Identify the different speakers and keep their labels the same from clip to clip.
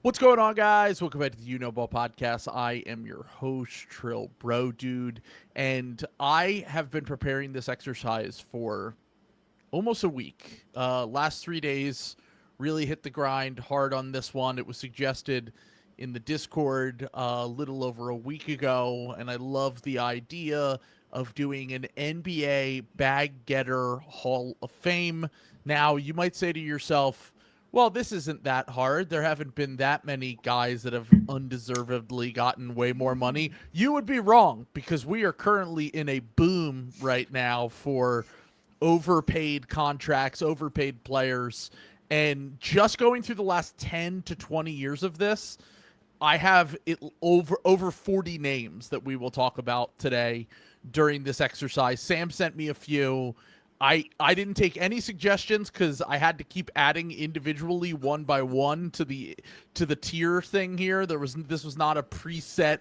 Speaker 1: What's going on, guys? Welcome back to the You Know Ball podcast. I am your host, Trill Bro Dude, and I have been preparing this exercise for almost a week. Last 3 days, really hit the grind hard on this one. It was suggested in the Discord a little over a week ago, and I love the idea of doing an NBA Bag Getter Hall of Fame. Now, you might say to yourself, well, this isn't that hard. There haven't been that many guys that have undeservedly gotten way more money. You would be wrong because we are currently in a boom right now for overpaid contracts, overpaid players. And just going through the last 10 to 20 years of this, I have it over 40 names that we will talk about today during this exercise. Sam sent me a few. I didn't take any suggestions because I had to keep adding individually one by one to the tier thing here. This was not a preset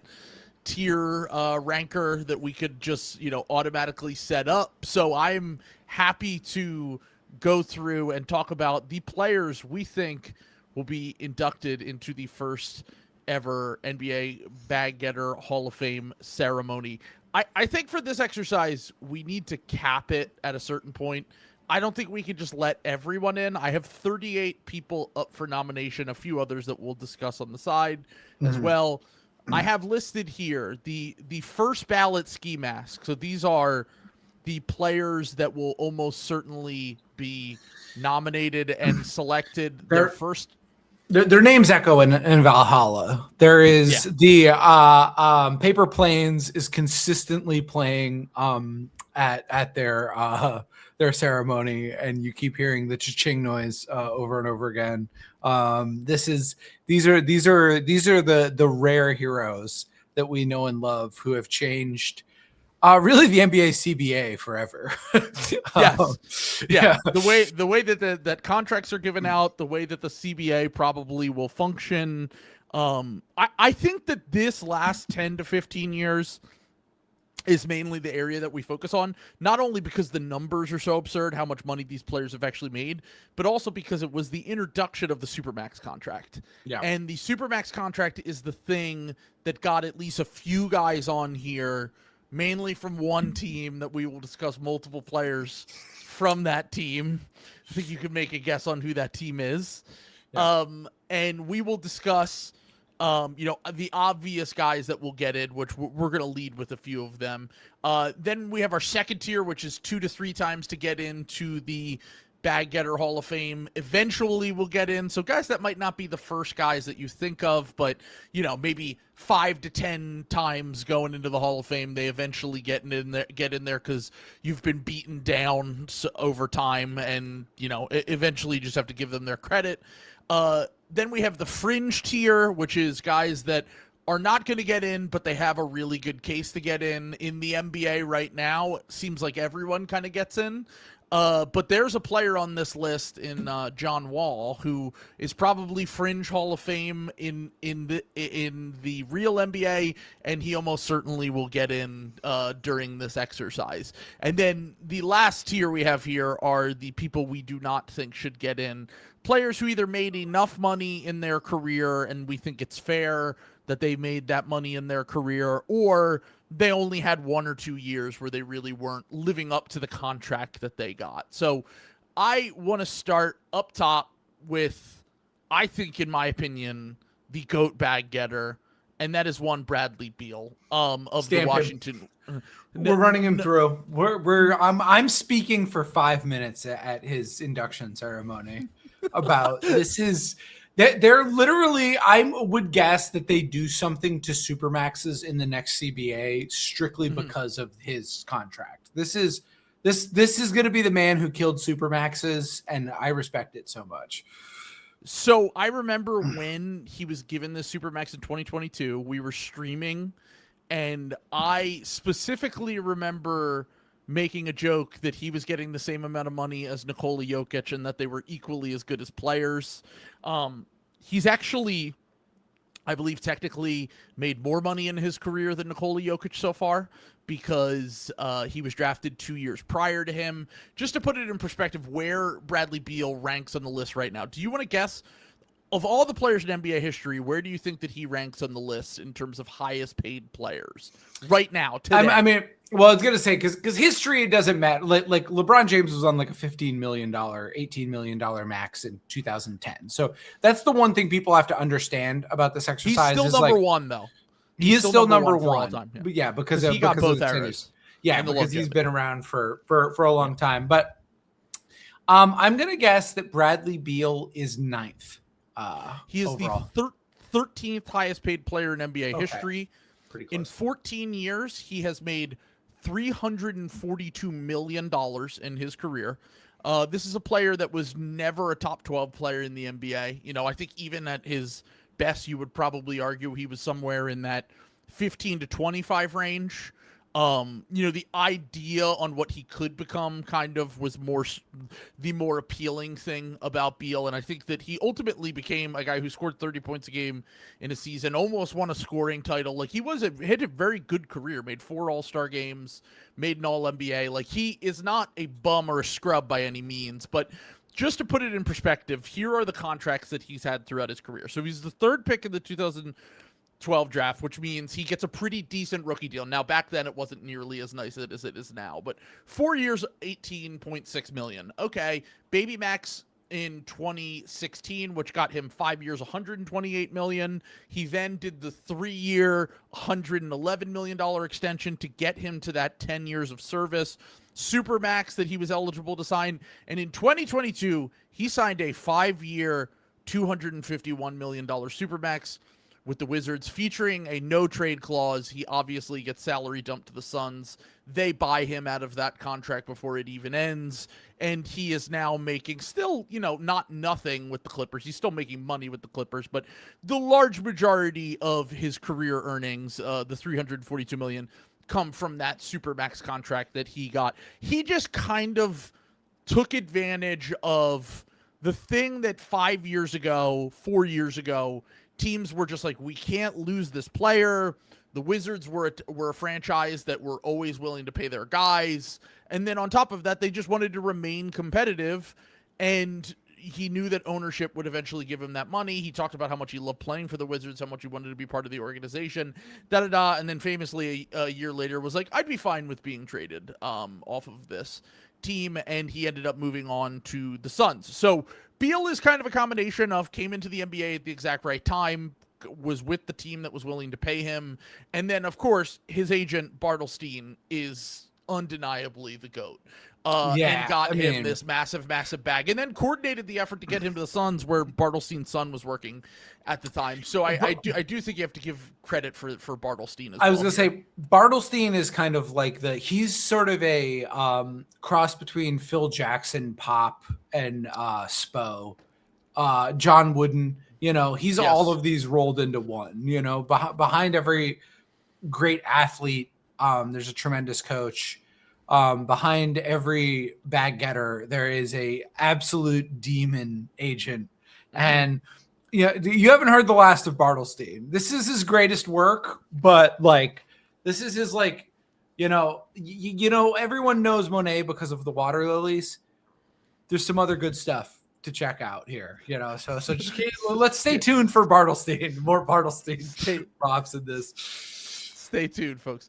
Speaker 1: tier ranker that we could just automatically set up. So I'm happy to go through and talk about the players we think will be inducted into the first ever NBA Bag Getter Hall of Fame ceremony. I think for this exercise, we need to cap it at a certain point. I don't think we can just let everyone in. I have 38 people up for nomination, a few others that we'll discuss on the side as well. I have listed here the first ballot ski mask. So these are the players that will almost certainly be nominated and selected. Their first.
Speaker 2: Their names echo in Valhalla. There is the Paper Planes is consistently playing at their ceremony, and you keep hearing the cha-ching noise over and over again. These are the rare heroes that we know and love who have changed really the NBA CBA forever.
Speaker 1: Yes. Yeah. The way that contracts are given out, the way that the CBA probably will function. I think that this last 10 to 15 years is mainly the area that we focus on, not only because the numbers are so absurd, how much money these players have actually made, but also because it was the introduction of the Supermax contract.
Speaker 2: Yeah.
Speaker 1: And the Supermax contract is the thing that got at least a few guys on here, mainly from one team that we will discuss multiple players from that team. I think you can make a guess on who that team is. Yeah. And we will discuss, the obvious guys that will get in, which we're going to lead with a few of them. Then we have our second tier, which is 2 to 3 times to get into the Bag Getter Hall of Fame. Eventually we'll get in. So guys that might not be the first guys that you think of, but maybe 5 to 10 times going into the Hall of Fame, they eventually get in there because you've been beaten down over time, and eventually you just have to give them their credit. Then we have the fringe tier, which is guys that are not going to get in, but they have a really good case to get in. In the NBA right now, it seems like everyone kind of gets in. But there's a player on this list in John Wall who is probably fringe Hall of Fame in the real NBA, and he almost certainly will get in during this exercise. And then the last tier we have here are the people we do not think should get in. Players who either made enough money in their career and we think it's fair that they made that money in their career, or they only had 1 or 2 years where they really weren't living up to the contract that they got. So I want to start up top with, I think, in my opinion, the GOAT bag getter, and that is one Bradley Beal of the Washington.
Speaker 2: We're running him through. I'm speaking for 5 minutes at his induction ceremony about this is. They're literally, I would guess that they do something to Supermaxes in the next CBA strictly because of his contract. This is going to be the man who killed Supermaxes, and I respect it so much.
Speaker 1: So I remember when he was given the Supermax in 2022, we were streaming, and I specifically remember making a joke that he was getting the same amount of money as Nikola Jokic and that they were equally as good as players. He's actually, I believe, technically made more money in his career than Nikola Jokic so far because he was drafted 2 years prior to him. Just to put it in perspective, where Bradley Beal ranks on the list right now. Do you want to guess of all the players in NBA history, where do you think that he ranks on the list in terms of highest paid players right now? Today?
Speaker 2: I mean, well, I was gonna say because history doesn't matter. Like LeBron James was on like a $15 million, $18 million max in 2010. So that's the one thing people have to understand about this exercise.
Speaker 1: He's still number one, though.
Speaker 2: He is still number one
Speaker 1: for all time.
Speaker 2: But yeah, because
Speaker 1: he got both
Speaker 2: of
Speaker 1: eras.
Speaker 2: Yeah, because he's been around for a long time. But I'm gonna guess that Bradley Beal is ninth.
Speaker 1: He is
Speaker 2: overall.
Speaker 1: the 13th highest paid player in NBA history.
Speaker 2: Pretty close.
Speaker 1: In 14 years, he has made $342 million in his career. This is a player that was never a top 12 player in the NBA. You know, I think even at his best, you would probably argue he was somewhere in that 15 to 25 range. You know, the idea on what he could become kind of was the more appealing thing about Beal. And I think that he ultimately became a guy who scored 30 points a game in a season, almost won a scoring title. Like, he had a very good career, made 4 All-Star games, made an All-NBA. Like, he is not a bum or a scrub by any means, but just to put it in perspective, here are the contracts that he's had throughout his career. So he's the 3rd pick in the 2012 draft, which means he gets a pretty decent rookie deal. Now, back then it wasn't nearly as nice as it is now, but 4 years, $18.6 million. Okay, Baby Max in 2016, which got him 5 years, $128 million. He then did the 3-year, $111 million extension to get him to that 10 years of service. Supermax that he was eligible to sign. And in 2022, he signed a 5-year, $251 million Supermax with the Wizards, featuring a no-trade clause. He obviously gets salary dumped to the Suns. They buy him out of that contract before it even ends, and he is now making still, you know, not nothing with the Clippers. He's still making money with the Clippers, but the large majority of his career earnings, the $342 million, come from that Supermax contract that he got. He just kind of took advantage of the thing that 4 years ago, teams were just like, we can't lose this player. The Wizards were a franchise that were always willing to pay their guys. And then on top of that, they just wanted to remain competitive. And he knew that ownership would eventually give him that money. He talked about how much he loved playing for the Wizards, how much he wanted to be part of the organization, da-da-da. And then famously a year later was like, I'd be fine with being traded off of this team. And he ended up moving on to the Suns. So Beal is kind of a combination of came into the NBA at the exact right time, was with the team that was willing to pay him, and then, of course, his agent, Bartelstein, is undeniably the GOAT. And got him this massive, massive bag, and then coordinated the effort to get him to the Suns, where Bartelstein's son was working at the time. So I do think you have to give credit for Bartelstein as well.
Speaker 2: I was going to say, Bartelstein is kind of like he's sort of a cross between Phil Jackson, Pop, and Spo. John Wooden, you know, he's all of these rolled into one. You know, behind every great athlete, there's a tremendous coach. Behind every bag getter, there is a absolute demon agent. And you haven't heard the last of Bartelstein. This is his greatest work, but like, this is his, like, you know, everyone knows Monet because of the water lilies. There's some other good stuff to check out here, you know. So just let's stay tuned for Bartelstein. More Bartelstein props in this.
Speaker 1: Stay tuned, folks.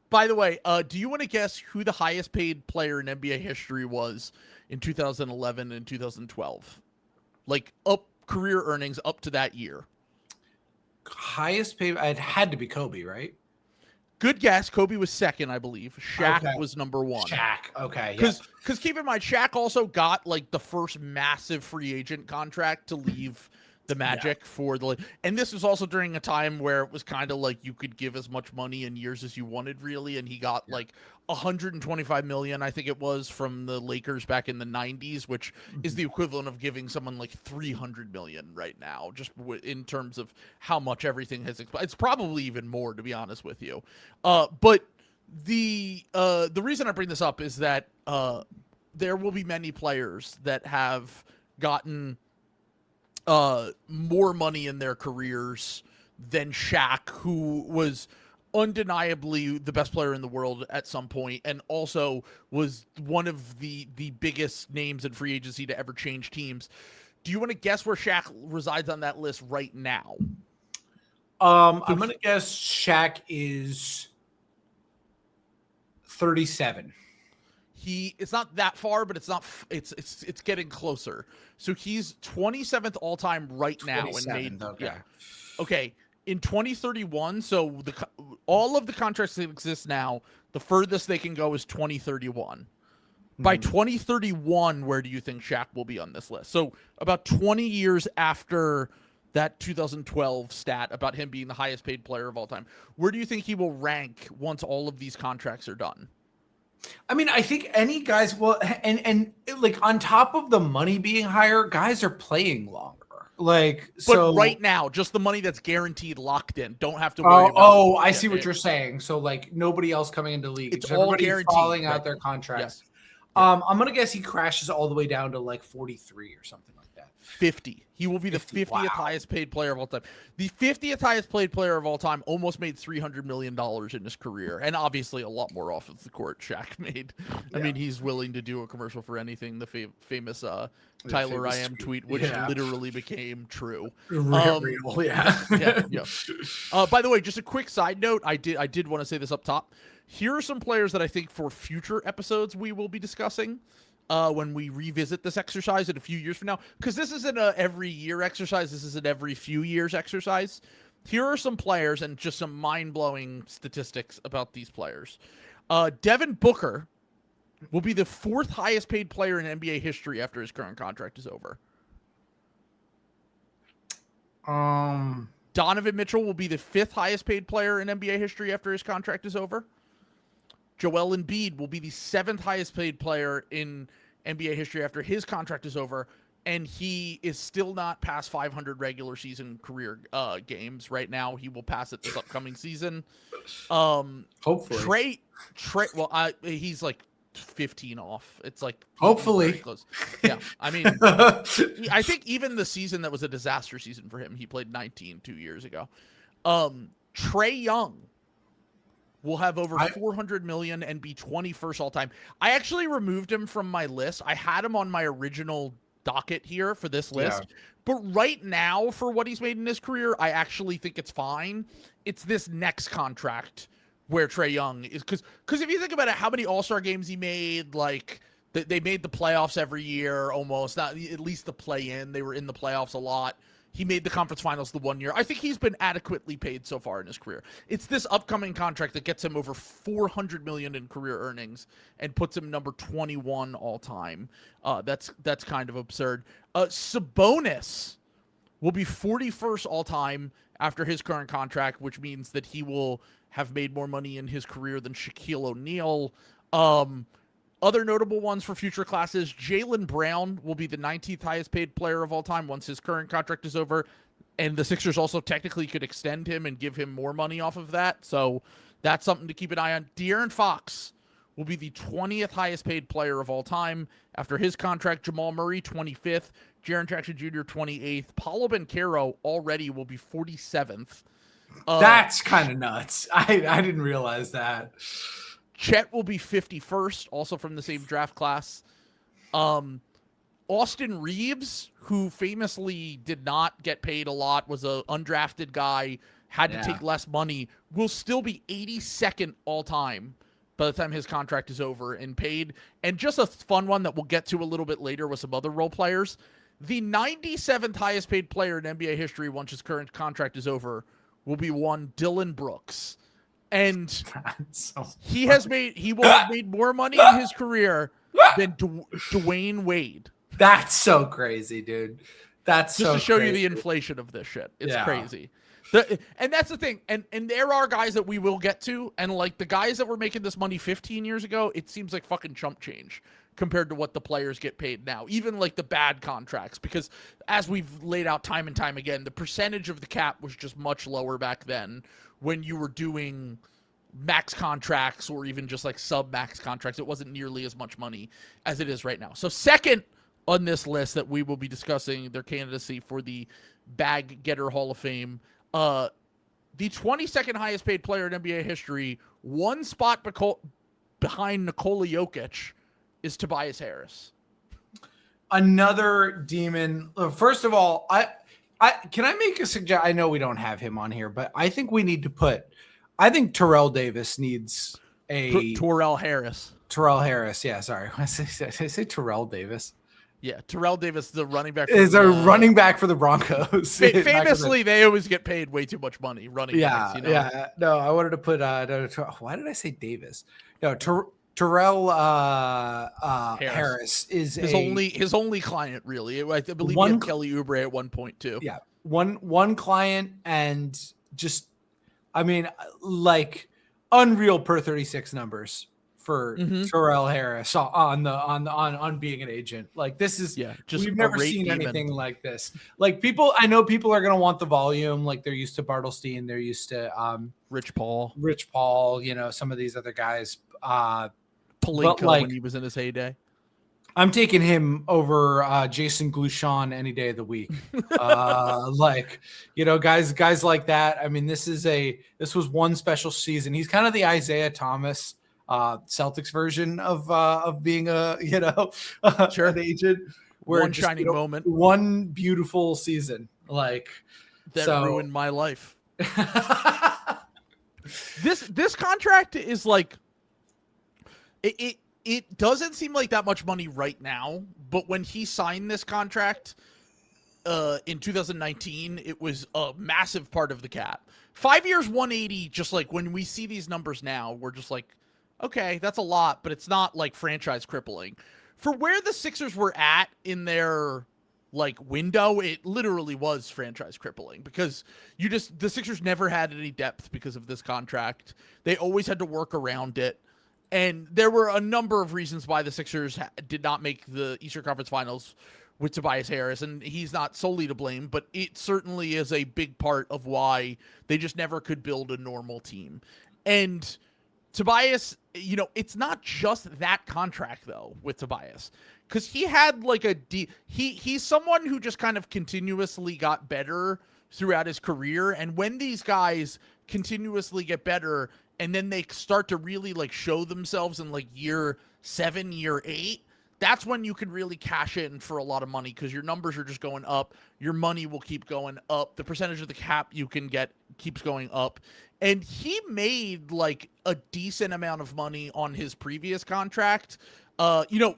Speaker 1: By the way, do you want to guess who the highest paid player in NBA history was in 2011 and 2012? Like, career earnings up to that year.
Speaker 2: Highest paid, it had to be Kobe, right?
Speaker 1: Good guess. Kobe was second, I believe. Shaq was number one.
Speaker 2: Shaq, okay.
Speaker 1: Because keep in mind, Shaq also got like the first massive free agent contract to leave the Magic for the, and this was also during a time where it was kind of like you could give as much money in years as you wanted, really, and he got like 125 million, I think it was, from the Lakers back in the 90s, which is the equivalent of giving someone like 300 million right now, just in terms of how much everything has it's probably even more, to be honest with you. But the reason I bring this up is that there will be many players that have gotten more money in their careers than Shaq, who was undeniably the best player in the world at some point, and also was one of the biggest names in free agency to ever change teams. Do you want to guess where Shaq resides on that list right now?
Speaker 2: I'm going to guess Shaq is 37.
Speaker 1: It's not that far, but it's getting closer. So he's 27th all time right now and made okay. In 2031, so all of the contracts that exist now, the furthest they can go is 2031. By 2031, where do you think Shaq will be on this list? So about 20 years after that 2012 stat about him being the highest paid player of all time, where do you think he will rank once all of these contracts are done?
Speaker 2: I mean, I think any guys will, and like on top of the money being higher, guys are playing longer. Like,
Speaker 1: but right now, just the money that's guaranteed locked in. Don't have to worry about
Speaker 2: I see what you're saying. So like nobody else coming into league.
Speaker 1: It's all guaranteed.
Speaker 2: Falling out their contracts.
Speaker 1: Yes.
Speaker 2: I'm gonna guess he crashes all the way down to like 43 or something like that.
Speaker 1: 50. He will be the 50th highest paid player of all time. The 50th highest paid player of all time almost made $300 million in his career, and obviously a lot more off of the court Shaq made. I mean, he's willing to do a commercial for anything. The famous Tyler I am tweet, which literally became true.
Speaker 2: Real, yeah.
Speaker 1: By the way, just a quick side note. I did want to say this up top. Here are some players that I think for future episodes we will be discussing when we revisit this exercise in a few years from now. Because this isn't a every year exercise. This is an every few years exercise. Here are some players and just some mind-blowing statistics about these players. Devin Booker will be the 4th highest paid player in NBA history after his current contract is over. Donovan Mitchell will be the 5th highest paid player in NBA history after his contract is over. Joel Embiid will be the 7th highest paid player in NBA history after his contract is over, and he is still not past 500 regular season career games right now. He will pass it this upcoming season.
Speaker 2: Hopefully.
Speaker 1: Trey. Well, he's like 15 off. It's like
Speaker 2: hopefully
Speaker 1: close. Yeah, I mean, I think even the season that was a disaster season for him, he played 19 2 years ago. Trae Young will have over 400 million and be 21st all time. I actually removed him from my list. I had him on my original docket here for this list. Yeah. But right now, for what he's made in his career, I actually think it's fine. It's this next contract where Trae Young is, because if you think about it, how many All-Star games he made, like they made the playoffs every year almost, not at least the play-in. They were in the playoffs a lot. He made the conference finals the one year. I think he's been adequately paid so far in his career. It's this upcoming contract that gets him over $400 million in career earnings and puts him number 21 all time. That's kind of absurd. Sabonis will be 41st all time after his current contract, which means that he will have made more money in his career than Shaquille O'Neal. Other notable ones for future classes, Jaylen Brown will be the 19th highest paid player of all time once his current contract is over. And the Sixers also technically could extend him and give him more money off of that. So that's something to keep an eye on. De'Aaron Fox will be the 20th highest paid player of all time after his contract. Jamal Murray, 25th. Jaren Jackson Jr., 28th. Paolo Banchero already will be 47th.
Speaker 2: That's kind of nuts. I didn't realize that.
Speaker 1: Chet will be 51st, also from the same draft class. Austin Reeves, who famously did not get paid a lot, was an undrafted guy, had to take less money, will still be 82nd all time by the time his contract is over and paid. And just a fun one that we'll get to a little bit later with some other role players. The 97th highest paid player in NBA history once his current contract is over will be one Dylan Brooks. And he will have made more money in his career than Dwayne Wade.
Speaker 2: That's so crazy, dude. That's
Speaker 1: just to show you the inflation of this shit. It's crazy. And that's the thing. And there are guys that we will get to, and like the guys that were making this money 15 years ago, it seems like fucking chump change compared to what the players get paid now, even like the bad contracts, because as we've laid out time and time again, the percentage of the cap was just much lower back then when you were doing max contracts or even just like sub-max contracts. It wasn't nearly as much money as it is right now. So second on this list that we will be discussing their candidacy for the Bag Getter Hall of Fame, the 22nd highest paid player in NBA history, one spot behind Nikola Jokic, is Tobias Harris.
Speaker 2: another demon. First of all, I can I make a suggestion? I know we don't have him on here, but I think we need to put. I think Terrell Davis needs a
Speaker 1: Terrell Harris.
Speaker 2: Terrell Harris. Yeah, sorry. I say Terrell Davis.
Speaker 1: Yeah, Terrell Davis, the running back.
Speaker 2: Is a running back for the Broncos.
Speaker 1: Famously, they always get paid way too much money running backs. You know?
Speaker 2: Yeah. No, I wanted to put. Why did I say Davis? No, Terrell Harris is
Speaker 1: his only client, really. I believe he had Kelly Oubre at one point too.
Speaker 2: Yeah, one client, and just, I mean, like unreal per 36 numbers for Terrell Harris on being an agent. Like this is we've never seen anything like this. Like I know people are gonna want the volume, like they're used to Bartlestein, they're used to
Speaker 1: Rich Paul,
Speaker 2: you know, some of these other guys.
Speaker 1: Pelinka, like, when he was in his heyday.
Speaker 2: I'm taking him over Jason Glushon any day of the week. Like, you know, guys like that. I mean, this was one special season. He's kind of the Isaiah Thomas Celtics version of being a, you know, an agent. Where
Speaker 1: one shining moment,
Speaker 2: one beautiful season, like
Speaker 1: that ruined my life. This contract is like it doesn't seem like that much money right now, but when he signed this contract in 2019, it was a massive part of the cap. 5 years, 180. Just like when we see these numbers now, we're just like, okay, that's a lot, but it's not like franchise crippling. For where the Sixers were at in their like window, it literally was franchise crippling because the Sixers never had any depth because of this contract. They always had to work around it. And there were a number of reasons why the Sixers did not make the Eastern Conference Finals with Tobias Harris, and he's not solely to blame, but it certainly is a big part of why they just never could build a normal team. And Tobias, you know, it's not just that contract though with Tobias, because he had like he's someone who just kind of continuously got better throughout his career, and when these guys continuously get better and then they start to really like show themselves in like year 7, year 8, that's when you can really cash in for a lot of money because your numbers are just going up. Your money will keep going up. The percentage of the cap you can get keeps going up. And he made like a decent amount of money on his previous contract. You know,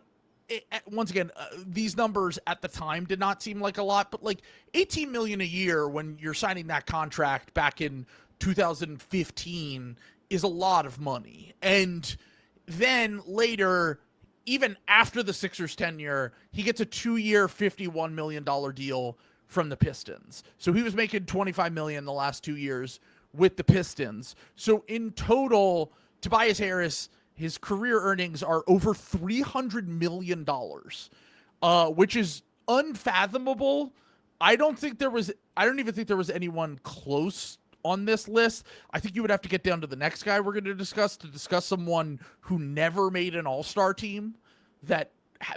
Speaker 1: once again, these numbers at the time did not seem like a lot, but like $18 million a year when you're signing that contract back in 2015 is a lot of money. And then later, even after the Sixers tenure, he gets a 2-year, $51 million deal from the Pistons. So he was making $25 million the last 2 years with the Pistons. So in total, Tobias Harris, his career earnings are over $300 million, which is unfathomable. I don't even think there was anyone close on this list. I think you would have to get down to the next guy we're going to discuss someone who never made an all-star team that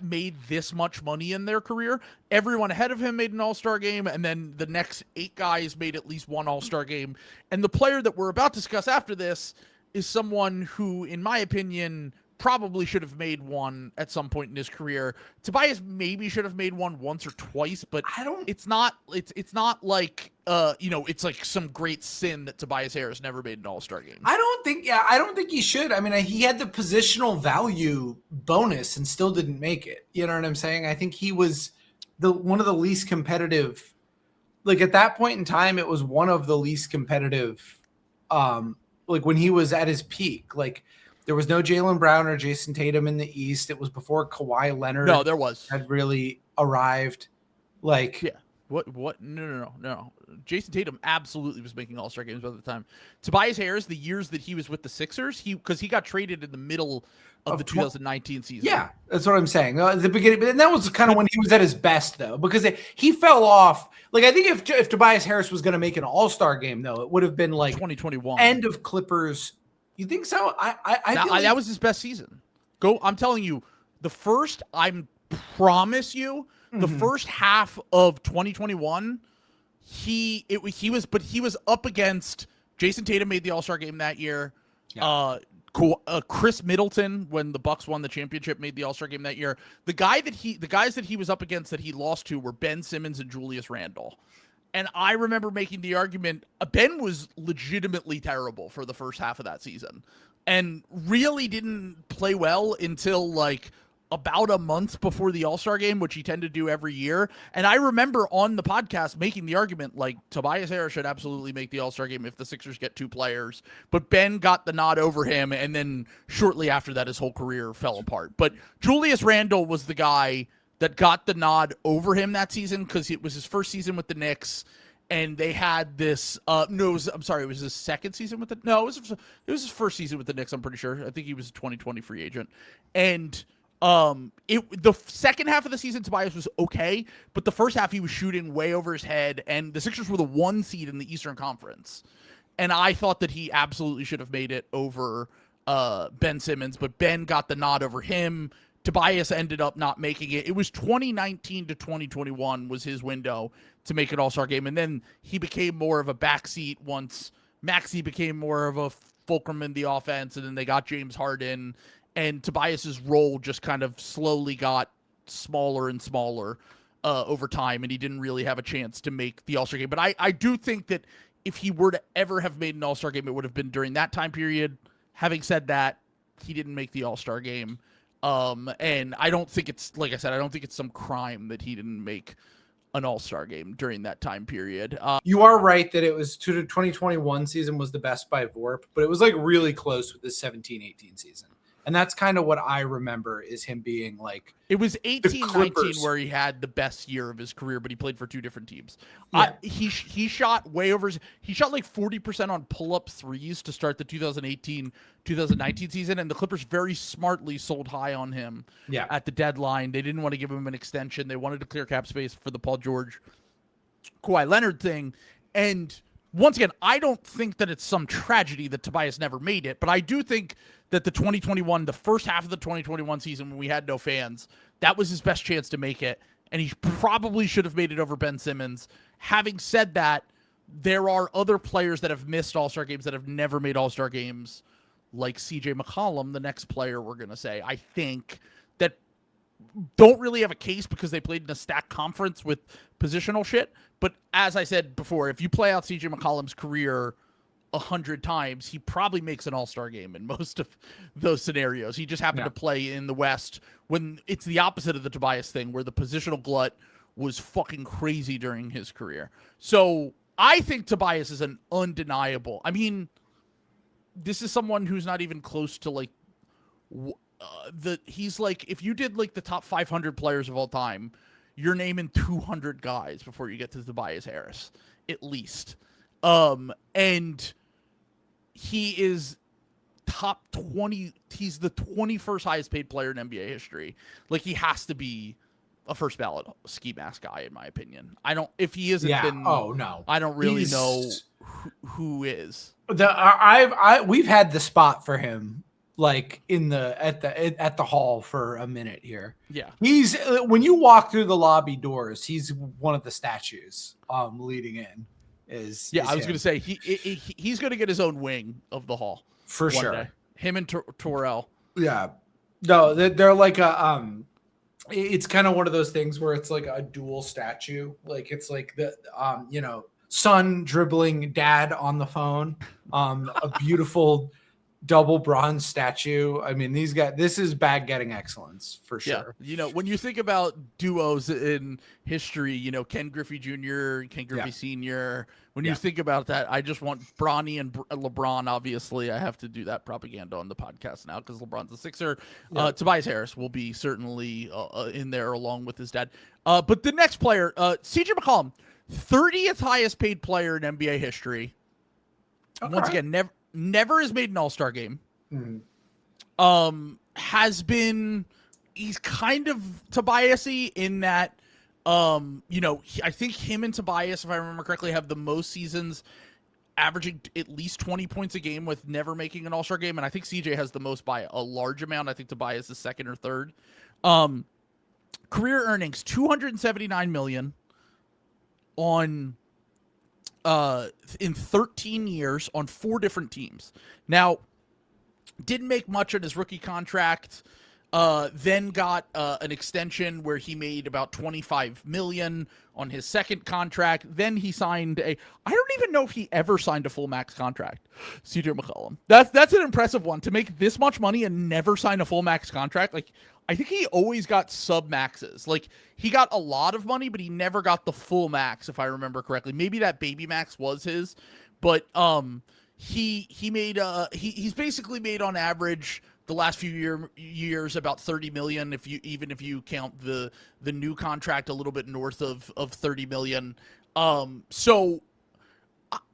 Speaker 1: made this much money in their career. Everyone ahead of him made an all-star game, and then the next 8 guys made at least one all-star game. And the player that we're about to discuss after this is someone who, in my opinion, probably should have made one at some point in his career. Tobias maybe should have made one once or twice, but it's not like you know, it's like some great sin that Tobias Harris never made an all-star game.
Speaker 2: I don't think he should. I mean, he had the positional value bonus and still didn't make it. You know what I'm saying? I think he was one of the least competitive. Like at that point in time, it was one of the least competitive. Like when he was at his peak, like there was no Jaylen Brown or Jason Tatum in the East. It was before Kawhi Leonard.
Speaker 1: No, there was.
Speaker 2: Had really arrived. Like,
Speaker 1: yeah. What? No. Jason Tatum absolutely was making all-star games by the time. Tobias Harris, the years that he was with the Sixers, because he got traded in the middle of the 2019 season.
Speaker 2: Yeah, that's what I'm saying. At the beginning, but that was kind of when he was at his best, though, because he fell off. Like, I think if Tobias Harris was going to make an all-star game, though, it would have been like
Speaker 1: 2021,
Speaker 2: end of Clippers. You think so?
Speaker 1: That was his best season. I'm telling you, the first half of 2021, he was up against Jason Tatum made the All-Star game that year. Yeah. Chris Middleton, when the Bucks won the championship, made the All-Star game that year. The guys that he was up against that he lost to were Ben Simmons and Julius Randle. And I remember making the argument, Ben was legitimately terrible for the first half of that season and really didn't play well until like about a month before the All-Star game, which he tended to do every year. And I remember on the podcast making the argument, like, Tobias Harris should absolutely make the All-Star game if the Sixers get 2 players. But Ben got the nod over him, and then shortly after that, his whole career fell apart. But Julius Randle was the guy that got the nod over him that season because it was his first season with the Knicks, and they had this. It was his second season with it was his first season with the Knicks. I'm pretty sure. I think he was a 2020 free agent, and the second half of the season, Tobias was okay, but the first half he was shooting way over his head, and the Sixers were the 1 seed in the Eastern Conference, and I thought that he absolutely should have made it over Ben Simmons, but Ben got the nod over him. Tobias ended up not making it. It was 2019 to 2021 was his window to make an All-Star game. And then he became more of a backseat once Maxey became more of a fulcrum in the offense. And then they got James Harden. And Tobias's role just kind of slowly got smaller and smaller over time. And he didn't really have a chance to make the All-Star game. But I do think that if he were to ever have made an All-Star game, it would have been during that time period. Having said that, he didn't make the All-Star game. And I don't think it's, like I said, I don't think it's some crime that he didn't make an All-Star game during that time period.
Speaker 2: You are right that it was 2021 season was the best by VORP, but it was like really close with the 17-18 season. And that's kind of what I remember is him being like.
Speaker 1: It was 18-19 where he had the best year of his career, but he played for 2 different teams. Yeah. He shot way over. He shot like 40% on pull-up threes to start the 2018-2019 season, and the Clippers very smartly sold high on him at the deadline. They didn't want to give him an extension. They wanted to clear cap space for the Paul George, Kawhi Leonard thing. And once again, I don't think that it's some tragedy that Tobias never made it, but I do think that the first half of the 2021 season when we had no fans, that was his best chance to make it, and he probably should have made it over Ben Simmons. Having said that, there are other players that have missed All-Star games that have never made All-Star games, like CJ McCollum, the next player we're going to say, I think, that don't really have a case because they played in a stacked conference with positional shit. But as I said before, if you play out CJ McCollum's career 100 times, he probably makes an All-Star game in most of those scenarios. He just happened to play in the West when it's the opposite of the Tobias thing, where the positional glut was fucking crazy during his career. So I think Tobias is an undeniable. I mean, this is someone who's not even close to like he's like, if you did like the top 500 players of all time, you're naming 200 guys before you get to Tobias Harris, at least. And he is top 20. He's the 21st highest paid player in NBA history. Like, he has to be a first ballot ski mask guy, in my opinion. If he isn't, then I don't really know who is.
Speaker 2: We've had the spot for him, like at the hall for a minute here.
Speaker 1: Yeah,
Speaker 2: he's when you walk through the lobby doors, he's one of the statues leading in. I
Speaker 1: was going to say he's going to get his own wing of the hall
Speaker 2: for sure.
Speaker 1: Day. Him and Terrell.
Speaker 2: Yeah, no, they're like a It's kind of one of those things where it's like a dual statue. Like it's like the son dribbling dad on the phone. A beautiful double bronze statue. I mean, this is bag getting excellence for sure.
Speaker 1: Yeah. When you think about duos in history, Ken Griffey Jr., Ken Griffey Sr., when you think about that, I just want Bronny and LeBron. Obviously, I have to do that propaganda on the podcast now because LeBron's a Sixer. Tobias Harris will be certainly in there along with his dad. But the next player, CJ McCollum, 30th highest paid player in NBA history. Okay. Once again, never has made an All-Star game. Mm-hmm. He's kind of Tobias-y in that, I think him and Tobias, if I remember correctly, have the most seasons averaging at least 20 points a game with never making an All-Star game. And I think CJ has the most by a large amount. I think Tobias is second or third. Career earnings, $279 million on in 13 years on 4 different teams. Now, Didn't make much on his rookie contract. Then got an extension where he made about 25 million on his second contract. Then he signed I don't even know if he ever signed a full max contract. CJ McCollum. That's an impressive one to make this much money and never sign a full max contract. Like, I think he always got sub maxes. Like, he got a lot of money, but he never got the full max, if I remember correctly. Maybe that baby max was his, but he made he's basically made on average the last few years about 30 million, if you count the new contract a little bit north of 30 million. So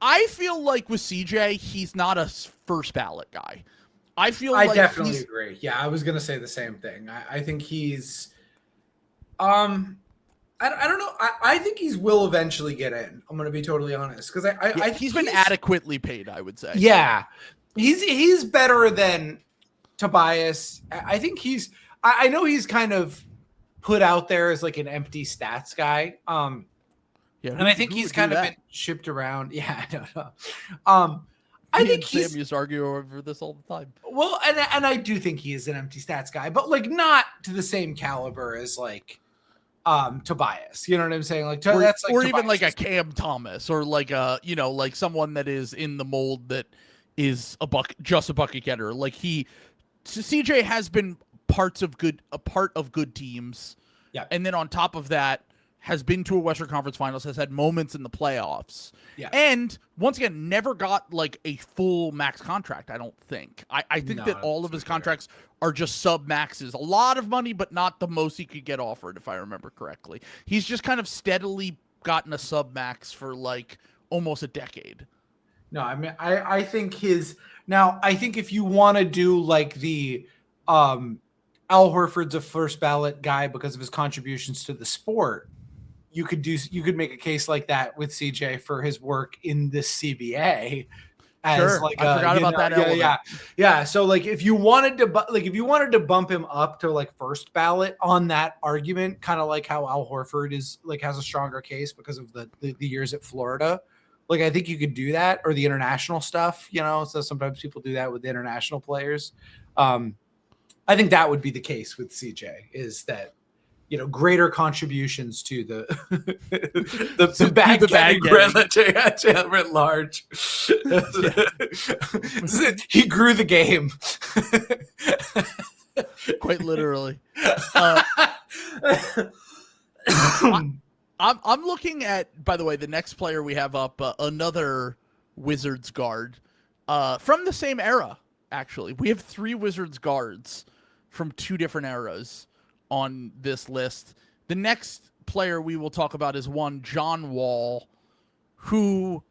Speaker 1: I feel like with CJ, he's not a first ballot guy. I
Speaker 2: definitely agree. Yeah, I was gonna say the same thing. I think he's I don't know. I think he will eventually get in. I'm gonna be totally honest, because I think
Speaker 1: he's been adequately paid, I would say.
Speaker 2: Yeah, he's better than Tobias. I think I know he's kind of put out there as like an empty stats guy. Yeah, and I think he's kind of been shipped around. Yeah, I don't know. I think
Speaker 1: Sam used to argue over this all the time.
Speaker 2: Well, and I do think he is an empty stats guy, but like not to the same caliber as like Tobias. You know what I'm saying? Like that's like,
Speaker 1: or even like a Cam Thomas, or like a like someone that is in the mold that is just a bucket getter. Like CJ has been a part of good teams.
Speaker 2: Yeah.
Speaker 1: And then on top of that, has been to a Western Conference Finals, has had moments in the playoffs.
Speaker 2: Yeah.
Speaker 1: And once again, never got like a full max contract, I don't think. I think that all of his contracts are just sub maxes. A lot of money, but not the most he could get offered, if I remember correctly. He's just kind of steadily gotten a sub max for like almost a decade.
Speaker 2: No, I mean, I think I think if you want to do like the Al Horford's a first ballot guy because of his contributions to the sport, you could make a case like that with CJ for his work in the CBA.
Speaker 1: Sure. Like I forgot about that element.
Speaker 2: Yeah. So like if you wanted to bump him up to like first ballot on that argument, kind of like how Al Horford is like has a stronger case because of the years at Florida. Like, I think you could do that, or the international stuff, so sometimes people do that with the international players. I think that would be the case with CJ, is that, greater contributions to the bag writ large. He grew the game.
Speaker 1: Quite literally. I'm looking at, by the way, the next player we have up, another Wizards guard from the same era, actually. We have 3 Wizards guards from 2 different eras on this list. The next player we will talk about is one John Wall, who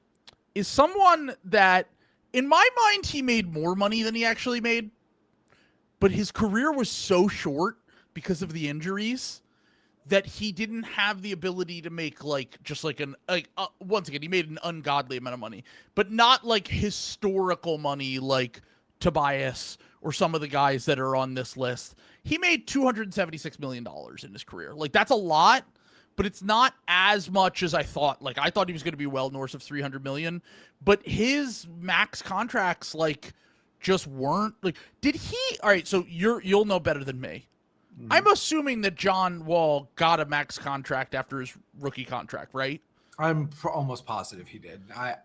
Speaker 1: is someone that, in my mind, he made more money than he actually made, but his career was so short because of the injuries that he didn't have the ability to make once again, he made an ungodly amount of money, but not like historical money like Tobias or some of the guys that are on this list. He made $276 million in his career. Like, that's a lot, but it's not as much as I thought. Like, I thought he was going to be well north of 300 million, but his max contracts just weren't all right. So you'll know better than me. I'm assuming that John Wall got a max contract after his rookie contract, right?
Speaker 2: I'm almost positive he did. I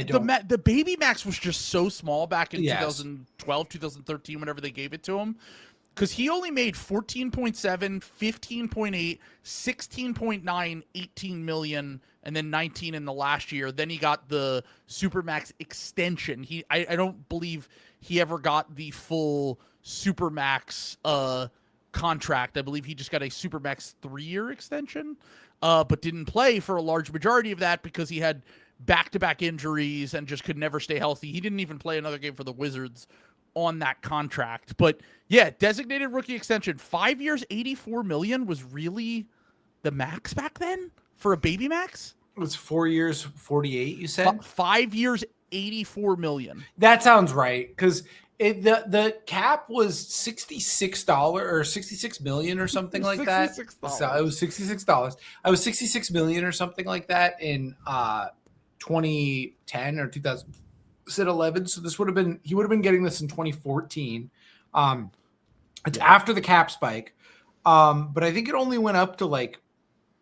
Speaker 2: don't.
Speaker 1: The baby max was just so small back in 2012, 2013, whenever they gave it to him, because he only made 14.7, 15.8, 16.9, 18 million, and then 19 in the last year. Then he got the Supermax extension. I don't believe he ever got the full Supermax contract. I believe he just got a Supermax 3-year extension, but didn't play for a large majority of that because he had back-to-back injuries and just could never stay healthy. He didn't even play another game for the Wizards on that contract. But yeah, designated rookie extension, 5 years, 84 million was really the max back then for a baby max.
Speaker 2: It was 4 years, 48, you said?
Speaker 1: 5 years, 84 million.
Speaker 2: That sounds right, because the cap was $66 or 66 million or something like that. So it was $66. I was 66 million or something like that in 2010 or 2000. at 11. So he would have been getting this in 2014. It's after the cap spike. But I think it only went up to like,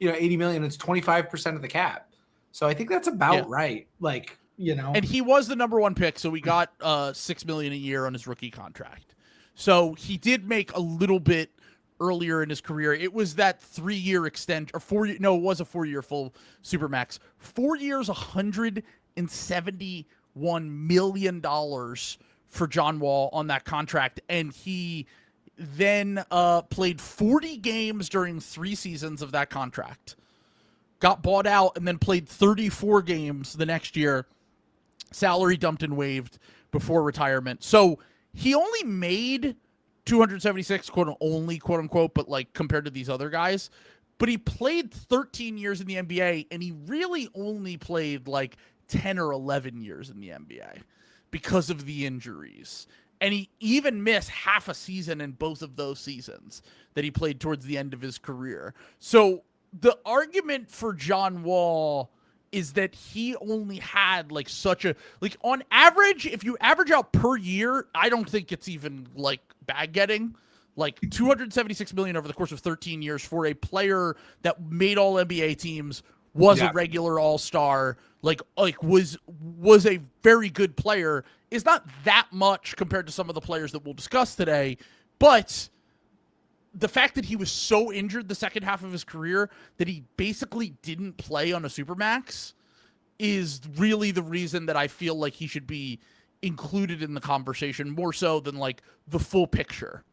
Speaker 2: 80 million. It's 25% of the cap. So I think that's about right. Like,
Speaker 1: and he was the number one pick. So we got $6 million a year on his rookie contract. So he did make a little bit earlier in his career. It was that 3-year extension or 4 year. No, it was a 4-year full Supermax. 4 years, $171 million for John Wall on that contract. And he then played 40 games during 3 seasons of that contract, got bought out, and then played 34 games the next year, salary dumped and waived before retirement. So he only made 276, quote unquote, but like compared to these other guys. But he played 13 years in the NBA, and he really only played like 10 or 11 years in the NBA because of the injuries. And he even missed half a season in both of those seasons that he played towards the end of his career. So the argument for John Wall is that he only had like such a, like on average, if you average out per year, I don't think it's even like bag getting. Like 276 million over the course of 13 years for a player that made all NBA teams, was a regular all-star, like was a very good player, is not that much compared to some of the players that we'll discuss today. But the fact that he was so injured the second half of his career that he basically didn't play on a Supermax is really the reason that I feel like he should be included in the conversation more so than like the full picture.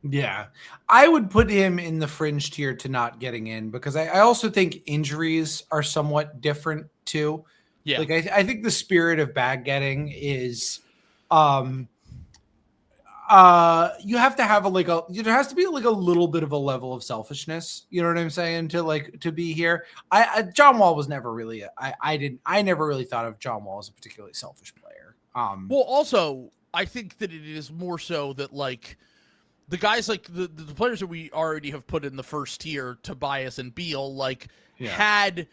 Speaker 2: Yeah, I would put him in the fringe tier to not getting in because I also think injuries are somewhat different too.
Speaker 1: Yeah,
Speaker 2: like I think the spirit of bag getting is, you have to have there has to be like a little bit of a level of selfishness. You know what I'm saying? To be here. John Wall was never really, I never really thought of John Wall as a particularly selfish player.
Speaker 1: Well, also I think that it is more so that like, the guys like the players that we already have put in the first tier, Tobias and Beal, like had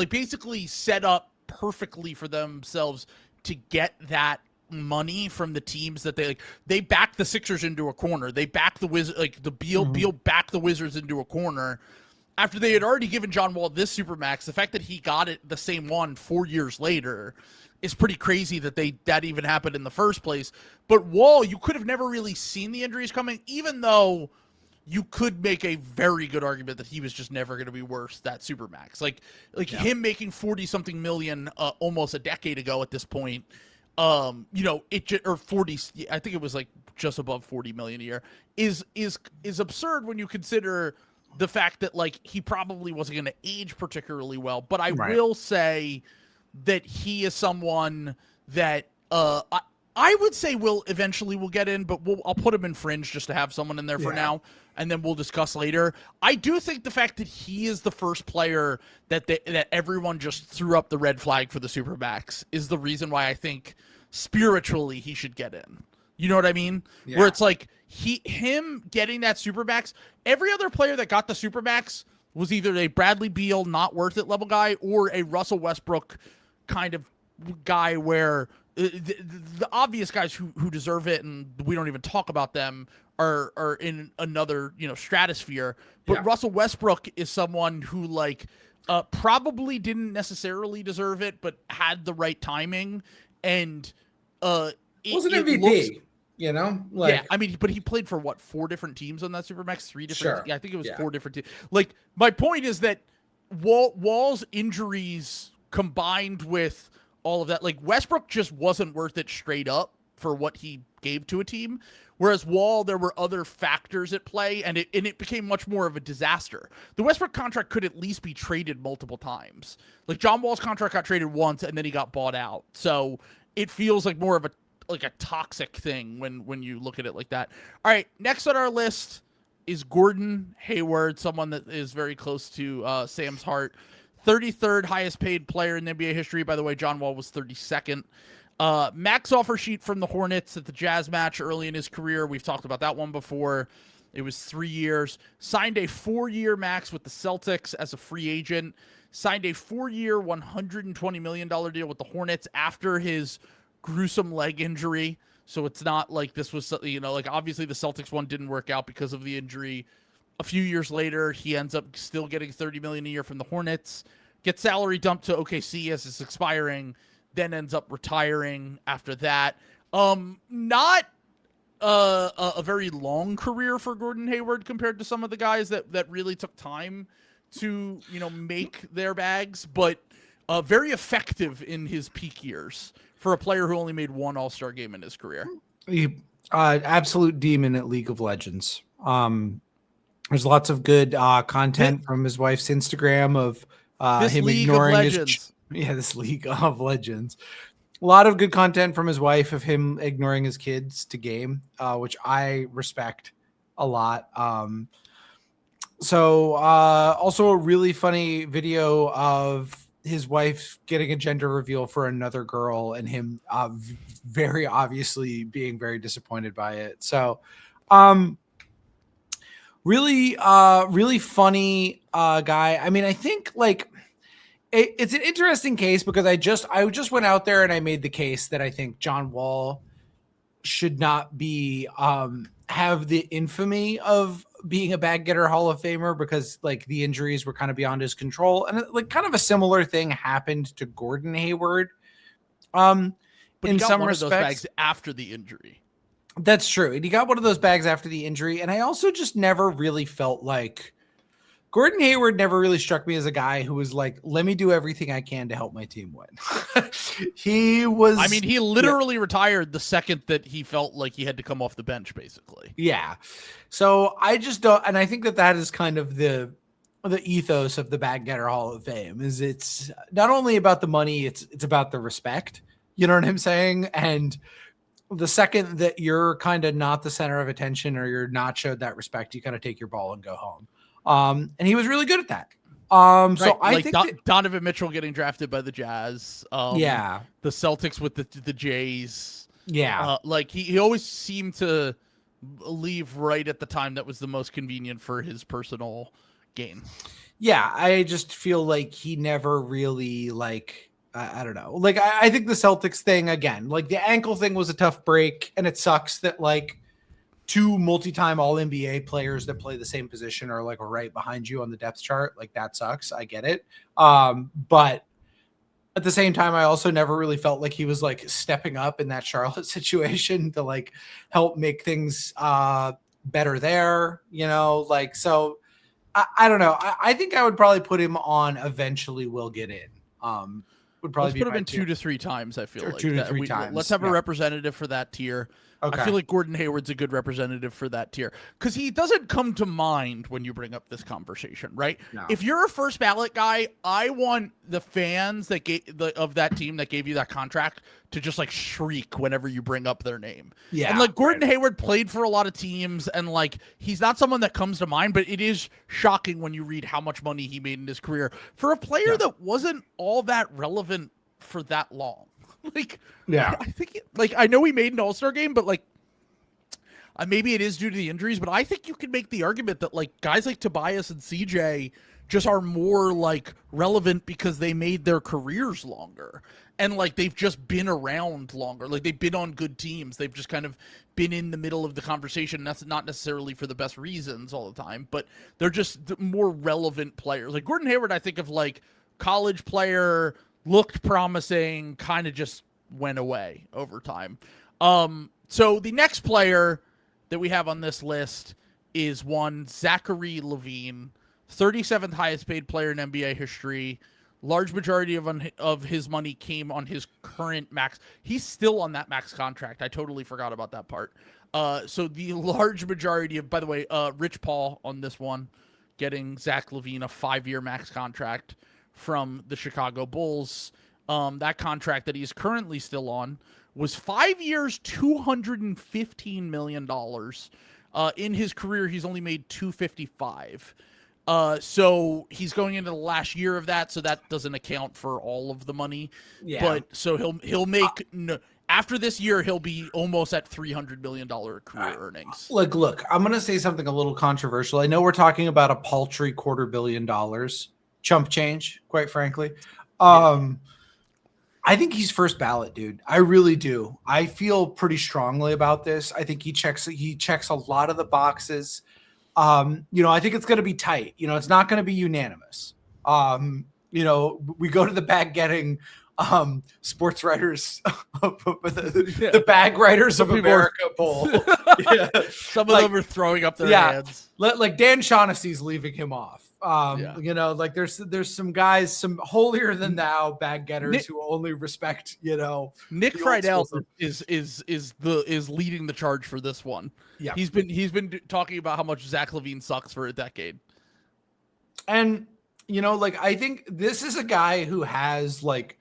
Speaker 1: basically set up perfectly for themselves to get that money from the teams that they backed the Sixers into a corner. They backed the Beal backed the Wizards into a corner after they had already given John Wall this Supermax. The fact that he got it the same one 4 years later is pretty crazy that even happened in the first place. But Wall, you could have never really seen the injuries coming, even though you could make a very good argument that he was just never going to be worth that Supermax. Him making 40-something million almost a decade ago at this point, or 40, I think it was like just above 40 million a year, is absurd when you consider the fact that like he probably wasn't going to age particularly well. But I will say that he is someone that I would say will get in, but I'll put him in fringe just to have someone in there for now, and then we'll discuss later. I do think the fact that he is the first player that everyone just threw up the red flag for the Supermax is the reason why I think spiritually he should get in. You know what I mean? Yeah. Where it's like him getting that Supermax, every other player that got the Supermax was either a Bradley Beal not worth it level guy or a Russell Westbrook kind of guy where the obvious guys who deserve it, and we don't even talk about them, are in another stratosphere. But Russell Westbrook is someone who probably didn't necessarily deserve it, but had the right timing and
Speaker 2: was an MVP.
Speaker 1: I mean, but he played for 4 different teams on that Supermax, 3 different. I think it was 4 different teams. Like, my point is that Wall's injuries combined with all of that, like Westbrook just wasn't worth it straight up for what he gave to a team. Whereas Wall, there were other factors at play, and it became much more of a disaster. The Westbrook contract could at least be traded multiple times. Like John Wall's contract got traded once, and then he got bought out. So it feels like more of a toxic thing when you look at it like that. All right, next on our list is Gordon Hayward, someone that is very close to Sam's heart. 33rd highest paid player in NBA history. By the way, John Wall was 32nd. Max offer sheet from the Hornets at the Jazz match early in his career. We've talked about that one before. It was 3 years. Signed a 4-year max with the Celtics as a free agent. Signed a 4-year, $120 million deal with the Hornets after his gruesome leg injury. So it's not like this was, like obviously the Celtics one didn't work out because of the injury. A few years later, he ends up still getting $30 million a year from the Hornets, gets salary dumped to OKC as it's expiring, then ends up retiring after that. Not a very long career for Gordon Hayward compared to some of the guys that really took time to, make their bags, but very effective in his peak years for a player who only made one All-Star game in his career.
Speaker 2: Absolute demon at League of Legends. There's lots of good content from his wife's Instagram of him ignoring this League of Legends. A lot of good content from his wife of him ignoring his kids to game, which I respect a lot. Also a really funny video of his wife getting a gender reveal for another girl and him very obviously being very disappointed by it. So really funny guy. I mean, I think like it's an interesting case because I just went out there and I made the case that I think John Wall should not be have the infamy of being a bag getter Hall of Famer because like the injuries were kind of beyond his control, and like kind of a similar thing happened to Gordon Hayward.
Speaker 1: But
Speaker 2: in some
Speaker 1: one
Speaker 2: respects,
Speaker 1: of those bags after the injury.
Speaker 2: That's true. And he got one of those bags after the injury, and I also just never really felt like Gordon Hayward never really struck me as a guy who was like, let me do everything I can to help my team win. He
Speaker 1: literally retired the second that he felt like he had to come off the bench, basically.
Speaker 2: Yeah. So I just don't, and I think that is kind of the ethos of the Bag Getter Hall of Fame is it's not only about the money, it's about the respect. You know what I'm saying? And the second that you're kind of not the center of attention or you're not showed that respect, you kind of take your ball and go home. And he was really good at that.
Speaker 1: Right.
Speaker 2: So I
Speaker 1: like
Speaker 2: think
Speaker 1: Donovan Mitchell getting drafted by the Jazz. The Celtics with the Jays.
Speaker 2: Yeah.
Speaker 1: Like he always seemed to leave right at the time that was the most convenient for his personal gain.
Speaker 2: Yeah. I just feel like he never really like, I don't know. Like I think the Celtics thing again, like the ankle thing was a tough break, and it sucks that like two multi-time All-NBA players that play the same position are like right behind you on the depth chart. Like that sucks. I get it. But at the same time, I also never really felt like he was like stepping up in that Charlotte situation to like help make things better there, like, so I don't know. I think I would probably put him on eventually will get in. Would probably
Speaker 1: put him in 2 to 3 times. I feel
Speaker 2: or
Speaker 1: like
Speaker 2: 2 to 3 times.
Speaker 1: Let's have a representative for that tier. Okay. I feel like Gordon Hayward's a good representative for that tier because he doesn't come to mind when you bring up this conversation, right? No. If you're a first ballot guy, I want the fans that of that team that gave you that contract to just like shriek whenever you bring up their name. Yeah. And like Gordon Hayward played for a lot of teams, and like he's not someone that comes to mind, but it is shocking when you read how much money he made in his career for a player that wasn't all that relevant for that long. Like, yeah, I think I know he made an All-Star game, but like, maybe it is due to the injuries. But I think you can make the argument that like guys like Tobias and CJ just are more like relevant because they made their careers longer, and like they've just been around longer. Like they've been on good teams. They've just kind of been in the middle of the conversation. That's not necessarily for the best reasons all the time, but they're just more relevant players. Like Gordon Hayward, I think of like college player. Looked promising, kind of just went away over time. So the next player that we have on this list is one Zachary LaVine, 37th highest paid player in NBA history. Large majority of his money came on his current max. He's still on that max contract. I totally forgot about that part. So the large majority of, by the way, Rich Paul on this one, getting Zach LaVine a 5-year max contract from the Chicago Bulls. That contract that he's currently still on was 5 years, $215 million. In his career, he's only made $255. So he's going into the last year of that, so that doesn't account for all of the money. Yeah. But so he'll make after this year, he'll be almost at $300 million career earnings.
Speaker 2: Look, I'm going to say something a little controversial. I know we're talking about a paltry $250 million. Chump change, quite frankly. I think he's first ballot, dude. I really do. I feel pretty strongly about this. I think he checks a lot of the boxes. I think it's going to be tight. It's not going to be unanimous. We go to the bag getting sports writers, the bag writers of America poll.
Speaker 1: Yeah. Some of them are throwing up their hands.
Speaker 2: Like Dan Shaughnessy's leaving him off. There's some guys, some holier than thou bag getters who only respect,
Speaker 1: Nick Friedel is leading the charge for this one.
Speaker 2: Yeah.
Speaker 1: He's been talking about how much Zach LaVine sucks for a decade.
Speaker 2: And I think this is a guy who has look,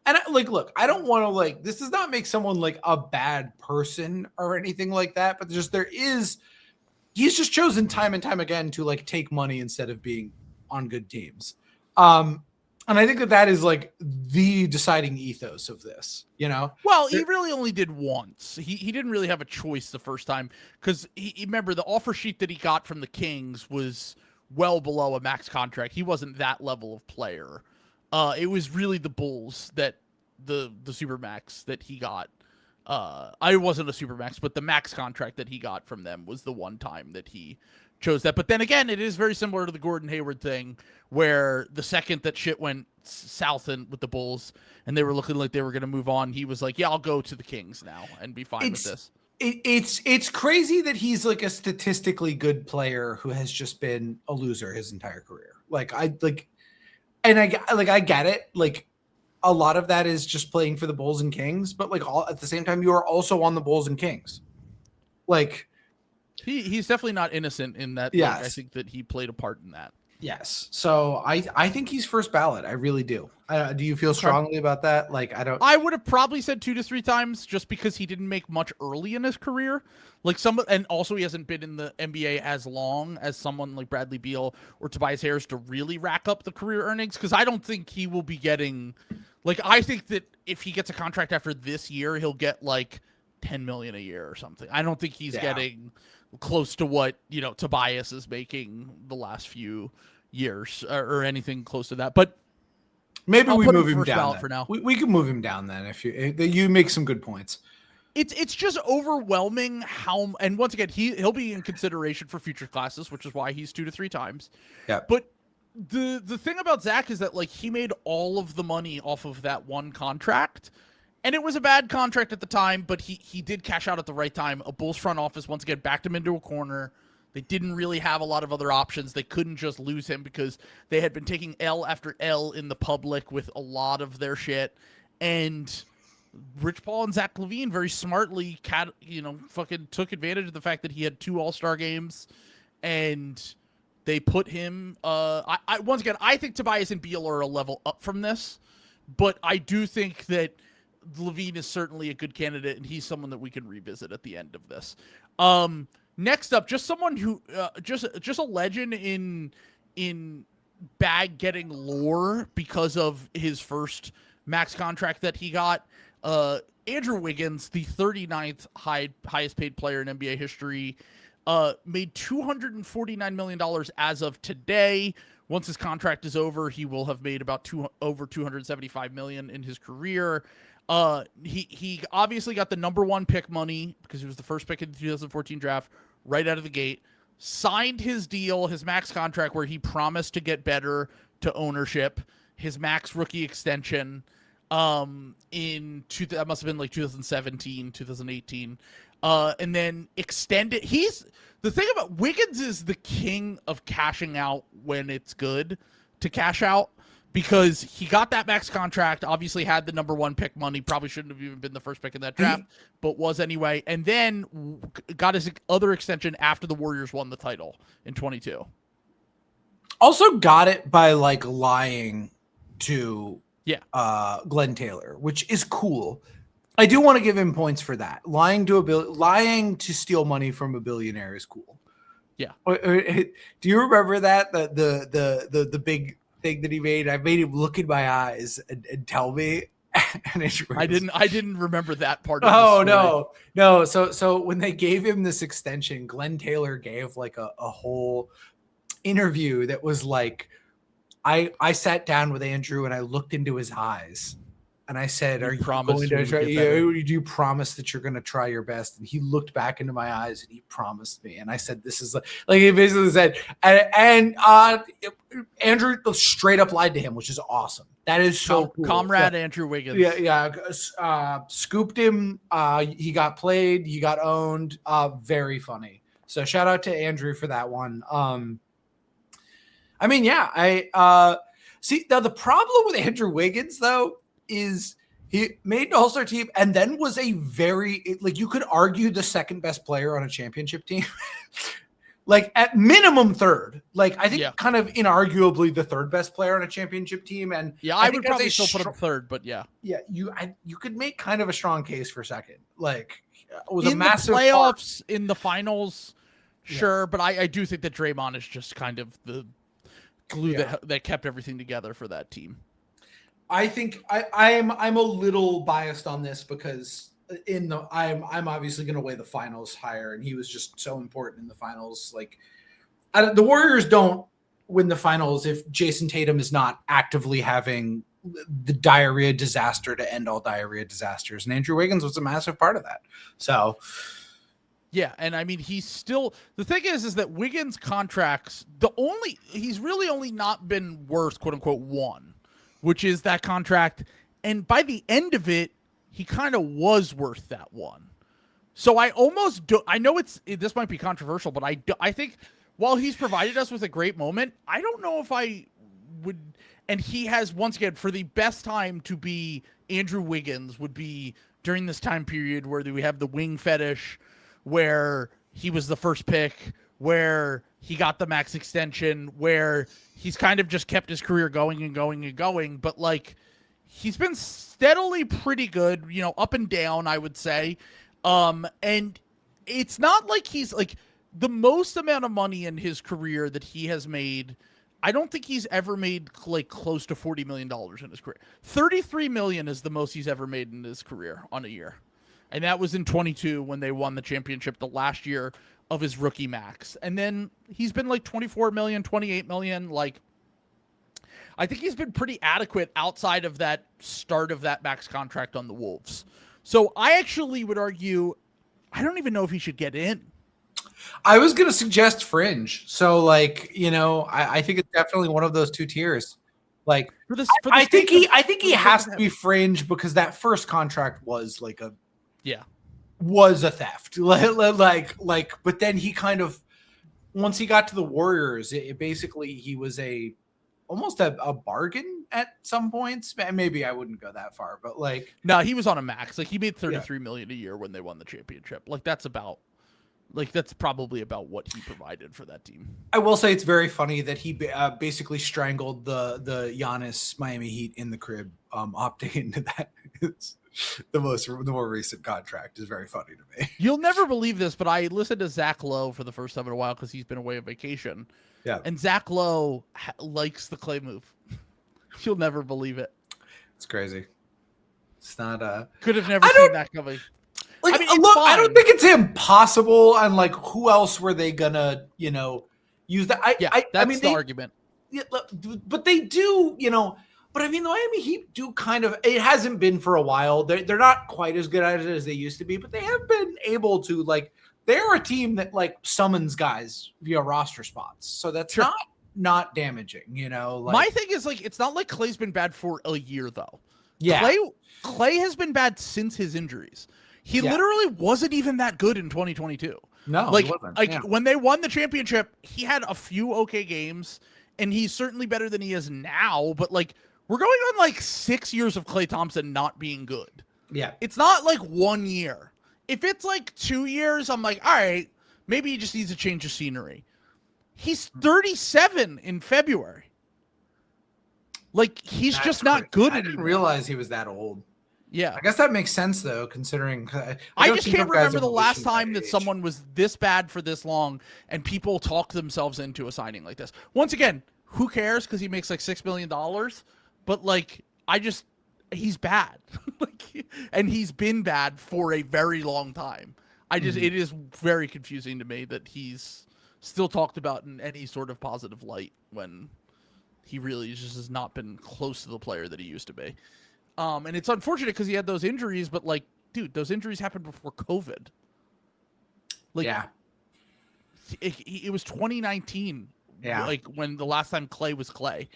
Speaker 2: I don't want to this does not make someone like a bad person or anything like that, but he's just chosen time and time again to take money instead of being on good teams. And I think that is the deciding ethos of this,
Speaker 1: Well, he really only did once. He didn't really have a choice the first time because remember the offer sheet that he got from the Kings was well below a max contract. He wasn't that level of player. It was really the Bulls that the Supermax that he got. I wasn't a Supermax, but the max contract that he got from them was the one time that he chose that. But then again, it is very similar to the Gordon Hayward thing, where the second that shit went south with the Bulls and they were looking like they were going to move on, he was like, "Yeah, I'll go to the Kings now and be fine with this."
Speaker 2: It's crazy that he's a statistically good player who has just been a loser his entire career. I get it. A lot of that is just playing for the Bulls and Kings, but at the same time, you are also on the Bulls and Kings.
Speaker 1: He's definitely not innocent in that.
Speaker 2: Yes.
Speaker 1: I think that he played a part in that.
Speaker 2: Yes. So I think he's first ballot. I really do. Do you feel strongly about that?
Speaker 1: I would have probably said 2 to 3 times just because he didn't make much early in his career. And also he hasn't been in the NBA as long as someone like Bradley Beal or Tobias Harris to really rack up the career earnings. Cause I don't think he will be getting I think that if he gets a contract after this year, he'll get $10 million a year or something. I don't think he's getting close to what, Tobias is making the last few years or anything close to that. But
Speaker 2: maybe we move him down
Speaker 1: for now.
Speaker 2: We can move him down then if you make some good points.
Speaker 1: It's just overwhelming how, and once again, he'll be in consideration for future classes, which is why he's 2 to 3 times.
Speaker 2: Yeah.
Speaker 1: But the thing about Zach is that he made all of the money off of that one contract. And it was a bad contract at the time, but he did cash out at the right time. A Bulls front office, once again, backed him into a corner. They didn't really have a lot of other options. They couldn't just lose him because they had been taking L after L in the public with a lot of their shit. And Rich Paul and Zach LaVine very smartly, fucking took advantage of the fact that he had 2 All-Star games. And they put him, once again, I think Tobias and Beal are a level up from this. But I do think that LaVine is certainly a good candidate, and he's someone that we can revisit at the end of this. Next up, just someone who just a legend in bag getting lore because of his first max contract that he got. Andrew Wiggins, the 39th highest paid player in NBA history, made $249 million as of today. Once his contract is over, he will have made about over $275 million in his career. He obviously got the number 1 pick money because he was the first pick in the 2014 draft right out of the gate. Signed his deal, his max contract, where he promised to get better to ownership. His max rookie extension that must have been 2017, 2018, and then extended. The thing about Wiggins is the king of cashing out when it's good to cash out. Because he got that max contract, obviously had the number 1 pick money, probably shouldn't have even been the first pick in that draft, but was anyway, and then got his other extension after the Warriors won the title in 22.
Speaker 2: Also got it by lying to Glenn Taylor, which is cool. I do want to give him points for that. Lying to steal money from a billionaire is cool.
Speaker 1: Yeah.
Speaker 2: Do you remember that the big thing that he made? I made him look in my eyes and tell me. And
Speaker 1: I didn't remember that part of the story.
Speaker 2: No. So when they gave him this extension, Glenn Taylor gave a whole interview that was I sat down with Andrew and I looked into his eyes And I said,
Speaker 1: You
Speaker 2: "Are you
Speaker 1: promised
Speaker 2: going
Speaker 1: we
Speaker 2: to
Speaker 1: would
Speaker 2: try?
Speaker 1: get better.
Speaker 2: Do you promise that you're going to try your best?" And he looked back into my eyes and he promised me. And I said, "This is like he basically said." And Andrew straight up lied to him, which is awesome. That is so cool.
Speaker 1: Comrade
Speaker 2: So,
Speaker 1: Andrew Wiggins.
Speaker 2: yeah. Scooped him. He got played. He got owned. Very funny. So shout out to Andrew for that one. I mean, yeah. I see now the problem with Andrew Wiggins though is he made an all-star team and then was a like you could argue the second best player on a championship team. Like at minimum third, like I think kind of inarguably the third best player on a championship team. And
Speaker 1: I would probably still put him third, but yeah,
Speaker 2: you could make kind of a strong case for second. Like it was
Speaker 1: in
Speaker 2: a massive
Speaker 1: the playoffs, in the finals, sure, but I do think that Draymond is just kind of the glue that kept everything together for that team.
Speaker 2: I think I'm a little biased on this because I'm obviously going to weigh the finals higher, and he was just so important in the finals. Like the Warriors don't win the finals if Jason Tatum is not actively having the diarrhea disaster to end all diarrhea disasters, and Andrew Wiggins was a massive part of that. So
Speaker 1: yeah, and I mean he's still the thing is that Wiggins contracts he's really only not been worth quote unquote one, which is that contract, and by the end of it he kind of was worth that one. So I almost do. I know this might be controversial, but I think while he's provided us with a great moment, I don't know if I would. And he has, once again, for the best time to be Andrew Wiggins would be during this time period where we have the wing fetish, where he was the first pick, where he got the max extension, where he's kind of just kept his career going and going and going. But like, he's been steadily pretty good, up and down, I would say. And it's not like he's like the most amount of money in his career that he has made. I don't think he's ever made like close to $40 million in his career. $33 million is the most he's ever made in his career on a year. And that was in 22 when they won the championship, the last year of his rookie max. And then he's been like 24 million, 28 million, like I think he's been pretty adequate outside of that start of that max contract on the Wolves. So I actually would argue, I don't even know if he should get in.
Speaker 2: I was going to suggest fringe. So like, I think it's definitely one of those two tiers. Like I think he has to be fringe because that first contract was like was a theft. Like, but then he kind of, once he got to the Warriors, it basically, he was almost a bargain at some points. Maybe I wouldn't go that far, but like,
Speaker 1: no, he was on a max. Like he made 33 million a year when they won the championship. Like that's probably about what he provided for that team.
Speaker 2: I will say it's very funny that he basically strangled the Giannis Miami Heat in the crib, opting into that. It's the more recent contract is very funny to me.
Speaker 1: You'll never believe this, but I listened to Zach Lowe for the first time in a while because he's been away on vacation.
Speaker 2: Yeah.
Speaker 1: And Zach Lowe likes the Clay move. You'll never believe it.
Speaker 2: It's crazy. It's not
Speaker 1: could have never seen that coming.
Speaker 2: Like, I mean, look, I don't think it's impossible. And like, who else were they gonna, use that?
Speaker 1: That's the argument.
Speaker 2: Yeah, but they do, But I mean, the Miami Heat do kind of. It hasn't been for a while. They're not quite as good at it as they used to be, but they have been able to like. They're a team that like summons guys via roster spots, so that's not damaging, Like,
Speaker 1: my thing is like it's not like Clay's been bad for a year though.
Speaker 2: Yeah,
Speaker 1: Clay has been bad since his injuries. He literally wasn't even that good in 2022.
Speaker 2: No,
Speaker 1: like
Speaker 2: he wasn't.
Speaker 1: When they won the championship, he had a few okay games, and he's certainly better than he is now. But like we're going on like 6 years of Klay Thompson not being good.
Speaker 2: Yeah,
Speaker 1: it's not like 1 year. If it's like 2 years, I'm like, all right, maybe he just needs a change of scenery. He's 37 in February. Like, he's just not good anymore.
Speaker 2: I didn't realize he was that old.
Speaker 1: Yeah.
Speaker 2: I guess that makes sense, though, considering...
Speaker 1: I just can't remember the last time that someone was this bad for this long and people talk themselves into a signing like this. Once again, who cares? Because he makes like $6 million. But, like, he's bad. And he's been bad for a very long time. It is very confusing to me that he's still talked about in any sort of positive light when he really just has not been close to the player that he used to be. And it's unfortunate because he had those injuries, but like, dude, those injuries happened before COVID. Like,
Speaker 2: yeah.
Speaker 1: It was 2019.
Speaker 2: Yeah.
Speaker 1: Like when the last time Clay was Clay.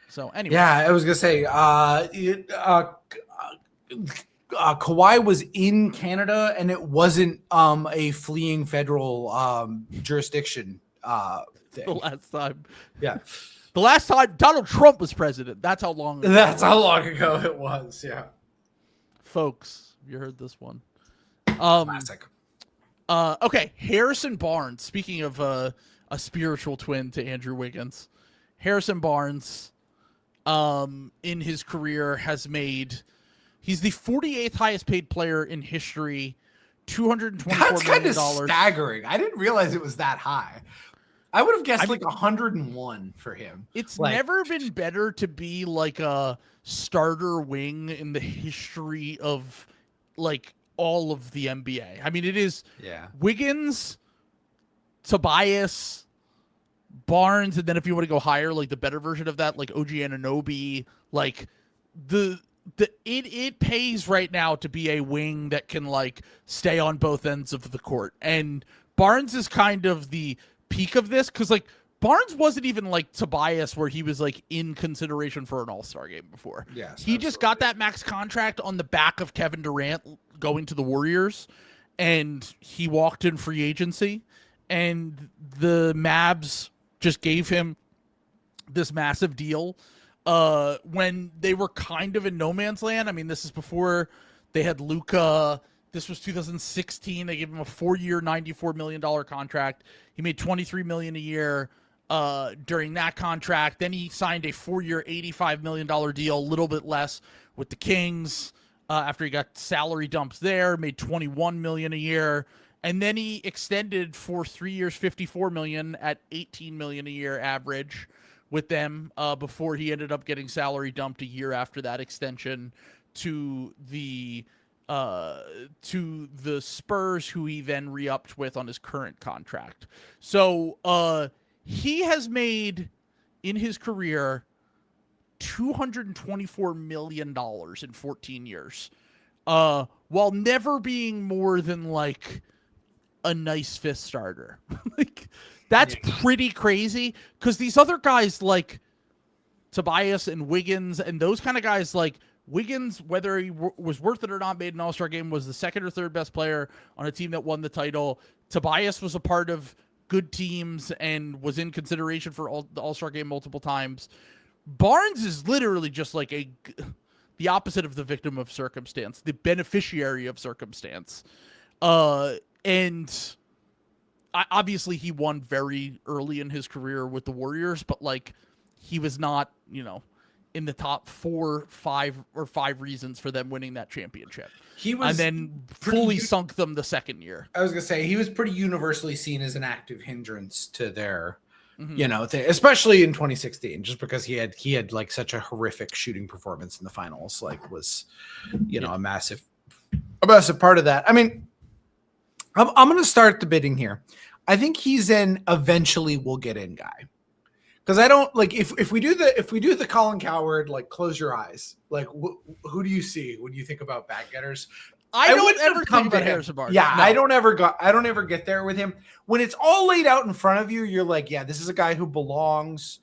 Speaker 1: So anyway.
Speaker 2: Yeah, I was gonna say, Kawhi was in Canada, and it wasn't a fleeing federal jurisdiction thing.
Speaker 1: The last time.
Speaker 2: Yeah.
Speaker 1: The last time Donald Trump was president. That's how long ago.
Speaker 2: That's how long ago it was. Yeah.
Speaker 1: Folks, you heard this one.
Speaker 2: Classic.
Speaker 1: Okay, Harrison Barnes. Speaking of a spiritual twin to Andrew Wiggins, Harrison Barnes, in his career he's the 48th highest paid player in history, $224
Speaker 2: That's
Speaker 1: million.
Speaker 2: kind of staggering. I didn't realize it was that high. I would have guessed like 101 for him.
Speaker 1: It's never been better to be like a starter wing in the history of like all of the NBA. I mean, it is Wiggins, Tobias, Barnes, and then if you want to go higher, like the better version of that, like OG Anunoby, like it pays right now to be a wing that can like stay on both ends of the court. And Barnes is kind of the peak of this because like Barnes wasn't even like Tobias where he was like in consideration for an all-star game before.
Speaker 2: Yes,
Speaker 1: he just got that max contract on the back of Kevin Durant going to the Warriors, and he walked in free agency, and the Mavs just gave him this massive deal when they were kind of in no man's land. I mean, this is before they had Luka. This was 2016. They gave him a 4-year, $94 million contract. He made $23 million a year during that contract. Then he signed a 4-year, $85 million deal, a little bit less with the Kings after he got salary dumps there, made $21 million a year. And then he extended for 3 years, $54 million at $18 million a year average with them before he ended up getting salary dumped a year after that extension to the Spurs, who he then re-upped with on his current contract. So he has made in his career $224 million in 14 years, while never being more than like a nice fifth starter. Like that's pretty crazy because these other guys like Tobias and Wiggins and those kind of guys, like Wiggins, whether he was worth it or not, made an all-star game, was the second or third best player on a team that won the title. Tobias was a part of good teams and was in consideration for the all-star game multiple times. Barnes is literally just like the opposite of the victim of circumstance, the beneficiary of circumstance. And obviously he won very early in his career with the Warriors, but like he was not, in the top 5 reasons for them winning that championship. He was, and then fully sunk them the second year.
Speaker 2: I was gonna say he was pretty universally seen as an active hindrance to their, especially in 2016, just because he had like such a horrific shooting performance in the finals, like was, a massive part of that. I mean, I'm gonna start the bidding here. I think he's an eventually we'll get in guy. Because I don't like if we do the Colin Cowherd, like close your eyes, like who do you see when you think about bag getters?
Speaker 1: I don't ever think about Harrison Barnes.
Speaker 2: Yeah, no. I don't ever get there with him. When it's all laid out in front of you, you're like, yeah, this is a guy who belongs.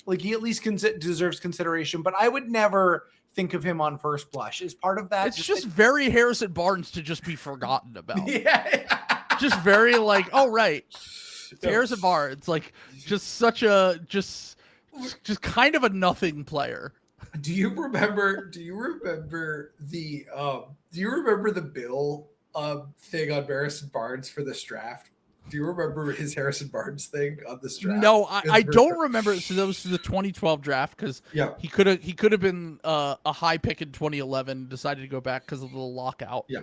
Speaker 2: Like he at least deserves consideration, but I would never think of him on first blush. Is part of that?
Speaker 1: It's just very Harrison Barnes to just be forgotten about.
Speaker 2: Yeah,
Speaker 1: just very like, oh right. Harrison Barnes, like just such a just kind of a nothing player.
Speaker 2: Do you remember the Bill thing on Harrison Barnes for this draft? Do you remember his Harrison Barnes thing on this draft?
Speaker 1: No, I don't remember. So that was the 2012 draft because he could have been a high pick in 2011. Decided to go back because of the lockout.
Speaker 2: Yeah.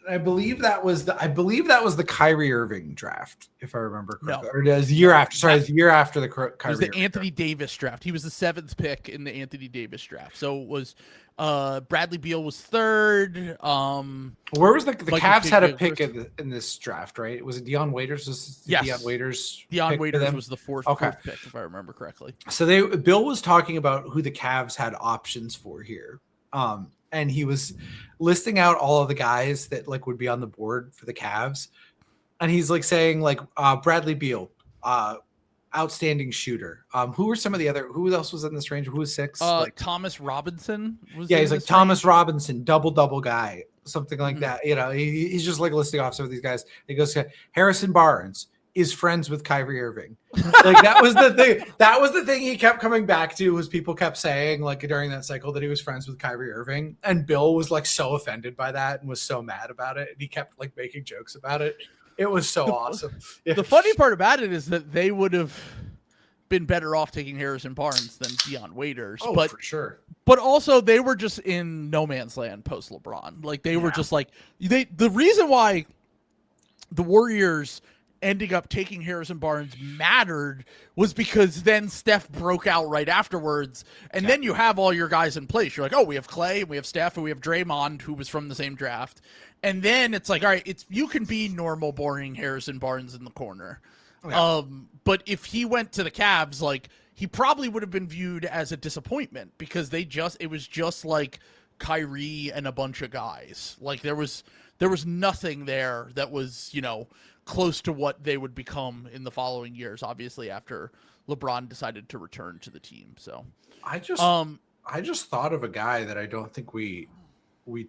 Speaker 2: I believe that was the Kyrie Irving draft, if I remember correctly.
Speaker 1: No.
Speaker 2: Or it was the year after. Sorry, it was the year after the Kyrie
Speaker 1: It was the
Speaker 2: Irving
Speaker 1: Anthony
Speaker 2: draft.
Speaker 1: Davis draft. He was the 7th pick in the Anthony Davis draft. So it was Bradley Beal was 3rd.
Speaker 2: Where was the Cavs had a pick
Speaker 1: was,
Speaker 2: in this draft, right? Was it Dion Waiters?
Speaker 1: Yes.
Speaker 2: Dion Waiters.
Speaker 1: Dion Waiters was the fourth pick, if I remember correctly.
Speaker 2: So Bill was talking about who the Cavs had options for here. And he was listing out all of the guys that like would be on the board for the Cavs. And he's like saying like Bradley Beal, outstanding shooter. Who else was in this range? Who was 6?
Speaker 1: Thomas Robinson was
Speaker 2: he's like Thomas Robinson, double guy, something like that. You know, he's just like listing off some of these guys. He goes, Harrison Barnes is friends with Kyrie Irving. Like that was the thing. That was the thing he kept coming back to, was people kept saying like during that cycle that he was friends with Kyrie Irving. And Bill was like so offended by that and was so mad about it. And he kept like making jokes about it. It was so awesome. Yeah.
Speaker 1: The funny part about it is that they would have been better off taking Harrison Barnes than Dion Waiters.
Speaker 2: Oh,
Speaker 1: but
Speaker 2: for sure.
Speaker 1: But also they were just in no man's land post LeBron. Like they were just like the reason why the Warriors ending up taking Harrison Barnes mattered was because then Steph broke out right afterwards. And then you have all your guys in place. You're like, oh, we have Clay, and we have Steph, and we have Draymond, who was from the same draft. And then it's like, all right, you can be normal, boring Harrison Barnes in the corner. Yeah. But if he went to the Cavs, like he probably would have been viewed as a disappointment because it was just like Kyrie and a bunch of guys. Like there was nothing there that was, close to what they would become in the following years, obviously after LeBron decided to return to the team. So
Speaker 2: I just thought of a guy that I don't think we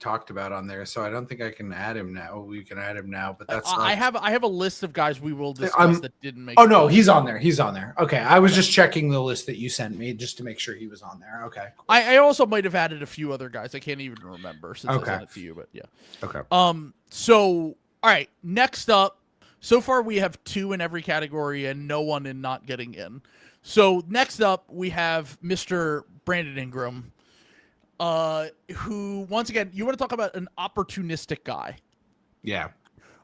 Speaker 2: talked about on there, so I don't think I can add him now. We can add him now, but that's
Speaker 1: I have a list of guys we will discuss that didn't make.
Speaker 2: Oh no, he's on there. He's on there. Okay, I was just checking the list that you sent me just to make sure he was on there. Okay. Cool.
Speaker 1: I also might have added a few other guys. I can't even remember since I sent it to you, but yeah.
Speaker 2: Okay.
Speaker 1: So all right, next up. So far, we have 2 in every category and no one in not getting in. So next up, we have Mr. Brandon Ingram, who, once again, you want to talk about an opportunistic guy.
Speaker 2: Yeah.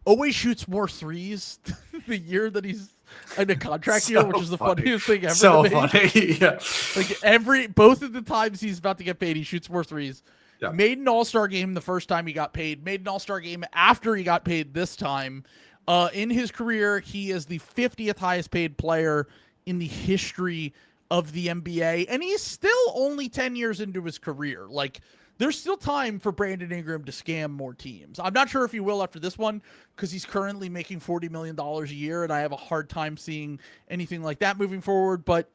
Speaker 1: Always shoots more threes the year that he's in a contract year, which is the funniest thing ever.
Speaker 2: So funny, yeah.
Speaker 1: Like both of the times he's about to get paid, he shoots more threes.
Speaker 2: Yeah.
Speaker 1: Made an All-Star game the first time he got paid. Made an All-Star game after he got paid this time. In his career, he is the 50th highest paid player in the history of the NBA, and he's still only 10 years into his career. Like, there's still time for Brandon Ingram to scam more teams. I'm not sure if he will after this one, because he's currently making $40 million a year, and I have a hard time seeing anything like that moving forward, but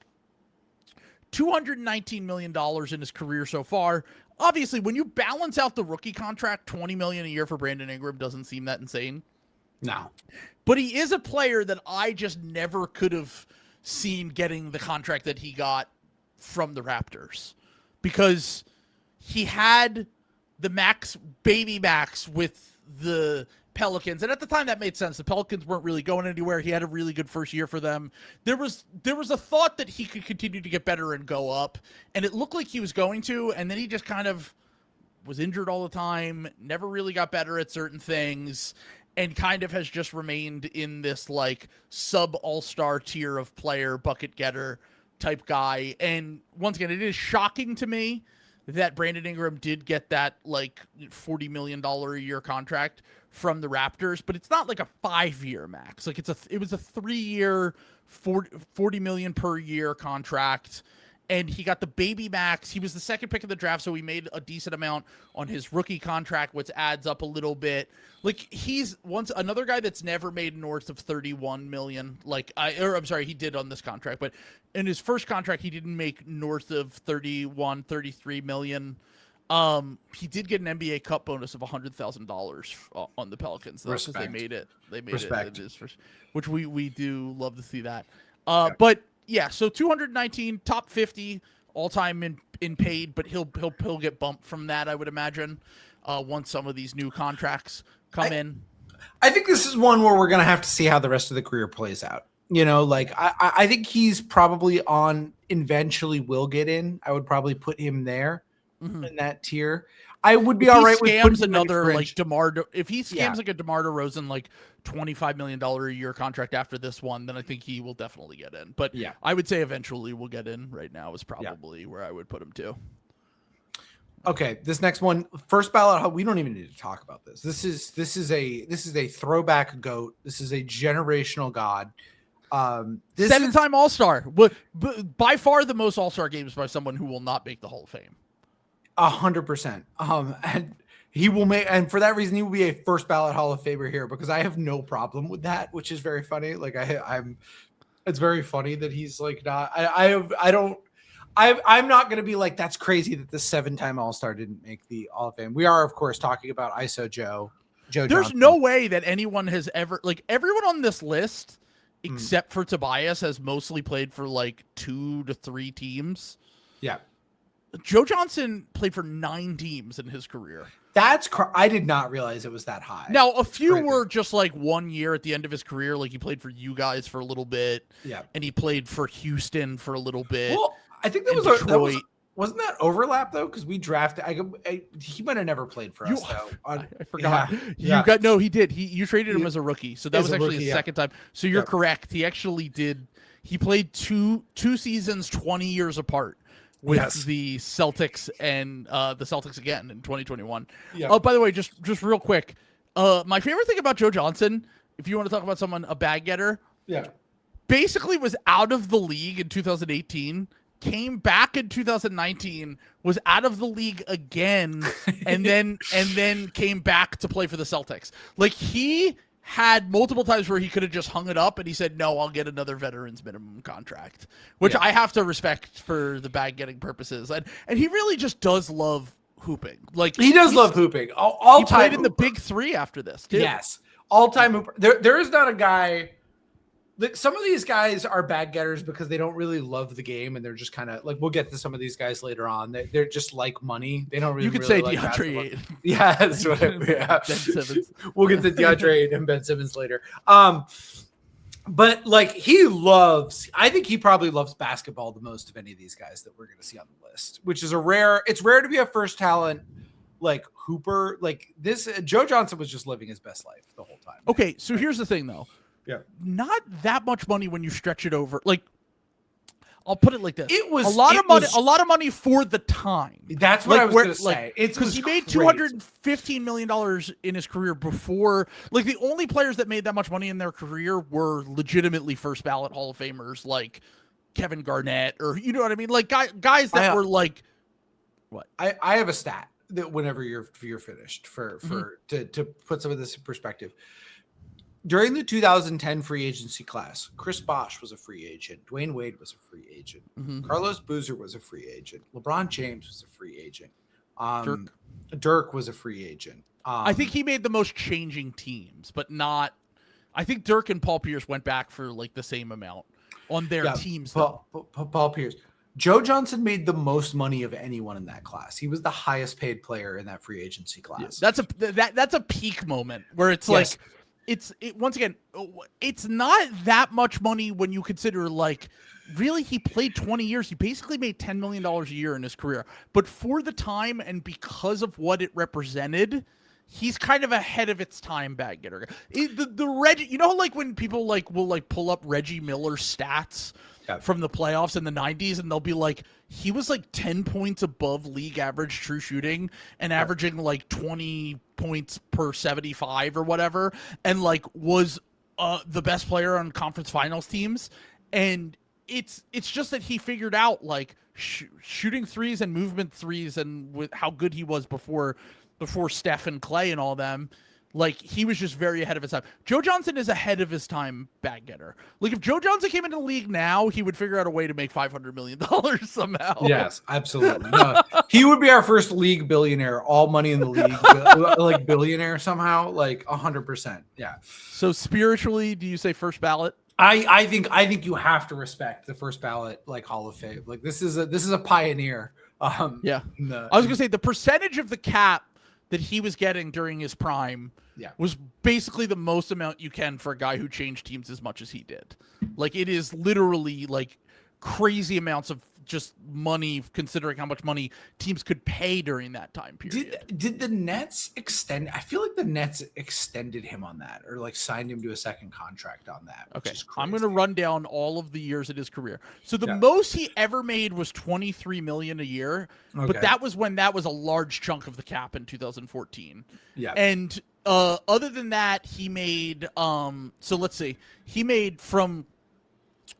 Speaker 1: $219 million in his career so far. Obviously, when you balance out the rookie contract, $20 million a year for Brandon Ingram doesn't seem that insane.
Speaker 2: No.
Speaker 1: But he is a player that I just never could have seen getting the contract that he got from the Raptors, because he had the baby max with the Pelicans. And at the time that made sense. The Pelicans weren't really going anywhere. He had a really good first year for them. There was a thought that he could continue to get better and go up, and it looked like he was going to, and then he just kind of was injured all the time, never really got better at certain things, and kind of has just remained in this like sub all-star tier of player, bucket getter type guy. And once again, it is shocking to me that Brandon Ingram did get that like $40 million a year contract from the Raptors, but it's not like a 5-year max. Like it was a 3-year, $40 million per year contract. And he got the baby max. He was the second pick of the draft, so he made a decent amount on his rookie contract, which adds up a little bit. Like he's another guy that's never made north of 31 million. He did on this contract, but in his first contract, he didn't make north of 31, 33 million. He did get an NBA Cup bonus of $100,000 on the Pelicans, though, because they made it.
Speaker 2: Respect.
Speaker 1: Which we do love to see that. But. Yeah, so 219, top 50 all time in paid, but he'll get bumped from that, I would imagine, once some of these new contracts come in.
Speaker 2: I think this is one where we're gonna have to see how the rest of the career plays out. I think he's probably on eventually will get in. I would probably put him there. in that tier. I would be
Speaker 1: if
Speaker 2: all
Speaker 1: he
Speaker 2: right with
Speaker 1: scams
Speaker 2: putting him in
Speaker 1: another
Speaker 2: fringe.
Speaker 1: like DeMar. If he scams
Speaker 2: Yeah.
Speaker 1: like a DeMar DeRozan like $25 million a year contract after this one, then I think he will definitely get in. But
Speaker 2: Yeah.
Speaker 1: I would say eventually we'll get in. Right now is probably where I would put him too.
Speaker 2: Okay, this next one, first ballot. We don't even need to talk about this. This is a throwback goat. This is a generational god. This
Speaker 1: Seven-time All-Star, by far the most All-Star games by someone who will not make the Hall of Fame.
Speaker 2: 100%. And he will make, and for that reason, he will be a first ballot Hall of Famer here because I have no problem with that, which is very funny. Like it's very funny that he's like not. I'm not going to be like, that's crazy that the 7-time All-Star didn't make the Hall of Fame. We are, of course, talking about ISO Joe
Speaker 1: There's
Speaker 2: Johnson.
Speaker 1: no way that anyone has ever, like, everyone on this list, except for Tobias, has mostly played for like 2 to 3 teams.
Speaker 2: Yeah.
Speaker 1: Joe Johnson played for 9 teams in his career.
Speaker 2: I did not realize it was that high.
Speaker 1: Now, a few were just like 1 year at the end of his career. Like he played for you guys for a little bit.
Speaker 2: Yeah.
Speaker 1: And he played for Houston for a little bit.
Speaker 2: Well, I think wasn't that overlap though? Because we drafted. He might have never played for us though.
Speaker 1: I forgot.
Speaker 2: Yeah.
Speaker 1: He did. You traded him as a rookie, so that was actually his second time. So you're correct. He actually did. He played two seasons, 20 years apart with the Celtics and the Celtics again in 2021. Yeah. Oh, by the way, just real quick, my favorite thing about Joe Johnson, if you want to talk about someone a bag getter, basically was out of the league in 2018. Came back in 2019, was out of the league again, and then came back to play for the Celtics. Like he had multiple times where he could have just hung it up, and he said, "No, I'll get another veterans minimum contract," which I have to respect for the bag getting purposes. And he really just does love hooping. Like
Speaker 2: he does love hooping. All
Speaker 1: he
Speaker 2: time
Speaker 1: played in the Big Three after this, too.
Speaker 2: Yes, all time hooper. There is not a guy. Some of these guys are bag getters because they don't really love the game and they're just kind of like, we'll get to some of these guys later on. They're just like money. They don't really.
Speaker 1: You could
Speaker 2: really
Speaker 1: say
Speaker 2: like
Speaker 1: DeAndre Ayton.
Speaker 2: Yeah, that's what. Ben Simmons. We'll get to DeAndre Ayton and Ben Simmons later. But like I think he probably loves basketball the most of any of these guys that we're going to see on the list, which is it's rare to be a first talent like hooper. Like this, Joe Johnson was just living his best life the whole time.
Speaker 1: Okay, so here's the thing though.
Speaker 2: Yeah.
Speaker 1: Not that much money when you stretch it over. Like, I'll put it like this.
Speaker 2: It was
Speaker 1: a lot of money for the time.
Speaker 2: That's what I was going to say. It's
Speaker 1: because he made $215 million in his career before. Like, the only players that made that much money in their career were legitimately first ballot Hall of Famers, like Kevin Garnett, or you know what I mean? Like guys that were like, what?
Speaker 2: I have a stat that whenever you're finished to put some of this in perspective. During the 2010 free agency class, Chris Bosh was a free agent. Dwayne Wade was a free agent. Carlos Boozer was a free agent. LeBron James was a free agent. Dirk was a free agent.
Speaker 1: I think he made the most changing teams, but not. I think Dirk and Paul Pierce went back for like the same amount on their teams.
Speaker 2: Paul Pierce. Joe Johnson made the most money of anyone in that class. He was the highest paid player in that free agency class.
Speaker 1: Yeah, that's a peak moment where it's like. Once again, it's not that much money when you consider like really he played 20 years. He basically made $10 million a year in his career. But for the time and because of what it represented, he's kind of ahead of its time bag getter. The Reggie, you know, like when people like will like pull up Reggie Miller's stats from the playoffs in the 90s and they'll be like, he was like 10 points above league average true shooting and averaging like 20 points per 75 or whatever, and like was the best player on conference finals teams. And it's just that he figured out like shooting threes and movement threes, and with how good he was before Steph and Clay and all them. Like, he was just very ahead of his time. Joe Johnson is ahead of his time bag getter. Like, if Joe Johnson came into the league now, he would figure out a way to make $500 million somehow.
Speaker 2: Yes, absolutely. No, he would be our first league billionaire, all money in the league, like billionaire somehow, like 100%. Yeah.
Speaker 1: So spiritually, do you say first ballot?
Speaker 2: I think you have to respect the first ballot, like Hall of Fame. Like, this is a pioneer.
Speaker 1: Yeah. I was gonna say the percentage of the cap that he was getting during his prime was basically the most amount you can for a guy who changed teams as much as he did. Like, it is literally like crazy amounts of just money, considering how much money teams could pay during that time period.
Speaker 2: Did the Nets extend? I feel like the Nets extended him on that, or like signed him to a second contract on that.
Speaker 1: Okay, I'm going to run down all of the years of his career. So the
Speaker 2: Yeah.
Speaker 1: most he ever made was $23 million a year,
Speaker 2: Okay.
Speaker 1: but that was when that was a large chunk of the cap in 2014.
Speaker 2: Yeah.
Speaker 1: And other than that, he made so let's see, he made from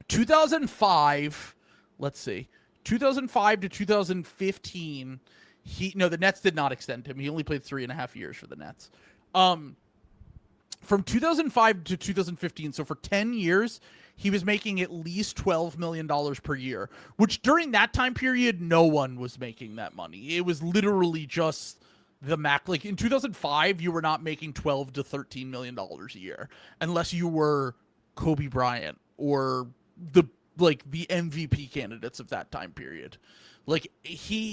Speaker 1: 2005. Let's see, 2005 to 2015. The Nets did not extend him. He only played 3.5 years for the Nets. From 2005 to 2015, so for 10 years, he was making at least $12 million per year, which during that time period, no one was making that money. It was literally just the max. Like in 2005, you were not making $12 to $13 million a year unless you were Kobe Bryant or the MVP candidates of that time period. Like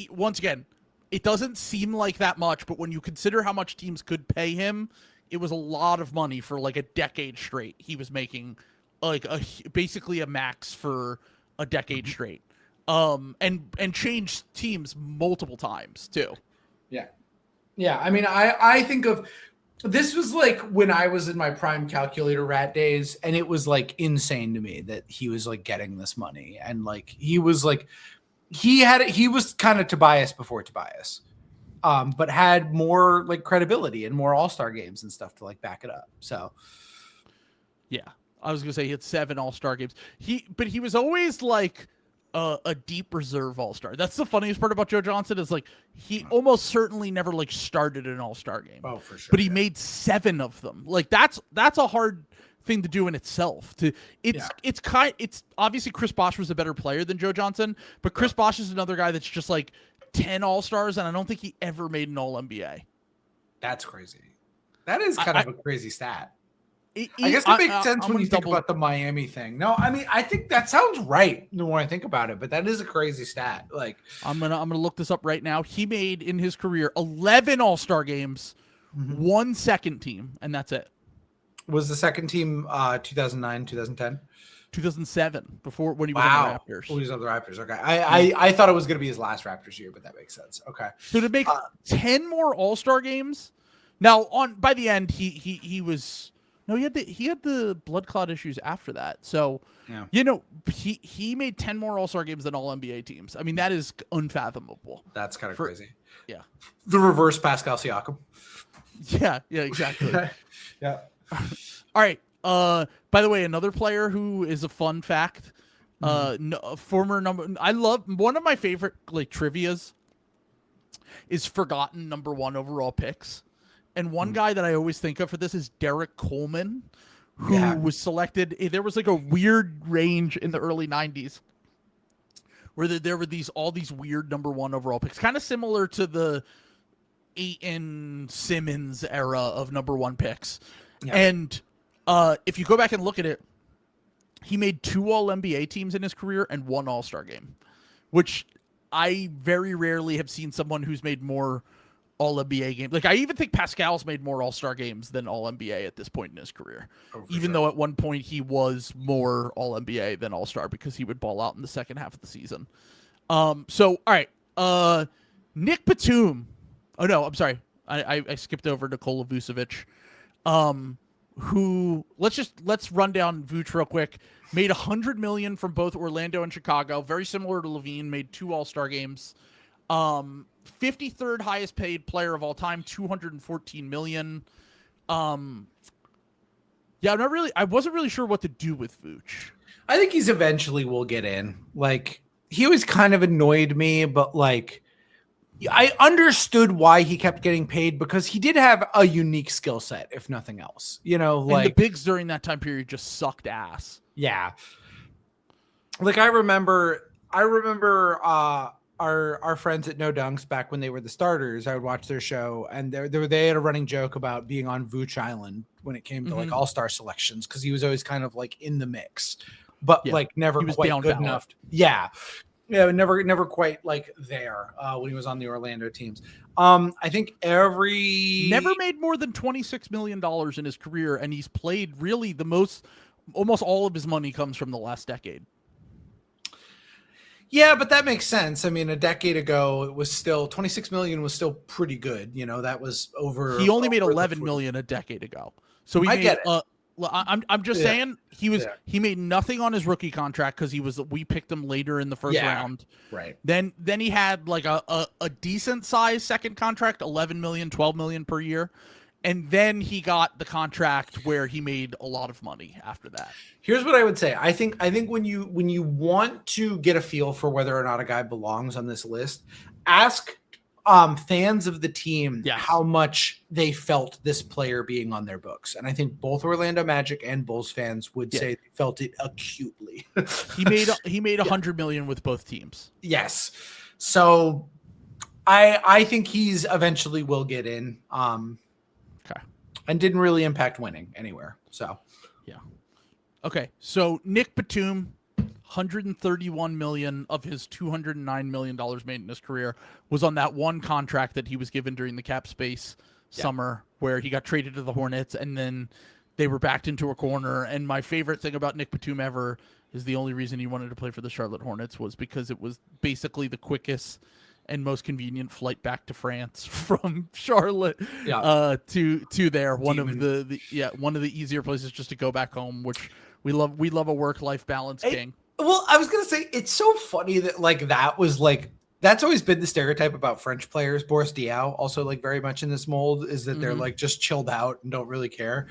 Speaker 1: once again, it doesn't seem like that much, but when you consider how much teams could pay him, it was a lot of money for like a decade straight. He was making like basically a max for a decade straight. And changed teams multiple times too.
Speaker 2: Yeah. Yeah. I mean, I think of this was like when I was in my prime calculator rat days, and it was like insane to me that he was like getting this money. And like he was like he was kind of Tobias before Tobias. But had more like credibility and more all-star games and stuff to like back it up. So
Speaker 1: yeah, I was gonna say he had 7 all-star games. But he was always like a deep reserve all-star. That's the funniest part about Joe Johnson is like he almost certainly never like started an all-star game.
Speaker 2: Oh, for sure.
Speaker 1: But he made 7 of them. Like that's a hard thing to do in itself. It's obviously Chris Bosh was a better player than Joe Johnson, but Chris Bosh is another guy that's just like 10 all-stars, and I don't think he ever made an all-NBA.
Speaker 2: That's crazy. That is kind of a crazy stat.
Speaker 1: I
Speaker 2: guess it makes sense when you think about the Miami thing. No, I mean, I think that sounds right the more I think about it, but that is a crazy stat. Like
Speaker 1: I'm gonna look this up right now. He made in his career 11 all-star games, 1 second team, and that's it.
Speaker 2: Was the second team 2009, 2010?
Speaker 1: 2007, before when he was on the Raptors.
Speaker 2: Oh, he was on the Raptors. Okay. I thought it was going to be his last Raptors year, but that makes sense. Okay.
Speaker 1: So to make 10 more all-star games. Now by the end he was he had the blood clot issues after that. So he made 10 more all-star games than all NBA teams. I mean, that is unfathomable.
Speaker 2: That's kind of crazy.
Speaker 1: Yeah.
Speaker 2: The reverse Pascal Siakam.
Speaker 1: Yeah, exactly.
Speaker 2: Yeah.
Speaker 1: All right. By the way, another player who is a fun fact, former number. I love one of my favorite like trivias is forgotten number 1 overall picks, and one guy that I always think of for this is Derek Coleman, who was selected. There was like a weird range in the early 90s where there were all these weird number 1 overall picks, kind of similar to the Ayton Simmons era of number 1 picks, and. If you go back and look at it, he made 2 All-NBA teams in his career and 1 All-Star game, which I very rarely have seen someone who's made more All-NBA games. Like I even think Pascal's made more All-Star games than All-NBA at this point in his career, even though at one point he was more All-NBA than All-Star because he would ball out in the second half of the season. So all right, Nick Batum. Oh no, I'm sorry, I skipped over Nikola Vucevic. Who let's run down Vooch real quick. Made $100 million from both Orlando and Chicago. Very similar to Levine. Made 2 All-Star games. 53rd highest paid player of all time. $214 million. Yeah, I wasn't really sure what to do with Vooch.
Speaker 2: I think he's eventually will get in. Like he always kind of annoyed me, but like I understood why he kept getting paid because he did have a unique skill set, if nothing else. You know, like
Speaker 1: and the bigs during that time period just sucked ass.
Speaker 2: Yeah. Like I remember our friends at No Dunks back when they were the starters. I would watch their show, and they had a running joke about being on Vooch Island when it came to like all-star selections because he was always kind of like in the mix, but like never quite good enough. Yeah, never quite like there when he was on the Orlando teams. I think
Speaker 1: never made more than $26 million in his career, and he's played really almost all of his money comes from the last decade.
Speaker 2: Yeah, but that makes sense. I mean, a decade ago, it was still 26 million was still pretty good. You know, that was over.
Speaker 1: He only made
Speaker 2: over
Speaker 1: 11 million a decade ago. So he
Speaker 2: I
Speaker 1: made
Speaker 2: get it.
Speaker 1: I'm just
Speaker 2: Yeah.
Speaker 1: saying he made nothing on his rookie contract because we picked him later in the first round.
Speaker 2: Right.
Speaker 1: Then he had like a decent size second contract, 11 million, 12 million per year. And then he got the contract where he made a lot of money after that.
Speaker 2: Here's what I would say. I think when you want to get a feel for whether or not a guy belongs on this list, ask fans of the team how much they felt this player being on their books. And I think both Orlando Magic and Bulls fans would say they felt it acutely.
Speaker 1: he made 100 million with both teams.
Speaker 2: Yes. So I think he's eventually will get in.
Speaker 1: Okay.
Speaker 2: And didn't really impact winning anywhere. So,
Speaker 1: yeah. Okay. So Nick Batum, 131 million of his $209 million made in his career was on that one contract that he was given during the cap space summer where he got traded to the Hornets and then they were backed into a corner. And my favorite thing about Nick Batum ever is the only reason he wanted to play for the Charlotte Hornets was because it was basically the quickest and most convenient flight back to France from Charlotte to there. One of the easier places just to go back home, which we love a work-life balance king.
Speaker 2: Well, I was going to say, it's so funny that that's always been the stereotype about French players. Boris Diaw also like very much in this mold is that they're like just chilled out and don't really care.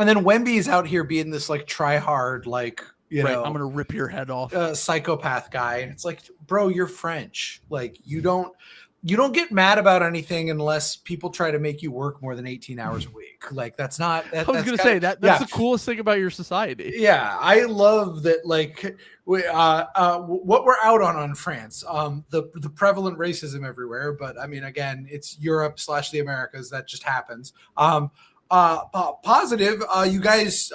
Speaker 2: And then Wemby is out here being this like try hard, like, you know,
Speaker 1: I'm gonna rip your head off,
Speaker 2: psychopath guy. And it's like, bro, you're French. Like you don't get mad about anything unless people try to make you work more than 18 hours a week. Like that's not.
Speaker 1: I was gonna say that's the coolest thing about your society.
Speaker 2: Yeah, I love that. Like what we're out on France, the prevalent racism everywhere. But I mean, again, it's Europe / the Americas that just happens. Positive, you guys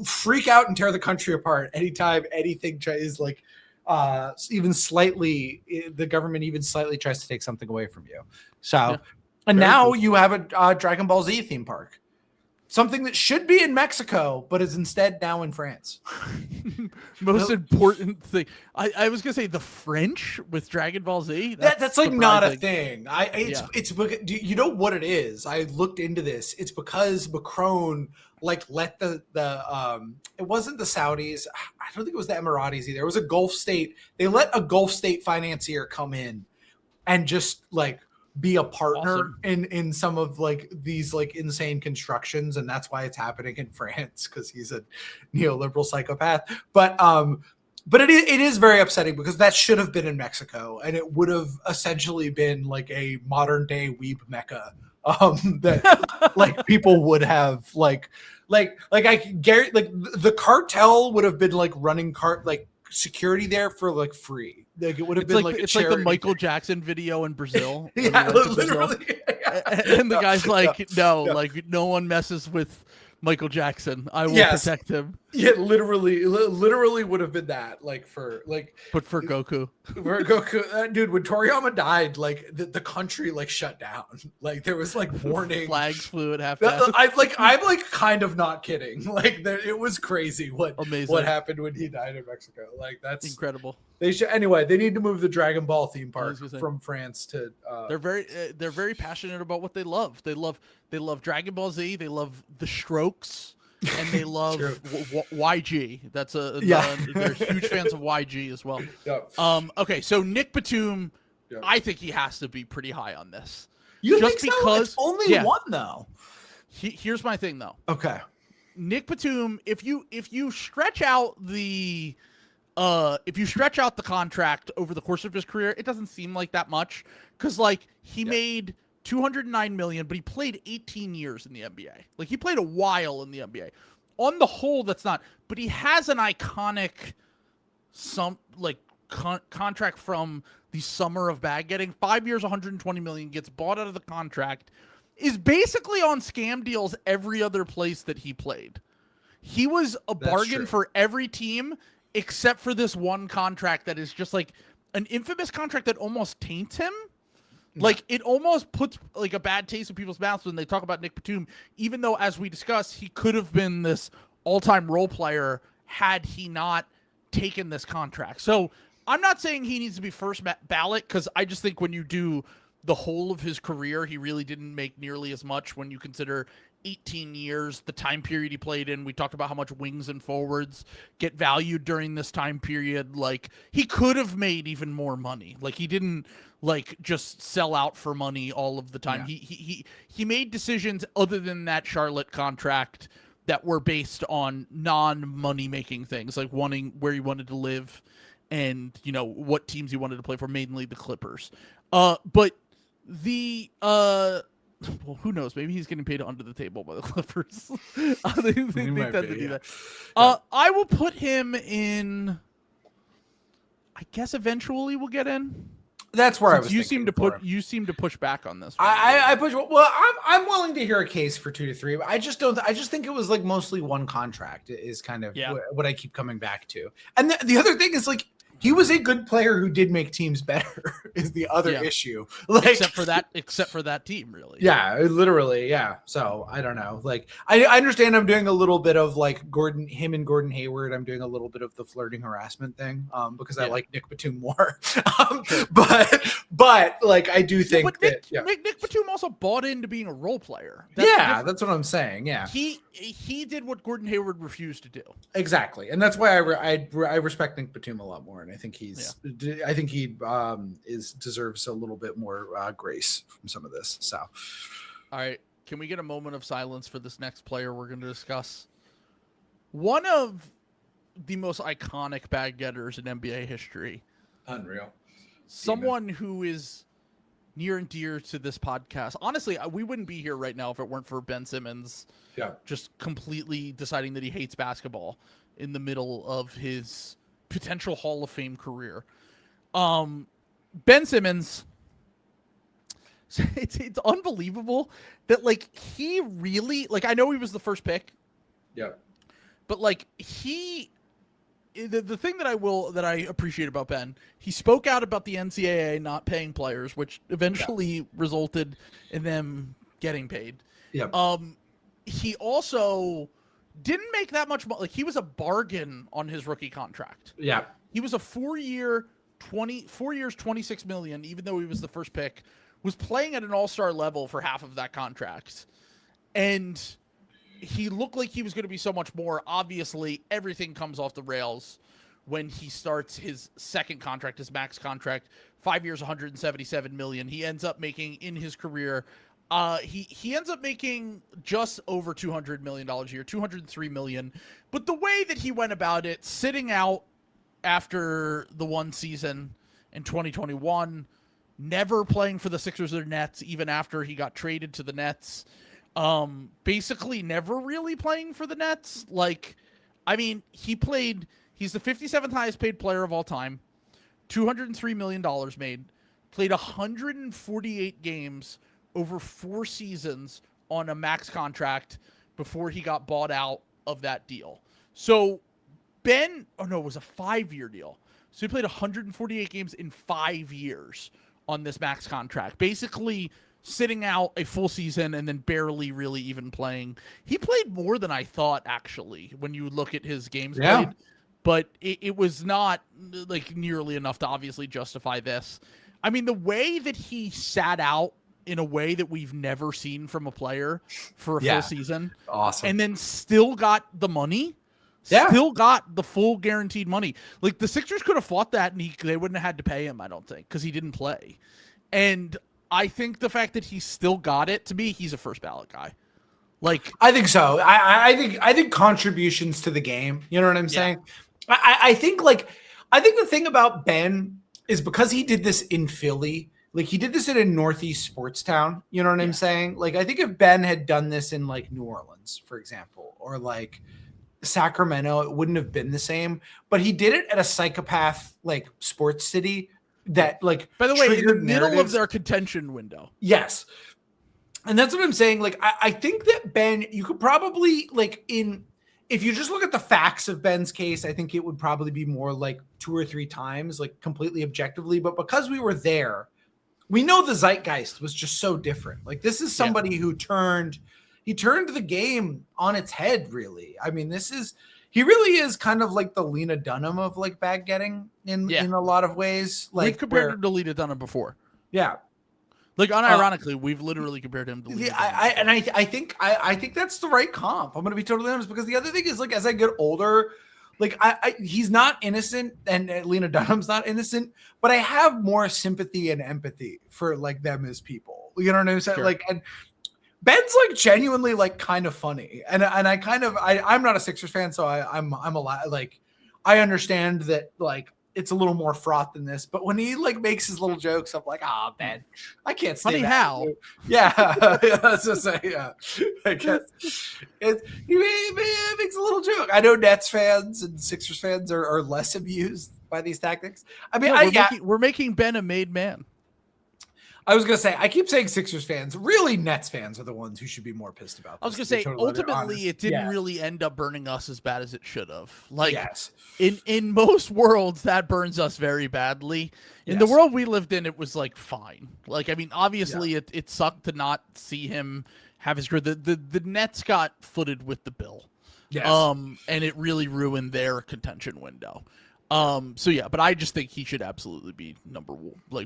Speaker 2: freak out and tear the country apart anytime anything is like even slightly the government even slightly tries to take something away from you. So and now you have a Dragon Ball Z theme park, something that should be in Mexico but is instead now in France.
Speaker 1: Most important thing, I was gonna say the French with Dragon Ball Z.
Speaker 2: That's like surprising. Not a thing. It's you know what it is. I looked into this. It's because Macron like let the it wasn't the Saudis. I don't think it was the Emiratis either. It was a Gulf state. They let a Gulf state financier come in and just like be a partner in some of like these like insane constructions, and that's why it's happening in France because he's a neoliberal psychopath. But it is very upsetting because that should have been in Mexico, and it would have essentially been like a modern day weeb mecca. That like people would have like I guarantee like the cartel would have been like running security there for like free. Like it would have been like
Speaker 1: it's like the Michael Jackson video in Brazil.
Speaker 2: Literally.
Speaker 1: And the guy's like, like no one messes with Michael Jackson. I will protect him.
Speaker 2: Yeah, literally would have been that. Like for like,
Speaker 1: but for Goku,
Speaker 2: dude, when Toriyama died, like the country like shut down. Like there was like warning
Speaker 1: flags flew at half.
Speaker 2: I'm like kind of not kidding. Like it was crazy what happened when he died in Mexico. Like that's
Speaker 1: incredible.
Speaker 2: They should anyway. They need to move the Dragon Ball theme park from France to.
Speaker 1: They're very passionate about what they love. They love Dragon Ball Z. They love the Strokes, and they love YG. That's they're huge fans of YG as well. Yeah. Okay, so Nick Batum, I think he has to be pretty high on this.
Speaker 2: You just think so? It's only one though.
Speaker 1: Here's my thing though.
Speaker 2: Okay,
Speaker 1: Nick Batum, if you stretch out the contract over the course of his career, it doesn't seem like that much because like he made $209 million, but he played 18 years in the NBA. Like he played a while in the NBA. On the whole, that's not. But he has an iconic contract from the summer of bag getting 5 years, 120 million, gets bought out of the contract, is basically on scam deals every other place that he played. He was a bargain for every team except for this one contract that is just like an infamous contract that almost taints him. Like it almost puts like a bad taste in people's mouths when they talk about Nick Batum, even though, as we discussed, he could have been this all-time role player had he not taken this contract. So I'm not saying he needs to be first ballot, because I just think when you do the whole of his career, he really didn't make nearly as much when you consider 18 years, the time period he played in. We talked about how much wings and forwards get valued during this time period. Like, he could have made even more money. Like, he didn't like just sell out for money all of the time.
Speaker 2: Yeah.
Speaker 1: He made decisions other than that Charlotte contract that were based on non-money making things, like wanting where he wanted to live and, you know, what teams he wanted to play for, mainly the Clippers. But the well, who knows? Maybe he's getting paid under the table by the Clippers. They tend to do that. I will put him in. I guess eventually we'll get in.
Speaker 2: That's where I was.
Speaker 1: You seem to push back on this.
Speaker 2: I push. Well, I'm willing to hear a case for 2 to 3. But I just don't. I just think it was like mostly one contract is kind of what I keep coming back to. And the other thing is, like, he was a good player who did make teams better is the other issue. Like,
Speaker 1: except for that team, really.
Speaker 2: Yeah, literally. Yeah. So I don't know. Like, I understand I'm doing a little bit of like him and Gordon Hayward. I'm doing a little bit of the flirting harassment thing because I like Nick Batum more. But like, I do think
Speaker 1: Nick Batum also bought into being a role player.
Speaker 2: That's what I'm saying. Yeah.
Speaker 1: He did what Gordon Hayward refused to do.
Speaker 2: Exactly. And that's why I respect Nick Batum a lot more. And I think he deserves a little bit more grace from some of this. So,
Speaker 1: all right, can we get a moment of silence for this next player we're going to discuss? One of the most iconic bag getters in NBA history.
Speaker 2: Unreal.
Speaker 1: Someone who is near and dear to this podcast. Honestly, we wouldn't be here right now if it weren't for Ben Simmons.
Speaker 2: Yeah. Just
Speaker 1: completely deciding that he hates basketball in the middle of his potential Hall of Fame career. Ben Simmons, it's unbelievable that, like, he really, like, I know he was the first pick.
Speaker 2: Yeah.
Speaker 1: But like, the thing that I appreciate about Ben, he spoke out about the NCAA not paying players, which eventually resulted in them getting paid.
Speaker 2: Yeah.
Speaker 1: He also didn't make that much money. Like, he was a bargain on his rookie contract.
Speaker 2: Yeah.
Speaker 1: He was a 4 years, $26 million, even though he was the first pick, was playing at an all-star level for half of that contract. And he looked like he was going to be so much more. Obviously, everything comes off the rails when he starts his second contract, his max contract, 5 years, $177 million. He ends up making in his career, he ends up making just over $200 million a year, $203 million. But the way that he went about it, sitting out after the one season in 2021, never playing for the Sixers or Nets, even after he got traded to the Nets, basically never really playing for the Nets. Like, I mean, he's the 57th highest paid player of all time, $203 million made, played 148 games over 4 seasons on a max contract before he got bought out of that deal. So it was a 5-year deal. So he played 148 games in 5 years on this max contract, basically sitting out a full season and then barely really even playing. He played more than I thought, actually, when you look at his games played, but it was not like nearly enough to obviously justify this. I mean, the way that he sat out in a way that we've never seen from a player for a full season.
Speaker 2: Awesome.
Speaker 1: And then still got the money. Still got the full guaranteed money. Like, the Sixers could have fought that and they wouldn't have had to pay him, I don't think, because he didn't play. And I think the fact that he still got it, to me, he's a first ballot guy. Like,
Speaker 2: I think so. I think contributions to the game. You know what I'm saying? I think the thing about Ben is because he did this in Philly. Like, he did this in a Northeast sports town. You know what I'm saying? Like, I think if Ben had done this in like New Orleans, for example, or like Sacramento, it wouldn't have been the same. But he did it at a psychopath like sports city that, like,
Speaker 1: by the way, in the middle of their contention window.
Speaker 2: Yes. And that's what I'm saying. Like, I think that Ben, you could probably, like, if you just look at the facts of Ben's case, I think it would probably be more like 2 or 3 times, like, completely objectively. But because we were there, we know the zeitgeist was just so different. Like, this is somebody who turned the game on its head, really. I mean, this is, he really is kind of like the Lena Dunham of like bag getting in a lot of ways. Like
Speaker 1: we've compared him to Lena Dunham before.
Speaker 2: Yeah.
Speaker 1: Like unironically, we've literally compared him to Lena Dunham.
Speaker 2: I think that's the right comp. I'm gonna be totally honest, because the other thing is, like, as I get older, like he's not innocent, and Lena Dunham's not innocent, but I have more sympathy and empathy for like them as people. You know what I'm saying? Sure. Like, and Ben's like genuinely like kind of funny, and I'm not a Sixers fan, so I'm a lot like I understand that like it's a little more fraught than this, but when he like makes his little jokes, I'm like, ah, Ben, I can't stay
Speaker 1: funny how.
Speaker 2: Yeah, let's just say, yeah. I guess he makes a little joke. I know Nets fans and Sixers fans are less amused by these tactics. I mean,
Speaker 1: we're making Ben a made man.
Speaker 2: I was going to say, I keep saying Sixers fans. Really, Nets fans are the ones who should be more pissed about this.
Speaker 1: I was going to say, ultimately, it didn't really end up burning us as bad as it should have. Like, in most worlds, that burns us very badly. In the world we lived in, it was, like, fine. Like, I mean, obviously, it sucked to not see him have his career. The Nets got footed with the bill.
Speaker 2: Yes.
Speaker 1: And it really ruined their contention window. So, yeah, but I just think he should absolutely be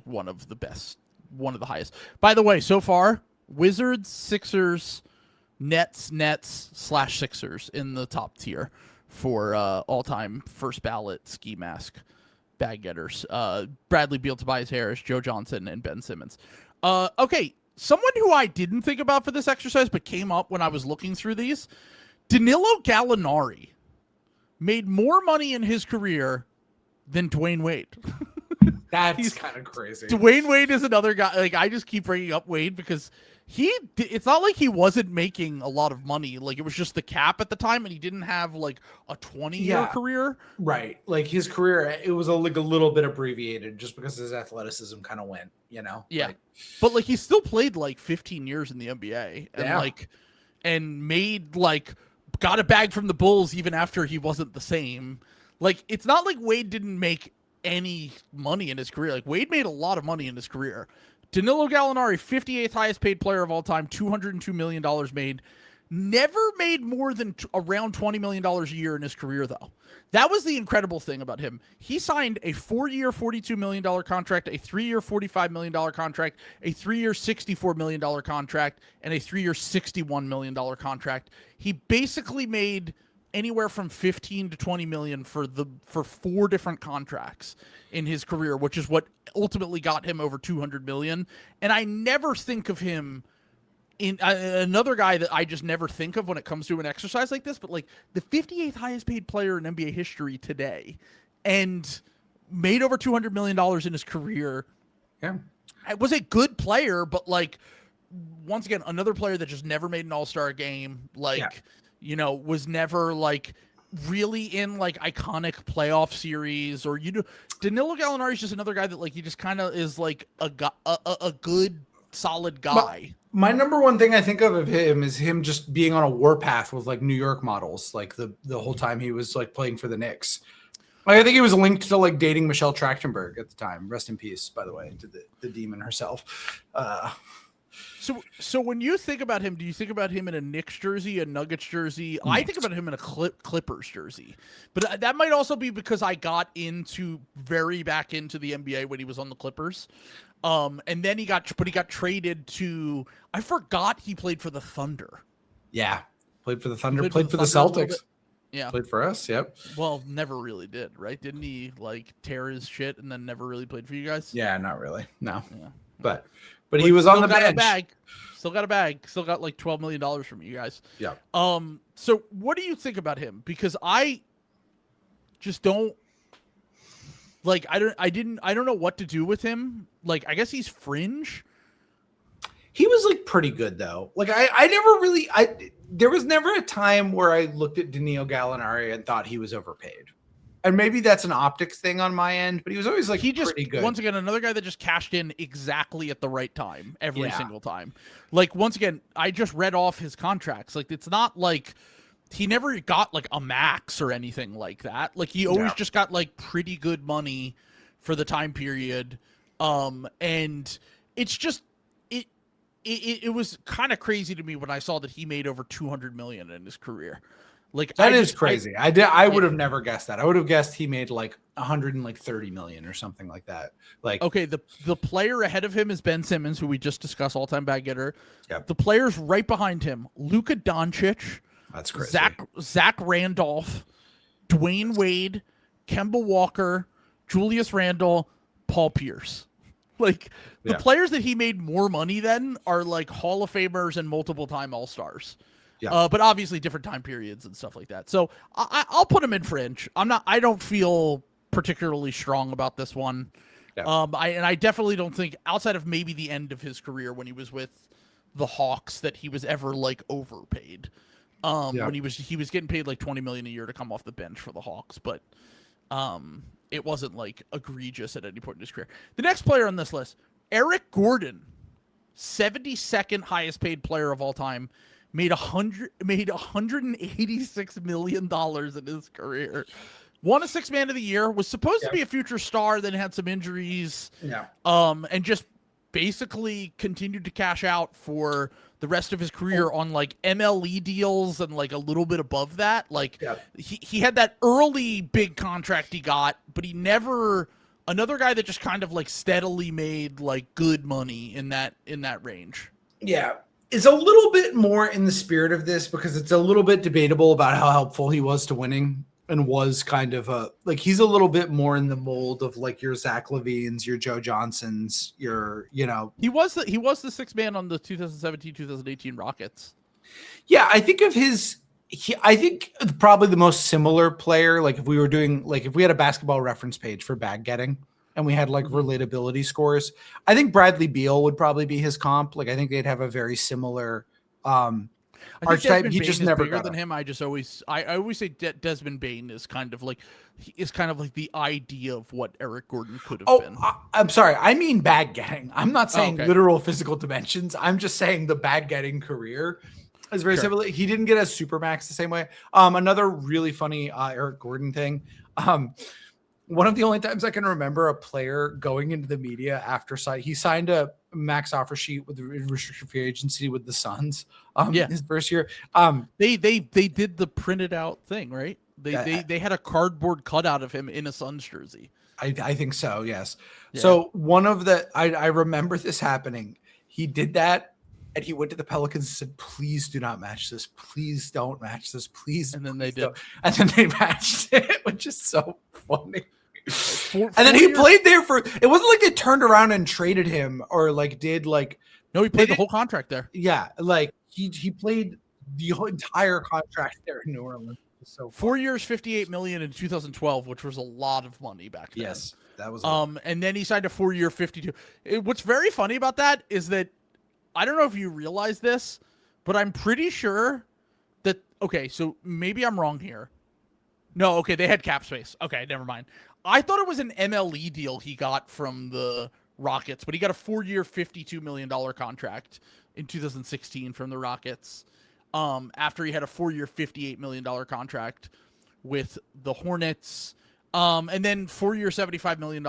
Speaker 1: one of the best. One of the highest. By the way, so far, Wizards, Sixers, Nets/Sixers in the top tier for all-time first ballot ski mask bag getters. Bradley Beal, Tobias Harris, Joe Johnson, and Ben Simmons. Okay, someone who I didn't think about for this exercise but came up when I was looking through these, Danilo Gallinari made more money in his career than Dwayne Wade.
Speaker 2: That's kind of crazy.
Speaker 1: Dwayne Wade is another guy. Like, I just keep bringing up Wade because it's not like he wasn't making a lot of money. Like, it was just the cap at the time, and he didn't have like a 20-year career.
Speaker 2: Right. Like his career, it was like a little bit abbreviated just because his athleticism kind of went, you know?
Speaker 1: Yeah. Like, but like he still played like 15 years in the NBA and made like got a bag from the Bulls even after he wasn't the same. Like, it's not like Wade didn't make any money in his career. Like, Wade made a lot of money in his career. Danilo Gallinari, 58th highest paid player of all time, $202 million made. Never made more than around $20 million a year in his career, though. That was the incredible thing about him. He signed a 4-year, $42 million contract, a 3-year, $45 million contract, a 3-year, $64 million contract, and a 3-year, $61 million contract. He basically made anywhere from 15 to 20 million for 4 different contracts in his career, which is what ultimately got him over 200 million. And I never think of him in another guy that I just never think of when it comes to an exercise like this, but like the 58th highest paid player in NBA history today and made over $200 million in his career.
Speaker 2: Yeah.
Speaker 1: I was a good player, but like, once again, another player that just never made an all-star game. Like, you know, was never like really in like iconic playoff series or, you know, Danilo Gallinari is just another guy that like, he just kind of is like a good, solid guy.
Speaker 2: My number one thing I think of him is him just being on a warpath with like New York models, like the whole time he was like playing for the Knicks. Like, I think he was linked to like dating Michelle Trachtenberg at the time. Rest in peace, by the way, to the demon herself.
Speaker 1: So when you think about him, do you think about him in a Knicks jersey, a Nuggets jersey? Knicks. I think about him in a Clippers jersey, but that might also be because I got back into the NBA when he was on the Clippers. And then he got traded to, I forgot he played for the Thunder.
Speaker 2: Yeah. Played for the Thunder, played for the Celtics.
Speaker 1: Yeah.
Speaker 2: Played for us. Yep.
Speaker 1: Well, never really did, right? Didn't he like tear his shit and then never really played for you guys?
Speaker 2: Yeah, not really. No. Yeah. But he was on the bench.
Speaker 1: Still got a bag. Still got like $12 million from you guys.
Speaker 2: Yeah.
Speaker 1: So what do you think about him? Because I just don't like. I don't know what to do with him. Like, I guess he's fringe.
Speaker 2: He was like pretty good though. Like I never really. There was never a time where I looked at Danilo Gallinari and thought he was overpaid. And maybe that's an optics thing on my end, but he was always like pretty good.
Speaker 1: Once again, another guy that just cashed in exactly at the right time every single time. Like, once again, I just read off his contracts. Like, it's not like he never got like a max or anything like that. Like, he always just got like pretty good money for the time period. And it's just it was kind of crazy to me when I saw that he made over 200 million in his career. Like
Speaker 2: that is crazy. I would have never guessed that. I would have guessed he made like 130 million or something like that. Like,
Speaker 1: okay, the player ahead of him is Ben Simmons, who we just discussed, all-time bag getter.
Speaker 2: Yep.
Speaker 1: The players right behind him: Luka Doncic,
Speaker 2: that's crazy.
Speaker 1: Zach Randolph, Dwayne Wade, Kemba Walker, Julius Randle, Paul Pierce. Like the players that he made more money than are like Hall of Famers and multiple-time All-Stars. Yeah. But obviously different time periods and stuff like that. So I'll put him in fringe. I don't feel particularly strong about this one. Yeah. I definitely don't think, outside of maybe the end of his career when he was with the Hawks, that he was ever like overpaid. When he was getting paid like $20 million a year to come off the bench for the Hawks, but it wasn't like egregious at any point in his career. The next player on this list, Eric Gordon, 72nd highest paid player of all time, made $186 million in his career. Won a Sixth Man of the Year, was supposed to be a future star, then had some injuries. Yeah. And just basically continued to cash out for the rest of his career on like MLE deals and like a little bit above that. Like he had that early big contract he got, but he never, another guy that just kind of like steadily made like good money in that range.
Speaker 2: Yeah. It's a little bit more in the spirit of this because it's a little bit debatable about how helpful he was to winning, and was kind of like he's a little bit more in the mold of like your Zach LaVines, your Joe Johnsons, your, you know,
Speaker 1: he was the sixth man on the 2017-2018 Rockets.
Speaker 2: Yeah, I think of I think probably the most similar player, like if we had a basketball reference page for bag getting and we had like relatability scores, I think Bradley Beal would probably be his comp. Like I think they'd have a very similar archetype. He just never
Speaker 1: bigger than him. I always say Desmond Bane is kind of like the idea of what Eric Gordon could have been.
Speaker 2: I'm sorry, I mean bag getting. I'm not saying literal physical dimensions. I'm just saying the bag getting career is very similar. He didn't get a supermax the same way. Another really funny Eric Gordon thing. One of the only times I can remember a player going into the media after he signed a max offer sheet with the restricted free agency with the Suns. His first year.
Speaker 1: They did the printed out thing, right? They had a cardboard cutout of him in a Suns jersey.
Speaker 2: I think so. Yes. Yeah. So one of I remember this happening. He did that, and he went to the Pelicans and said, "Please do not match this. Please don't match this. Please."
Speaker 1: And then they did.
Speaker 2: Don't. And then they matched it, which is so funny. And then he played there for, it wasn't like they turned around and traded him or like did like,
Speaker 1: no, he played the whole contract there.
Speaker 2: Yeah. Like he played the whole entire contract there in New Orleans. So
Speaker 1: 4 years, $58 million in 2012, which was a lot of money back then.
Speaker 2: Yes. That was,
Speaker 1: and then he signed a 4-year 52. What's very funny about that is that, I don't know if you realize this, but I'm pretty sure that, okay, so maybe I'm wrong here. No, okay, they had cap space. Okay, never mind. I thought it was an MLE deal he got from the Rockets, but he got a 4-year, $52 million contract in 2016 from the Rockets. After he had a 4-year, $58 million contract with the Hornets. And then 4-year, $75 million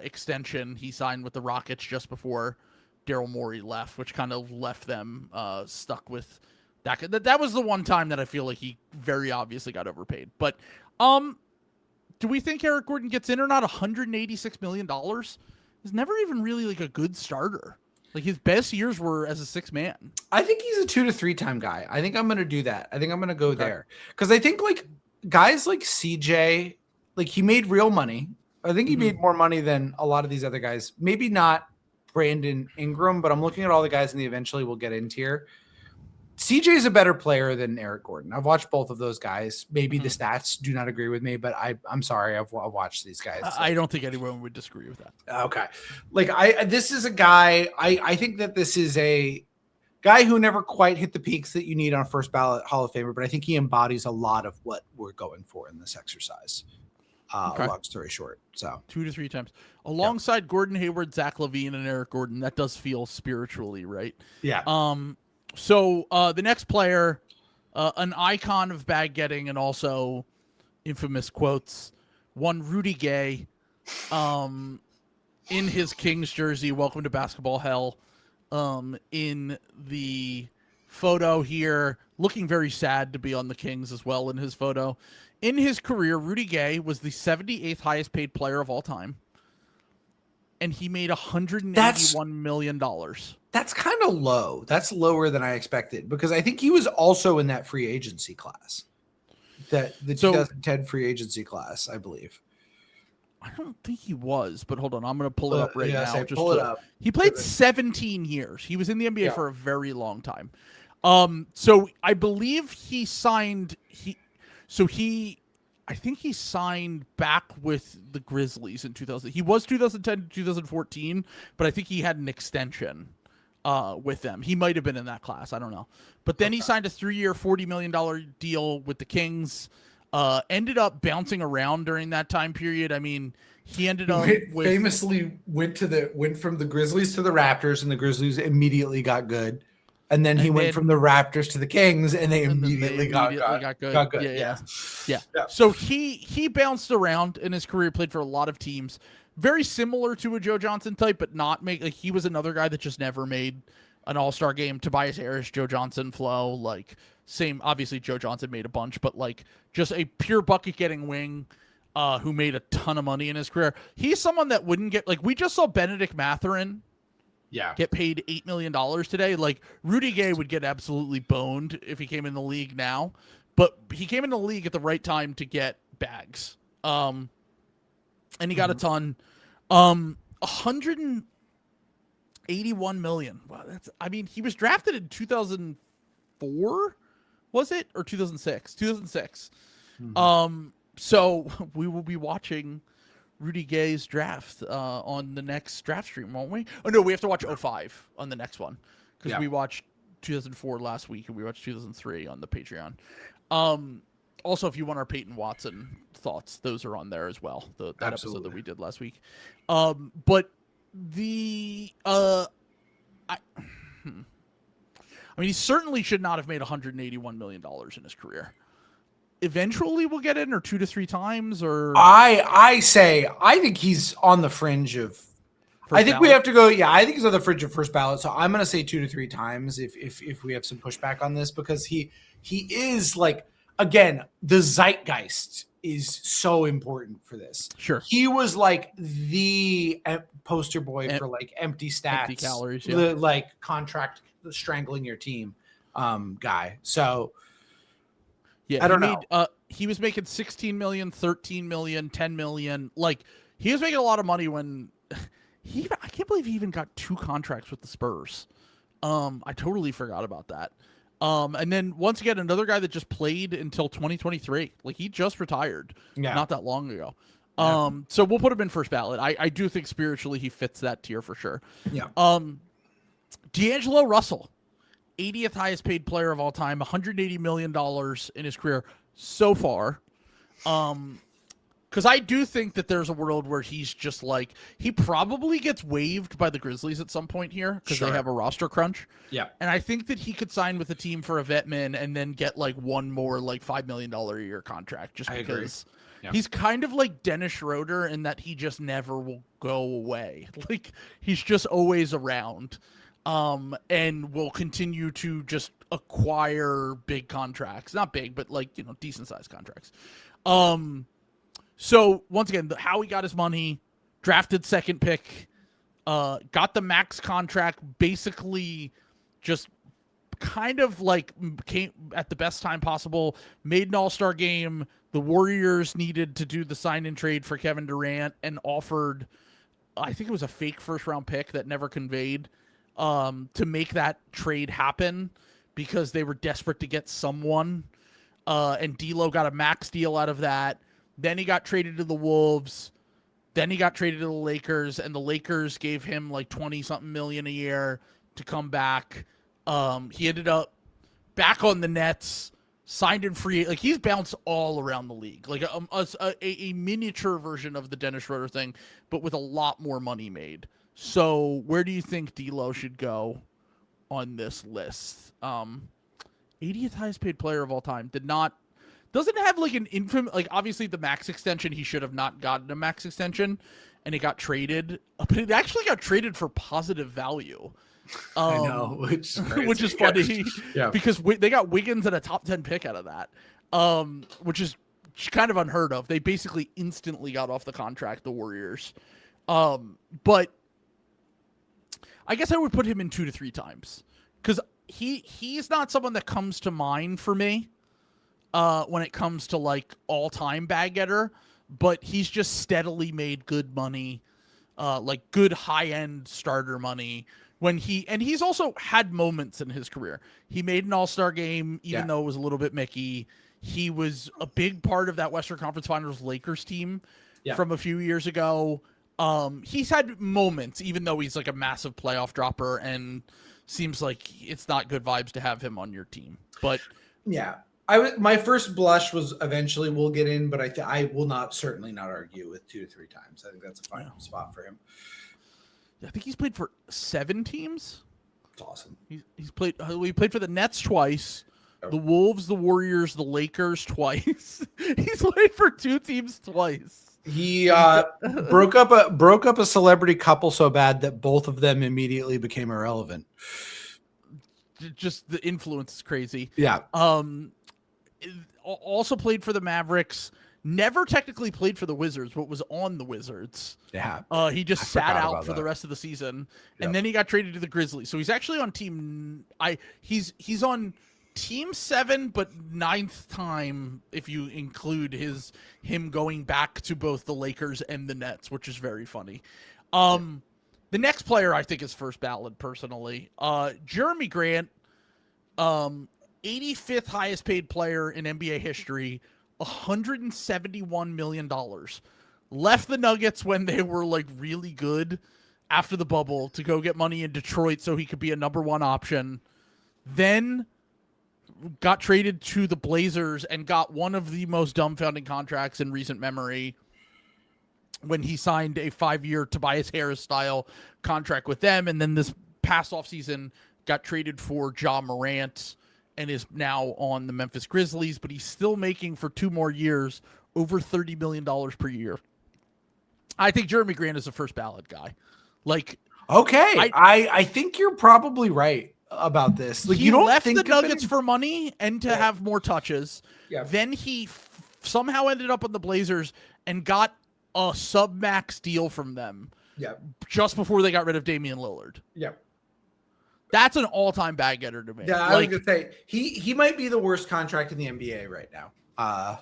Speaker 1: extension he signed with the Rockets just before Daryl Morey left, which kind of left them stuck with that. That was the one time that I feel like he very obviously got overpaid. But do we think Eric Gordon gets in or not? $186 million is never even really like a good starter. Like his best years were as a sixth man.
Speaker 2: I think he's a 2 to 3 time guy. I think I'm going to do that. I think I'm going to go there because I think like guys like CJ, like he made real money. I think he made more money than a lot of these other guys. Maybe not Brandon Ingram, but I'm looking at all the guys and eventually we'll get into here. CJ is a better player than Eric Gordon. I've watched both of those guys. Maybe the stats do not agree with me, but I'm sorry. I've watched these guys.
Speaker 1: I don't think anyone would disagree with that.
Speaker 2: Okay. Like this is a guy, I think that this is a guy who never quite hit the peaks that you need on a first ballot Hall of Famer, but I think he embodies a lot of what we're going for in this exercise. Long story short. So
Speaker 1: 2 to 3 times alongside Gordon Hayward, Zach LaVine, and Eric Gordon. That does feel spiritually right.
Speaker 2: Yeah.
Speaker 1: So the next player, an icon of bag getting and also infamous quotes, one Rudy Gay, in his Kings jersey. Welcome to basketball hell. In the photo here, looking very sad to be on the Kings as well in his photo. In his career, Rudy Gay was the 78th highest paid player of all time, and he made $181 million.
Speaker 2: That's kind of low. That's lower than I expected because I think he was also in that free agency class, the 2010 free agency class, I believe.
Speaker 1: I don't think he was, but hold on. I'm going to pull it up right now.
Speaker 2: Pull it up.
Speaker 1: He played 17 years. He was in the NBA for a very long time. So I believe he signed I think he signed back with the Grizzlies in 2000. He was 2010 to 2014, but I think he had an extension with them. He might have been in that class. I don't know. But then he signed a 3-year, $40 million deal with the Kings. Ended up bouncing around during that time period. I mean, he ended up
Speaker 2: famously went from the Grizzlies to the Raptors, and the Grizzlies immediately got good. And then he went from the Raptors to the Kings, and they immediately got good. Got good.
Speaker 1: Yeah. So he bounced around in his career, played for a lot of teams. Very similar to a Joe Johnson type, but not he was another guy that just never made an all-star game. Tobias Harris, Joe Johnson flow, same. Obviously, Joe Johnson made a bunch, but just a pure bucket-getting wing who made a ton of money in his career. He's someone that wouldn't get we just saw Benedict Mathurin. Get paid $8 million today. Rudy Gay would get absolutely boned if he came in the league now, but he came in the league at the right time to get bags. And he got a ton. 181 million. Wow, he was drafted in 2004, was it? Or 2006? 2006. So we will be watching Rudy Gay's draft on the next draft stream, won't we? Oh, no, we have to watch 05 on the next one because we watched 2004 last week and we watched 2003 on the Patreon. Also, if you want our Peyton Watson thoughts, those are on there as well, that episode that we did last week. But the he certainly should not have made $181 million in his career. Eventually we'll get in, or 2 to 3 times, or I think he's on the fringe of I think ballot. We have to go. Yeah, I think he's on the fringe of first ballot. So I'm going to say 2 to 3 times if we have some pushback on this, because he is again, the zeitgeist is so important for this. Sure,
Speaker 2: he was the poster boy for empty stats,
Speaker 1: empty calories,
Speaker 2: the contract strangling your team guy. So.
Speaker 1: Yeah, I don't know. He was making 16 million, 13 million, 10 million. He was making a lot of money when I can't believe he even got 2 contracts with the Spurs. I totally forgot about that. And then once again, another guy that just played until 2023. He just retired not that long ago. So we'll put him in first ballot. I do think spiritually he fits that tier for sure.
Speaker 2: Yeah.
Speaker 1: D'Angelo Russell. 80th highest paid player of all time, $180 million in his career so far. Because I do think that there's a world where he's just he probably gets waived by the Grizzlies at some point here because they have a roster crunch.
Speaker 2: Yeah.
Speaker 1: And I think that he could sign with a team for a vet min and then get one more $5 million a year contract just because he's kind of like Dennis Schroeder in that he just never will go away. He's just always around. And will continue to just acquire big contracts. Not big, but decent sized contracts. So once again, how he got his money, drafted second pick, got the max contract, basically just kind of came at the best time possible, made an all-star game. The Warriors needed to do the sign and trade for Kevin Durant and offered, I think it was a fake first round pick that never conveyed. To make that trade happen because they were desperate to get someone. And D'Lo got a max deal out of that. Then he got traded to the Wolves. Then he got traded to the Lakers, and the Lakers gave him 20-something million a year to come back. He ended up back on the Nets, signed in free. He's bounced all around the league. A miniature version of the Dennis Schroeder thing, but with a lot more money made. So where do you think D'Lo should go on this list? 80th highest paid player of all time. Doesn't have an infamous, obviously the max extension, he should have not gotten a max extension and it got traded, but it actually got traded for positive value.
Speaker 2: I know, which is crazy.
Speaker 1: which is funny.
Speaker 2: Yeah.
Speaker 1: Because they got Wiggins and a top 10 pick out of that, which is kind of unheard of. They basically instantly got off the contract, the Warriors. But I guess I would put him in 2 to 3 times because he's not someone that comes to mind for me when it comes to like all-time bag getter, but he's just steadily made good money, like good high-end starter money he's also had moments in his career. He made an all-star game, even though it was a little bit Mickey. He was a big part of that Western Conference Finals Lakers team from a few years ago. He's had moments, even though he's like a massive playoff dropper and seems like it's not good vibes to have him on your team. But
Speaker 2: yeah, my first blush was eventually we'll get in, but I will certainly not argue with 2 to 3 times. I think that's a fine spot for him.
Speaker 1: I think he's played for 7 teams.
Speaker 2: It's awesome.
Speaker 1: He's played. We played for the Nets twice, the Wolves, the Warriors, the Lakers twice. He's played for 2 teams twice.
Speaker 2: He broke up a celebrity couple so bad that both of them immediately became irrelevant.
Speaker 1: Just the influence is crazy.
Speaker 2: Yeah.
Speaker 1: Also played for the Mavericks. Never technically played for the Wizards, but was on the Wizards.
Speaker 2: Yeah.
Speaker 1: He just sat out for the rest of the season, and then he got traded to the Grizzlies. So he's actually on team. He's on team 7, but 9th time if you include him going back to both the Lakers and the Nets, which is very funny. The next player I think is first ballot personally. Jeremy Grant, 85th highest paid player in NBA history. $171 million. Left the Nuggets when they were like really good after the bubble to go get money in Detroit so he could be a number 1 option. Then got traded to the Blazers and got one of the most dumbfounding contracts in recent memory when he signed a 5-year Tobias Harris style contract with them. And then this past offseason got traded for Ja Morant and is now on the Memphis Grizzlies, but he's still making for 2 more years over $30 million per year. I think Jeremy Grant is a first ballot guy. Like,
Speaker 2: okay, I think you're probably right about this. Like, you don't
Speaker 1: left
Speaker 2: think
Speaker 1: the Nuggets for money and to have more touches.
Speaker 2: Yeah.
Speaker 1: Then he somehow ended up on the Blazers and got a sub-max deal from them.
Speaker 2: Yeah.
Speaker 1: Just before they got rid of Damian Lillard.
Speaker 2: Yeah.
Speaker 1: That's an all-time bag getter to me.
Speaker 2: Yeah, I was gonna say he might be the worst contract in the NBA right now.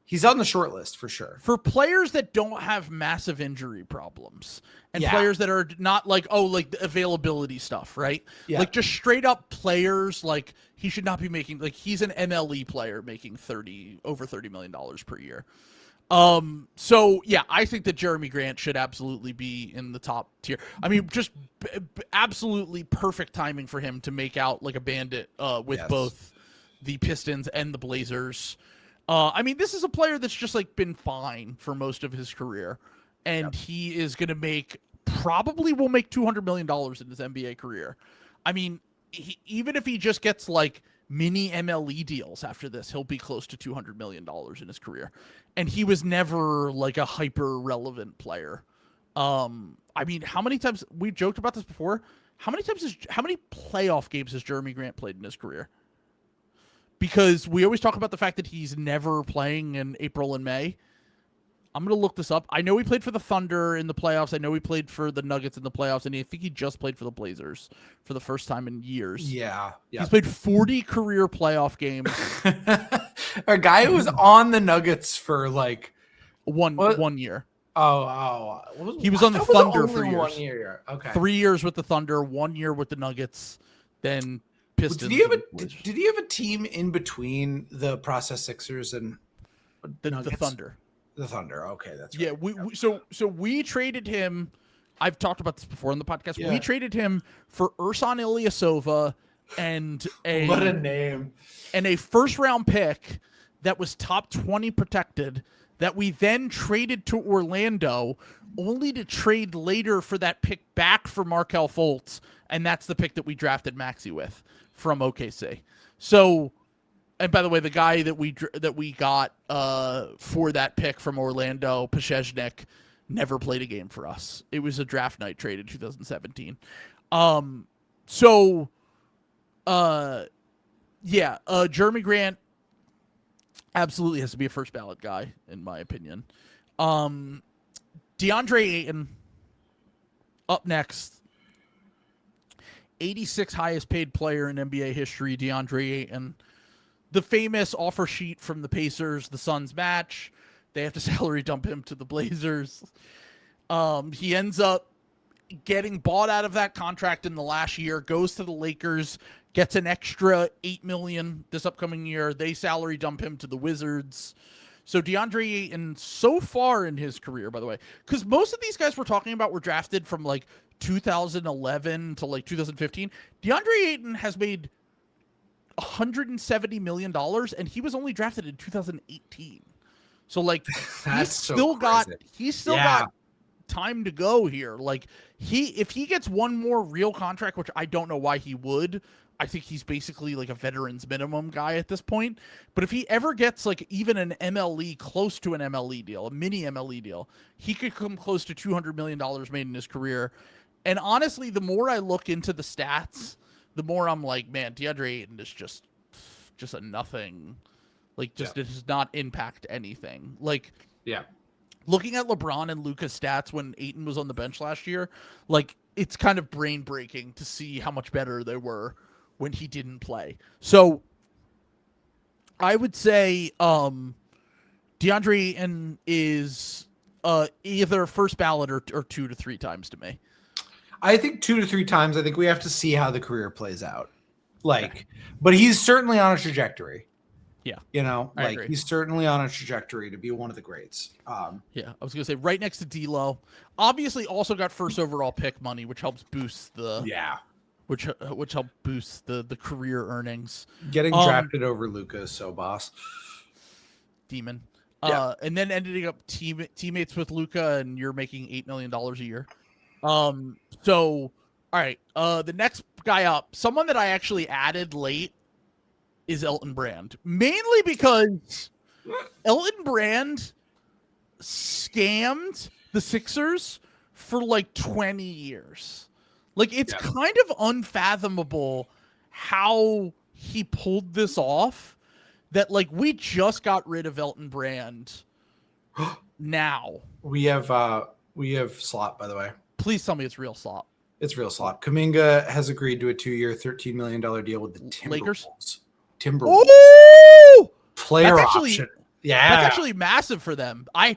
Speaker 2: He's on the short list for sure.
Speaker 1: For players that don't have massive injury problems and players that are not like the availability stuff, right?
Speaker 2: Yeah.
Speaker 1: Like just straight up players, like he should not be making he's an MLE player making over $30 million per year. So yeah, I think that Jeremy Grant should absolutely be in the top tier. I mean, just absolutely perfect timing for him to make out like a bandit with both the Pistons and the Blazers. I mean, this is a player that's just like been fine for most of his career, and he is going to will make $200 million in his NBA career. I mean, even if he just gets like mini MLE deals after this, he'll be close to $200 million in his career. And he was never like a hyper relevant player. I mean, how many times we joked about this before? How many playoff games has Jeremy Grant played in his career? Because we always talk about the fact that he's never playing in April and May. I'm going to look this up. I know he played for the Thunder in the playoffs. I know he played for the Nuggets in the playoffs. And I think he just played for the Blazers for the first time in years.
Speaker 2: Yeah.
Speaker 1: He's played 40 career playoff games.
Speaker 2: A guy who was on the Nuggets for like
Speaker 1: one year. He was on the Thunder for years.
Speaker 2: 1 year. Okay.
Speaker 1: 3 years with the Thunder, 1 year with the Nuggets, then Pistons.
Speaker 2: Did he have a team in between the process Sixers and
Speaker 1: the Thunder?
Speaker 2: The Thunder. Okay, that's right.
Speaker 1: Yeah, so we traded him. I've talked about this before on the podcast. Yeah. We traded him for Ersan Ilyasova and
Speaker 2: what a name,
Speaker 1: and a first round pick that was top 20 protected that we then traded to Orlando, only to trade later for that pick back for Markelle Fultz, and that's the pick that we drafted Maxey with from OKC. So. And by the way, the guy that we got for that pick from Orlando, Pashezhnik, never played a game for us. It was a draft night trade in 2017. So, Jeremy Grant absolutely has to be a first ballot guy, in my opinion. DeAndre Ayton up next. 86th highest paid player in NBA history, DeAndre Ayton. The famous offer sheet from the Pacers, the Suns match. They have to salary dump him to the Blazers. He ends up getting bought out of that contract in the last year, goes to the Lakers, gets an extra $8 million this upcoming year. They salary dump him to the Wizards. So DeAndre Ayton, so far in his career, by the way, because most of these guys we're talking about were drafted from like 2011 to like 2015. DeAndre Ayton has made $170 million, and he was only drafted in 2018. So like he's still got time to go here. Like if he gets one more real contract, which I don't know why he would. I think he's basically like a veterans minimum guy at this point. But if he ever gets like even an MLE, close to an MLE deal, a mini MLE deal, he could come close to $200 million made in his career. And honestly, the more I look into the stats, the more I'm like, man, DeAndre Ayton is just a nothing. Like, it does not impact anything. Like, looking at LeBron and Luka's stats when Ayton was on the bench last year, like, it's kind of brain breaking to see how much better they were when he didn't play. So I would say DeAndre Ayton is either first ballot or 2 to 3 times to me.
Speaker 2: I think 2 to 3 times. I think we have to see how the career plays out. Like, but he's certainly on a trajectory.
Speaker 1: Yeah.
Speaker 2: You know, like he's certainly on a trajectory to be one of the greats.
Speaker 1: Yeah, I was going to say right next to D'Lo. Obviously also got first overall pick money, which helps boost which help boost the career earnings.
Speaker 2: Getting drafted over Luka is so boss.
Speaker 1: Demon. And then ending up teammates with Luka, and you're making $8 million a year. So all right, the next guy up, someone that I actually added late, is Elton Brand. Mainly because Elton Brand scammed the Sixers for like 20 years. Like, it's kind of unfathomable how he pulled this off, that like we just got rid of Elton Brand. Now
Speaker 2: we have Slot, by the way.
Speaker 1: Please tell me it's real Slot.
Speaker 2: It's real Slot. Kuminga has agreed to a 2-year, $13 million deal with the Timberwolves.
Speaker 1: Lakers?
Speaker 2: Timberwolves.
Speaker 1: Ooh!
Speaker 2: Player option. Yeah.
Speaker 1: That's actually massive for them. I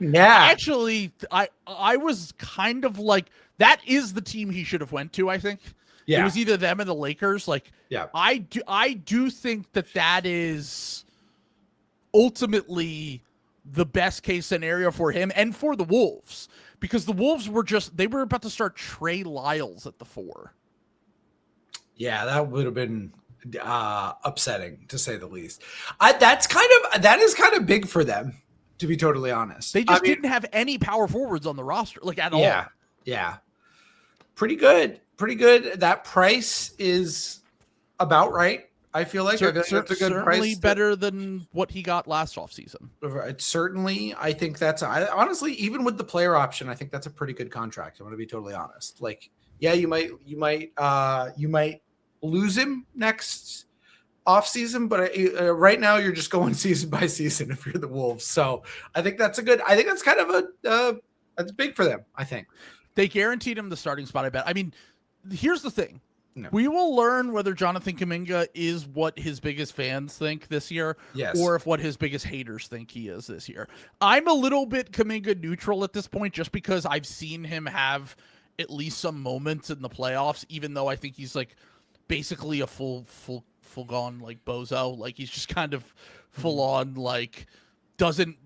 Speaker 1: was kind of like, that is the team he should have went to, I think. Yeah. It was either them or the Lakers. Like, I do think that is ultimately the best case scenario for him and for the Wolves, because the Wolves were about to start Trey Lyles at the 4.
Speaker 2: Yeah, that would have been upsetting, to say the least. That is kind of big for them, to be totally honest.
Speaker 1: They just didn't have any power forwards on the roster, like, at all.
Speaker 2: Yeah. Pretty good. That price is about right. I feel like that's a good price.
Speaker 1: Better than what he got last offseason.
Speaker 2: Certainly, I think honestly, even with the player option, I think that's a pretty good contract. I'm going to be totally honest. Like, yeah, you might lose him next offseason, but right now you're just going season by season if you're the Wolves. So I think that's kind of that's big for them. I think
Speaker 1: they guaranteed him the starting spot. I bet. I mean, here's the thing.
Speaker 2: No.
Speaker 1: We will learn whether Jonathan Kuminga is what his biggest fans think this year, or if what his biggest haters think he is this year. I'm a little bit Kuminga neutral at this point, just because I've seen him have at least some moments in the playoffs, even though I think he's like basically a full gone like bozo. Like, he's just kind of full on, like, doesn't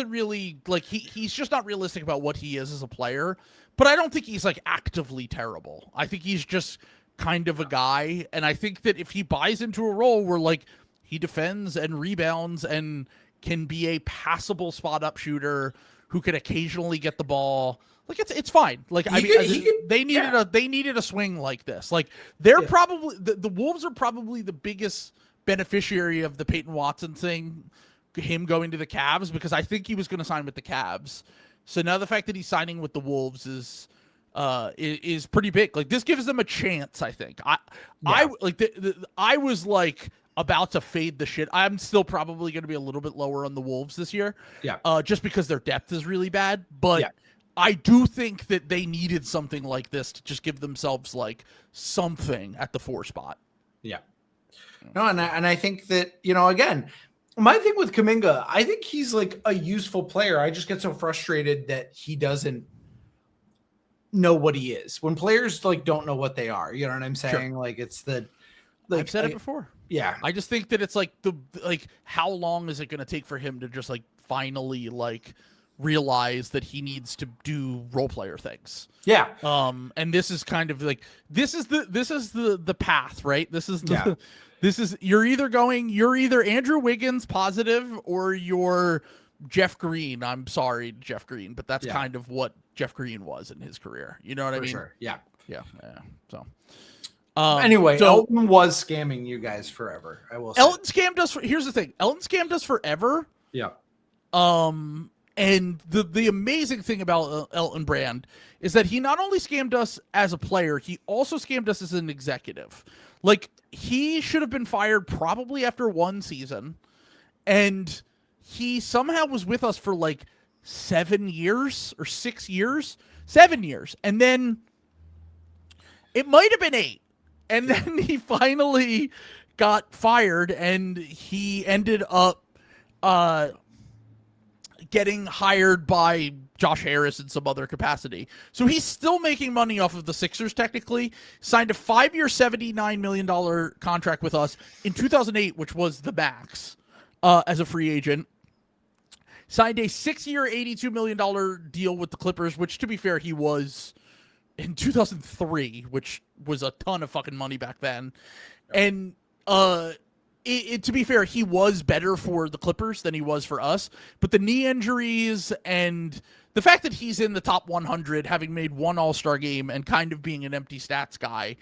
Speaker 1: really, like, he's just not realistic about what he is as a player. But I don't think he's like actively terrible. I think he's just kind of a guy, and I think that if he buys into a role where like he defends and rebounds and can be a passable spot up shooter who could occasionally get the ball, like, it's fine. Like, they needed a swing like this. Like, they're probably the Wolves are probably the biggest beneficiary of the Peyton Watson thing, him going to the Cavs, because I think he was going to sign with the Cavs. So now the fact that he's signing with the Wolves is is pretty big. Like this gives them a chance. I think. I was like about to fade the shit. I'm still probably going to be a little bit lower on the Wolves this year.
Speaker 2: Yeah.
Speaker 1: Just because their depth is really bad, but.
Speaker 2: Yeah.
Speaker 1: I do think that they needed something like this to just give themselves like something at the 4 spot.
Speaker 2: Yeah. No, and I think that, again, my thing with Kuminga, I think he's like a useful player. I just get so frustrated that he doesn't know what he is. When players like don't know what they are, you know what I'm saying?
Speaker 1: Sure.
Speaker 2: Like it's the
Speaker 1: I've said it before.
Speaker 2: Yeah.
Speaker 1: I just think that it's like how long is it going to take for him to just like finally like realize that he needs to do role player things.
Speaker 2: Yeah.
Speaker 1: And this is kind of like this is the path, right? This is you're either Andrew Wiggins positive or you're Jeff Green. I'm sorry, Jeff Green, but that's kind of what Jeff Green was in his career. You know what I mean?
Speaker 2: Sure. Yeah.
Speaker 1: Yeah. So
Speaker 2: anyway, Elton was scamming you guys forever. I will say.
Speaker 1: Elton scammed us. Here's the thing. Elton scammed us forever.
Speaker 2: Yeah.
Speaker 1: And the amazing thing about Elton Brand is that he not only scammed us as a player, he also scammed us as an executive. Like, he should have been fired probably after 1 season, and he somehow was with us for like 7 years or 6 years, 7 years, and then it might have been 8, and then he finally got fired, and he ended up getting hired by Josh Harris in some other capacity. So he's still making money off of the Sixers, technically. Signed a 5-year, $79 million contract with us in 2008, which was the max as a free agent. Signed a 6-year, $82 million deal with the Clippers, which, to be fair, he was in 2003, which was a ton of fucking money back then. And to be fair, he was better for the Clippers than he was for us, but the knee injuries and the fact that he's in the top 100, having made 1 All-Star game and kind of being an empty stats guy,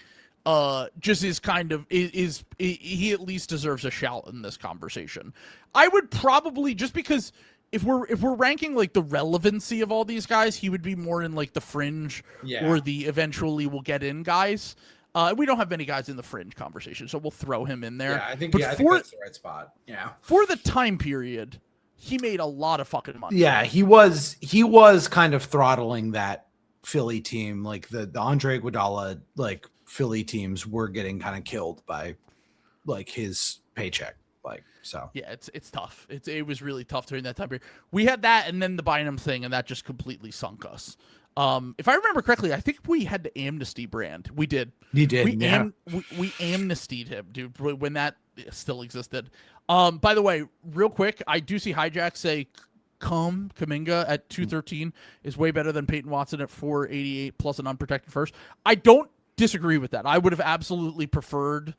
Speaker 1: just is kind of he at least deserves a shout in this conversation. I would probably, just because if we're ranking like the relevancy of all these guys, he would be more in like the fringe or the eventually we'll get in guys. We don't have many guys in the fringe conversation, so we'll throw him in there.
Speaker 2: Yeah, I think that's the right spot. Yeah.
Speaker 1: For the time period, he made a lot of fucking money.
Speaker 2: Yeah, he was kind of throttling that Philly team. Like the Andre Iguodala like Philly teams were getting kind of killed by like his paycheck. Like, so
Speaker 1: yeah, it's tough. It was really tough during that time period. We had that and then the Bynum thing, and that just completely sunk us. If I remember correctly, I think we had to amnesty Brand. We did.
Speaker 2: You did.
Speaker 1: We amnestied him, dude, when that still existed. By the way, real quick, I do see Hijack say Kuminga at 213 is way better than Peyton Watson at 488 plus an unprotected first. I don't disagree with that. I would have absolutely preferred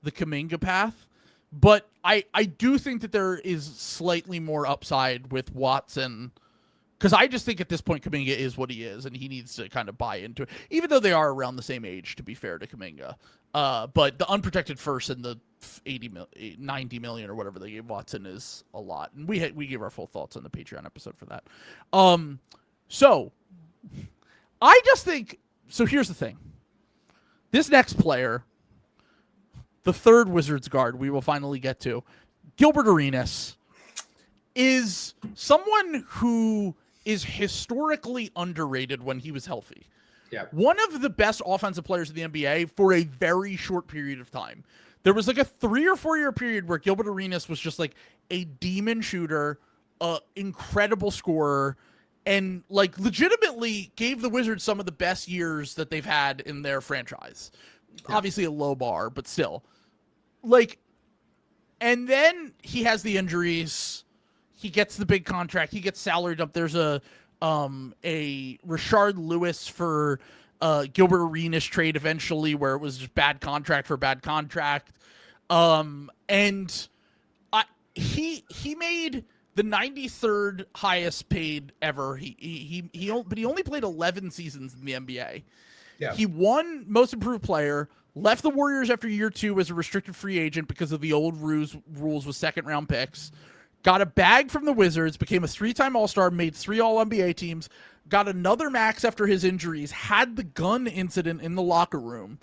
Speaker 1: the Kuminga path, but I do think that there is slightly more upside with Watson. Because I just think at this point Kuminga is what he is, and he needs to kind of buy into it, even though they are around the same age, to be fair to Kuminga. But the unprotected first and the 90 million or whatever they gave Watson is a lot. And we gave our full thoughts on the Patreon episode for that. So I just think, so here's the thing. This next player, the third Wizards guard we will finally get to, Gilbert Arenas, is someone who is historically underrated when he was healthy.
Speaker 2: Yeah.
Speaker 1: One of the best offensive players in the NBA for a very short period of time. There was like a 3 or 4 year period where Gilbert Arenas was just like a demon shooter, incredible scorer, and like legitimately gave the Wizards some of the best years that they've had in their franchise. Yeah. Obviously a low bar, but still. Like, and then he has the injuries. He gets the big contract. He gets salaried up. There's a Rashard Lewis for Gilbert Arenas trade eventually, where it was just bad contract for bad contract. And he made the 93rd highest paid ever. But he only played 11 seasons in the NBA. Yeah. He won Most Improved Player. Left the Warriors after year 2 as a restricted free agent because of the old rules with second round picks. Got a bag from the Wizards, became a 3-time All-Star, made 3 All-NBA teams, got another max after his injuries, had the gun incident in the locker room,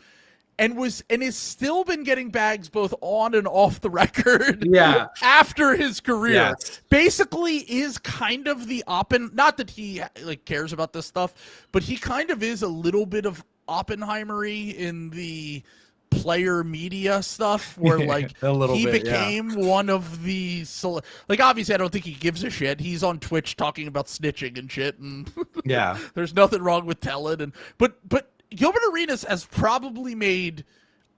Speaker 1: and has still been getting bags both on and off the record after his career.
Speaker 2: Yes.
Speaker 1: Basically is kind of the not that he like cares about this stuff, but he kind of is a little bit of Oppenheimer-y in the player media stuff where like he became one of the like, obviously I don't think he gives a shit. He's on Twitch talking about snitching and shit, and there's nothing wrong with telling. And but Gilbert Arenas has probably made,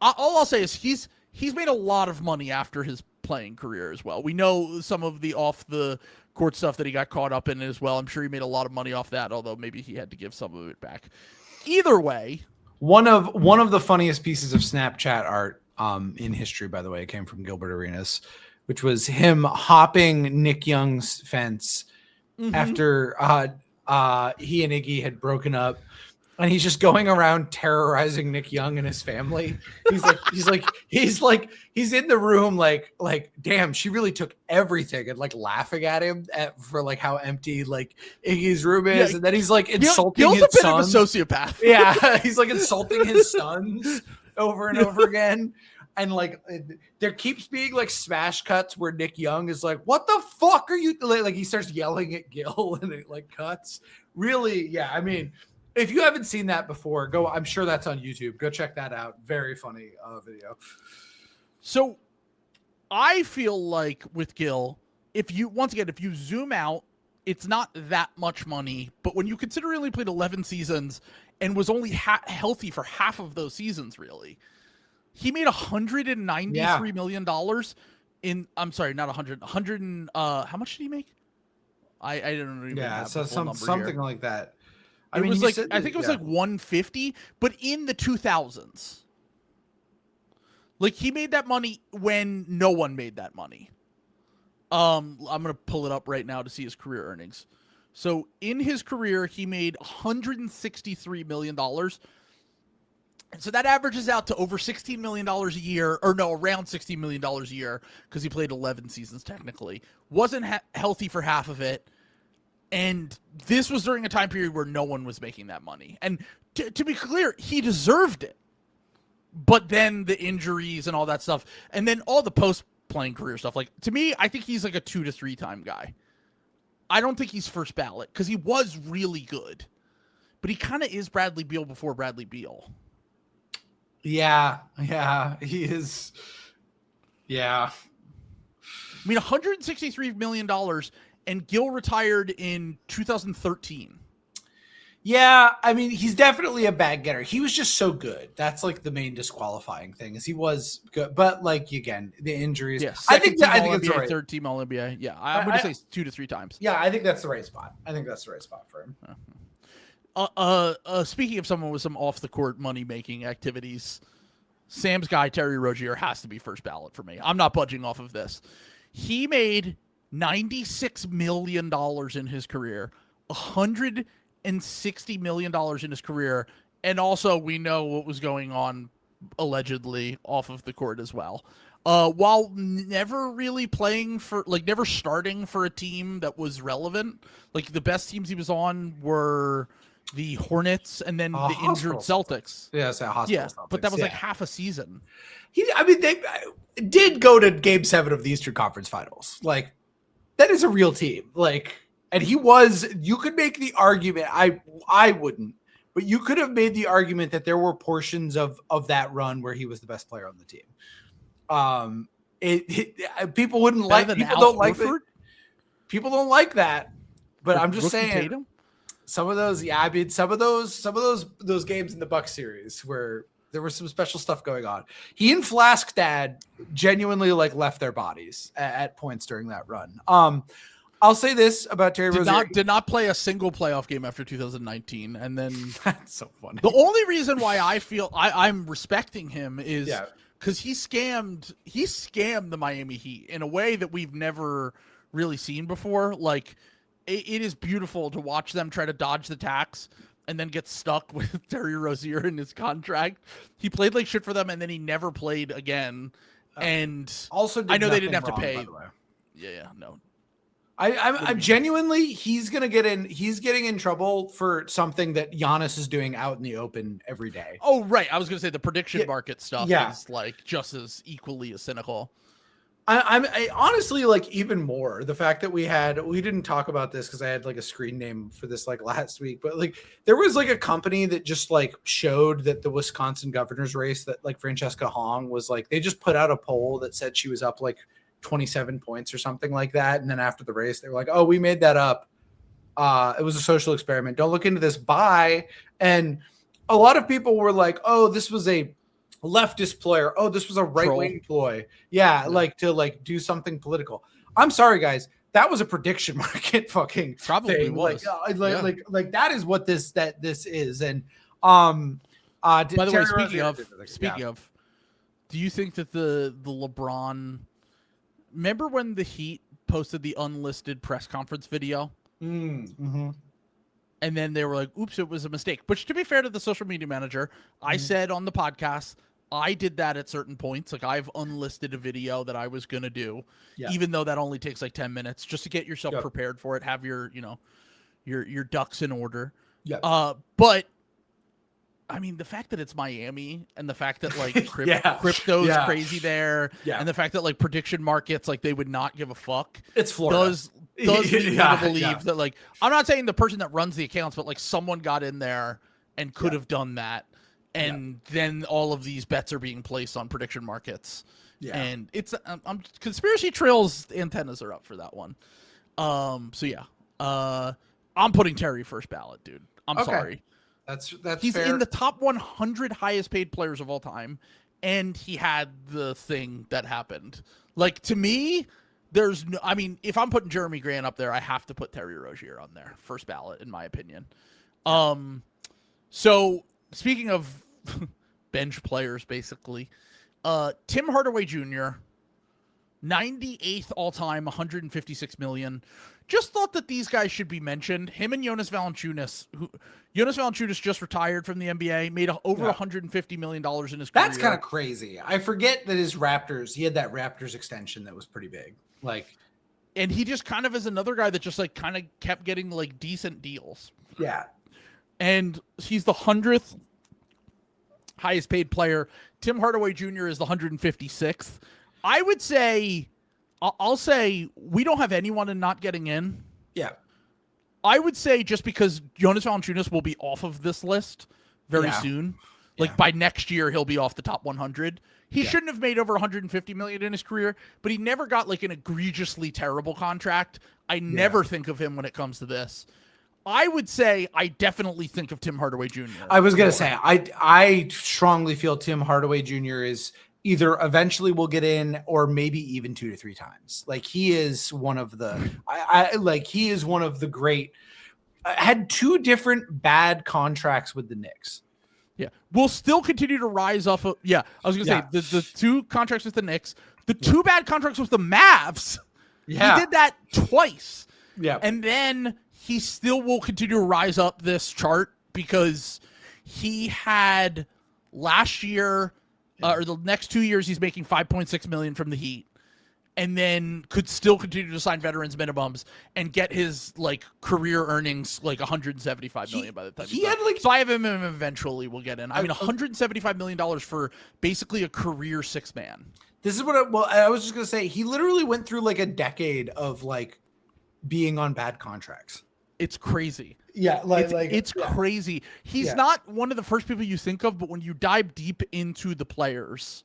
Speaker 1: all I'll say is he's made a lot of money after his playing career as well. We know some of the off the court stuff that he got caught up in as well. I'm sure he made a lot of money off that, although maybe he had to give some of it back. Either way,
Speaker 2: one of the funniest pieces of Snapchat art in history, by the way, came from Gilbert Arenas, which was him hopping Nick Young's fence after he and Iggy had broken up. And he's just going around terrorizing Nick Young and his family. He's in the room like, damn, she really took everything, and like laughing at him for like how empty like Iggy's room is. Yeah, and then he's like insulting his sons.
Speaker 1: Bit of a sociopath.
Speaker 2: Yeah, he's like insulting his sons over and over again. And like there keeps being like smash cuts where Nick Young is like, "What the fuck are you?" Like he starts yelling at Gil, and it like cuts. Really, yeah. I mean, if you haven't seen that before, go. I'm sure that's on YouTube. Go check that out. Very funny video.
Speaker 1: So, I feel like with Gil, if you zoom out, it's not that much money. But when you consider he only played 11 seasons and was only healthy for half of those seasons, really, he made $193 million in. I'm sorry, not 100. 100 and how much did he make? I don't even.
Speaker 2: Yeah, so something like that.
Speaker 1: I mean, I think it was like 150, but in the 2000s. Like, he made that money when no one made that money. I'm going to pull it up right now to see his career earnings. So, in his career, he made $163 million. And so that averages out to over $16 million a year, or no, around $16 million a year, because he played 11 seasons technically. Wasn't healthy for half of it. And this was during a time period where no one was making that money. And to be clear, he deserved it. But then the injuries and all that stuff, and then all the post-playing career stuff. Like, to me, I think he's like a 2 to 3 time guy. I don't think he's first ballot, because he was really good. But he kind of is Bradley Beal before Bradley Beal.
Speaker 2: Yeah, he is. Yeah.
Speaker 1: I mean, $163 million, and Gil retired in 2013.
Speaker 2: Yeah, I mean, he's definitely a bag getter. He was just so good. That's like the main disqualifying thing, is he was good. But like, again, the injuries.
Speaker 1: Yeah, I think it's right. Third team All NBA. Yeah, I'm going to say 2 to 3 times.
Speaker 2: Yeah, I think that's the right spot. For him.
Speaker 1: Speaking of someone with some off the court money making activities, Sam's guy Terry Rozier has to be first ballot for me. I'm not budging off of this. He made $96 million in his career, $160 million in his career, and also we know what was going on allegedly off of the court as well. While never really playing for, like, never starting for a team that was relevant. Like, the best teams he was on were the Hornets and then the injured Celtics.
Speaker 2: Celtics,
Speaker 1: but that was like half a season.
Speaker 2: They did go to Game 7 of the Eastern Conference Finals. Like, that is a real team. Like, and he was. You could make the argument. I wouldn't, but you could have made the argument that there were portions of that run where he was the best player on the team. People wouldn't like. People don't like that. People don't like that. But I'm just saying. Tatum? Some of those, I mean, some of those games in the Bucks series where there was some special stuff going on. He and Flask Dad genuinely like left their bodies at points during that run. I'll say this about Terry Rozier.
Speaker 1: Did not play a single playoff game after 2019. And then
Speaker 2: that's so funny.
Speaker 1: The only reason why I feel I'm respecting him is because he scammed the Miami Heat in a way that we've never really seen before. Like, it is beautiful to watch them try to dodge the tax and then get stuck with Terry Rozier in his contract. He played like shit for them, and then he never played again. And
Speaker 2: also,
Speaker 1: I know they didn't have to pay.
Speaker 2: By the way.
Speaker 1: Yeah, no.
Speaker 2: I'm genuinely, he's getting in trouble for something that Giannis is doing out in the open every day.
Speaker 1: Oh, right. I was going to say the prediction market stuff
Speaker 2: yeah.
Speaker 1: is like just as equally as cynical.
Speaker 2: I honestly like even more the fact that we didn't talk about this because I had like a screen name for this like last week, but like there was like a company that just like showed that the Wisconsin governor's race that like Francesca Hong was like, they just put out a poll that said she was up like 27 points or something like that. And then after the race, they were like, oh, we made that up. It was a social experiment. Don't look into this. Bye. And a lot of people were like, oh, this was a leftist ploy. Oh, this was a right-wing ploy. Yeah, like to like do something political. I'm sorry, guys. That was a prediction market fucking
Speaker 1: probably
Speaker 2: thing.
Speaker 1: was.
Speaker 2: Like that is what this is. And
Speaker 1: by the way, speaking of, do you think that the LeBron, remember when the Heat posted the unlisted press conference video?
Speaker 2: Mm-hmm.
Speaker 1: And then they were like, oops, it was a mistake. Which, to be fair to the social media manager, I said on the podcast, I did that at certain points. Like, I've unlisted a video that I was going to do, even though that only takes like 10 minutes just to get yourself prepared for it. Have your, your ducks in order.
Speaker 2: Yeah.
Speaker 1: But I mean, the fact that it's Miami and the fact that like crypto's crazy there and the fact that like prediction markets, like they would not give a fuck.
Speaker 2: It's Florida.
Speaker 1: Does lead me to believe that like, I'm not saying the person that runs the accounts, but like someone got in there and could have done that. And then all of these bets are being placed on prediction markets. Yeah. And it's, conspiracy trails antennas are up for that one. So yeah, I'm putting Terry first ballot, dude. I'm sorry.
Speaker 2: That's
Speaker 1: he's
Speaker 2: fair.
Speaker 1: in the top 100 highest paid players of all time, and he had the thing that happened. Like, to me, there's no, I mean, if I'm putting Jeremy Grant up there, I have to put Terry Rozier on there, first ballot, in my opinion. So speaking of bench players, basically, Tim Hardaway Jr., 98th all time, 156 million. Just thought that these guys should be mentioned. Him and Jonas Valanciunas. Jonas Valanciunas just retired from the NBA, made over $150 million in his career.
Speaker 2: That's kind of crazy. I forget that his Raptors, he had that Raptors extension that was pretty big. Like,
Speaker 1: and he just kind of is another guy that just like kind of kept getting like decent deals.
Speaker 2: Yeah.
Speaker 1: And he's the 100th highest paid player. Tim Hardaway Jr. is the 156th. I would say, I'll say we don't have anyone in not getting in.
Speaker 2: Yeah.
Speaker 1: I would say just because Jonas Valanciunas will be off of this list very soon. Like by next year, he'll be off the top 100. He shouldn't have made over 150 million in his career, but he never got like an egregiously terrible contract. I never think of him when it comes to this. I would say I definitely think of Tim Hardaway Jr.
Speaker 2: I was going to say, I strongly feel Tim Hardaway Jr. is either eventually will get in or maybe even 2 to 3 times. Like, he is one of the, he is one of the great, had 2 different bad contracts with the Knicks.
Speaker 1: Yeah. We'll still continue to rise off of, I was going to say the 2 contracts with the Knicks, the 2 bad contracts with the Mavs. Yeah. He did that twice.
Speaker 2: Yeah.
Speaker 1: And then he still will continue to rise up this chart because he had last year, or the next 2 years, he's making $5.6 million from the Heat, and then could still continue to sign veterans minimums and get his like career earnings like $175 million by the time
Speaker 2: he had like.
Speaker 1: So I have him eventually will get in. I mean, $175 million for basically a career 6-man.
Speaker 2: This is what I was just gonna say. He literally went through like a decade of like being on bad contracts.
Speaker 1: It's crazy.
Speaker 2: Yeah,
Speaker 1: it's crazy. He's not one of the first people you think of, but when you dive deep into the players,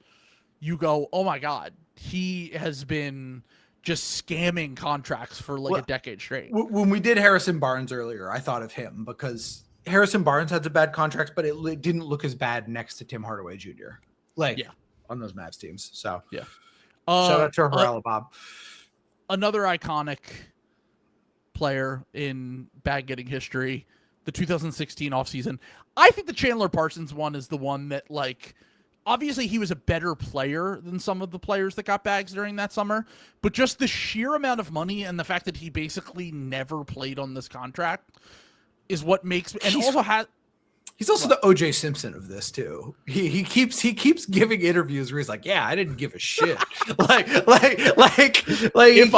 Speaker 1: you go, oh my God, he has been just scamming contracts for like a decade straight.
Speaker 2: When we did Harrison Barnes earlier, I thought of him because Harrison Barnes had some bad contracts, but it didn't look as bad next to Tim Hardaway Jr. On those Mavs teams. So shout out to Harrell Bob.
Speaker 1: Another iconic player in bag getting history, the 2016 offseason. I think the Chandler Parsons one is the one that, like, obviously he was a better player than some of the players that got bags during that summer, but just the sheer amount of money and the fact that he basically never played on this contract is what makes, and also
Speaker 2: He's also the O.J. Simpson of this too. He keeps giving interviews where he's like, "Yeah, I didn't give a shit." like if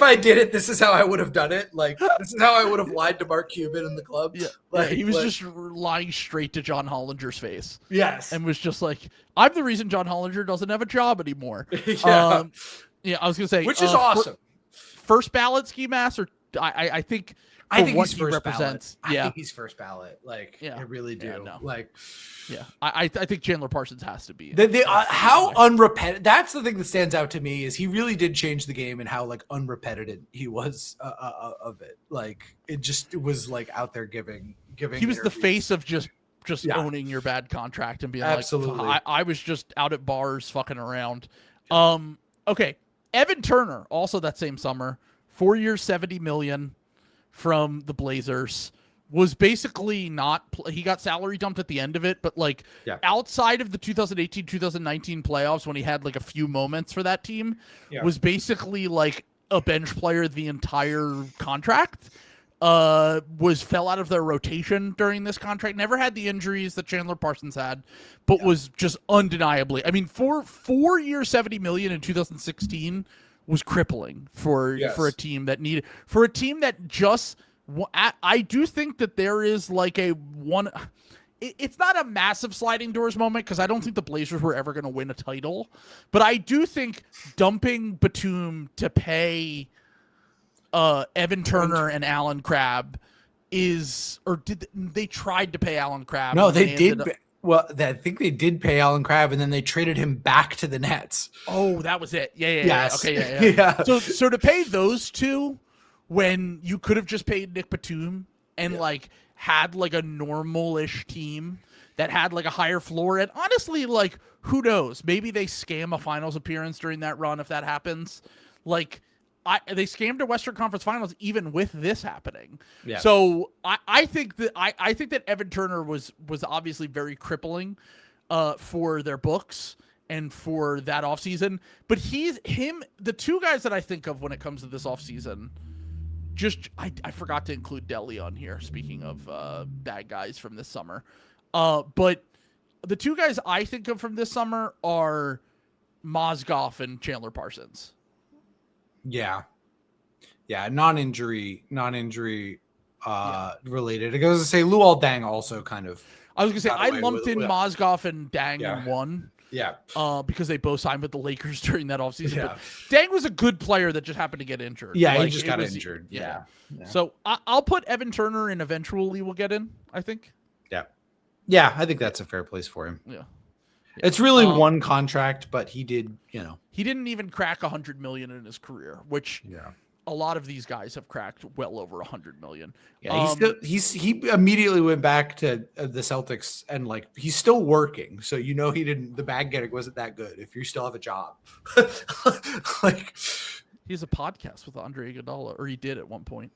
Speaker 2: I did it, this is how I would have done it. Like this is how I would have lied to Mark Cuban in the club.
Speaker 1: Yeah, he was just lying straight to John Hollinger's face.
Speaker 2: Yes,
Speaker 1: and was just like, "I'm the reason John Hollinger doesn't have a job anymore."
Speaker 2: Yeah,
Speaker 1: I was gonna say,
Speaker 2: which is awesome.
Speaker 1: First ballot ski master. I think.
Speaker 2: I think
Speaker 1: what
Speaker 2: he's
Speaker 1: he
Speaker 2: first
Speaker 1: represents.
Speaker 2: ballot.
Speaker 1: Yeah.
Speaker 2: I think he's first ballot. Like, I really do.
Speaker 1: I think Chandler Parsons has to be.
Speaker 2: How unrepetitive. That's the thing that stands out to me is he really did change the game and how like unrepetitive he was of it. Like it was like out there giving. He was
Speaker 1: interviews. The face of just owning your bad contract and being like, I was just out at bars fucking around. Okay, Evan Turner also that same summer, 4 years, $70 million. From the Blazers was basically he got salary dumped at the end of it, but like outside of the 2018-2019 playoffs when he had like a few moments for that team was basically like a bench player the entire contract. Fell out of their rotation during this contract, never had the injuries that Chandler Parsons had, but was just undeniably, I mean, for 4 years, $70 million in 2016 was crippling for a team that just. I do think that there is like it's not a massive sliding doors moment because I don't think the Blazers were ever going to win a title, but I do think dumping Batum to pay Evan Turner and Alan Crabb they tried to pay Alan Crabb?
Speaker 2: No, they did. Well, I think they did pay Alan Crabb, and then they traded him back to the Nets.
Speaker 1: Oh, that was it. Yeah.
Speaker 2: Yes.
Speaker 1: Okay, yeah. So to pay those two when you could have just paid Nick Batum and like had like a normal-ish team that had like a higher floor, and honestly, like who knows? Maybe they scam a finals appearance during that run if that happens. Like they scammed a Western Conference Finals even with this happening. Yeah. So I think that Evan Turner was obviously very crippling for their books and for that offseason. But the two guys that I think of when it comes to this offseason, I forgot to include Delly on here, speaking of bad guys from this summer. But the two guys I think of from this summer are Mozgov and Chandler Parsons.
Speaker 2: Yeah, non-injury related. I was to say Luol Deng also kind of.
Speaker 1: I was gonna say I lumped in Mozgov and Deng in one.
Speaker 2: Yeah.
Speaker 1: Because they both signed with the Lakers during that offseason. Yeah. But Deng was a good player that just happened to get injured.
Speaker 2: Yeah, he just got injured. Yeah.
Speaker 1: So I'll put Evan Turner in eventually will get in, I think.
Speaker 2: Yeah, I think that's a fair place for him.
Speaker 1: Yeah.
Speaker 2: It's really one contract, but he did,
Speaker 1: He didn't even crack $100 million in his career, which a lot of these guys have cracked well over $100 million.
Speaker 2: Yeah, he immediately went back to the Celtics and like he's still working, so the bag getting wasn't that good if you still have a job. Like
Speaker 1: he has a podcast with Andre Iguodala, or he did at one point.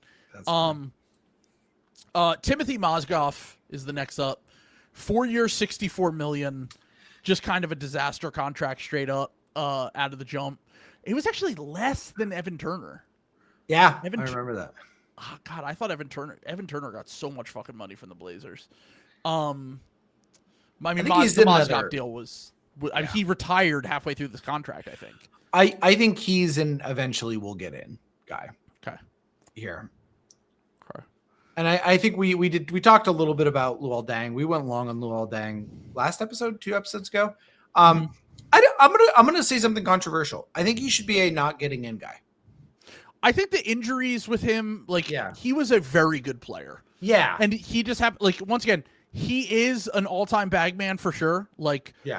Speaker 1: Timothy Mozgov is the next up. 4 years, $64 million. Just kind of a disaster contract straight up out of the jump. It was actually less than Evan Turner.
Speaker 2: Yeah, I remember that.
Speaker 1: Oh, God, I thought Evan Turner got so much fucking money from the Blazers. I mean, the Mozgov deal was. I mean, he retired halfway through this contract, I think.
Speaker 2: I think he's an eventually will get in guy.
Speaker 1: Okay.
Speaker 2: Here. Okay. And I think we talked a little bit about Luol Deng. We went long on Luol Deng last episode, 2 episodes ago. I'm gonna say something controversial. I think he should be a not getting in guy.
Speaker 1: I think the injuries with him, he was a very good player.
Speaker 2: Yeah.
Speaker 1: And he just once again, he is an all-time bag man for sure.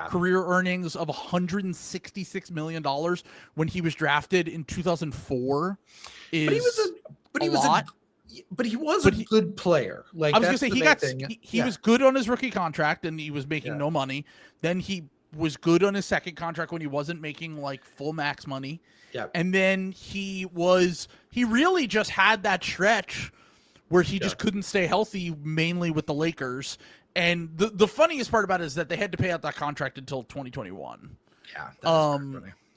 Speaker 1: Career earnings of $166 million when he was drafted in 2004 is
Speaker 2: But he was a good player. Like
Speaker 1: I was gonna say, he was good on his rookie contract and he was making no money. Then he was good on his second contract when he wasn't making like full max money.
Speaker 2: Yeah.
Speaker 1: And then he really just had that stretch where he just couldn't stay healthy, mainly with the Lakers. And the funniest part about it is that they had to pay out that contract until 2021.
Speaker 2: Yeah.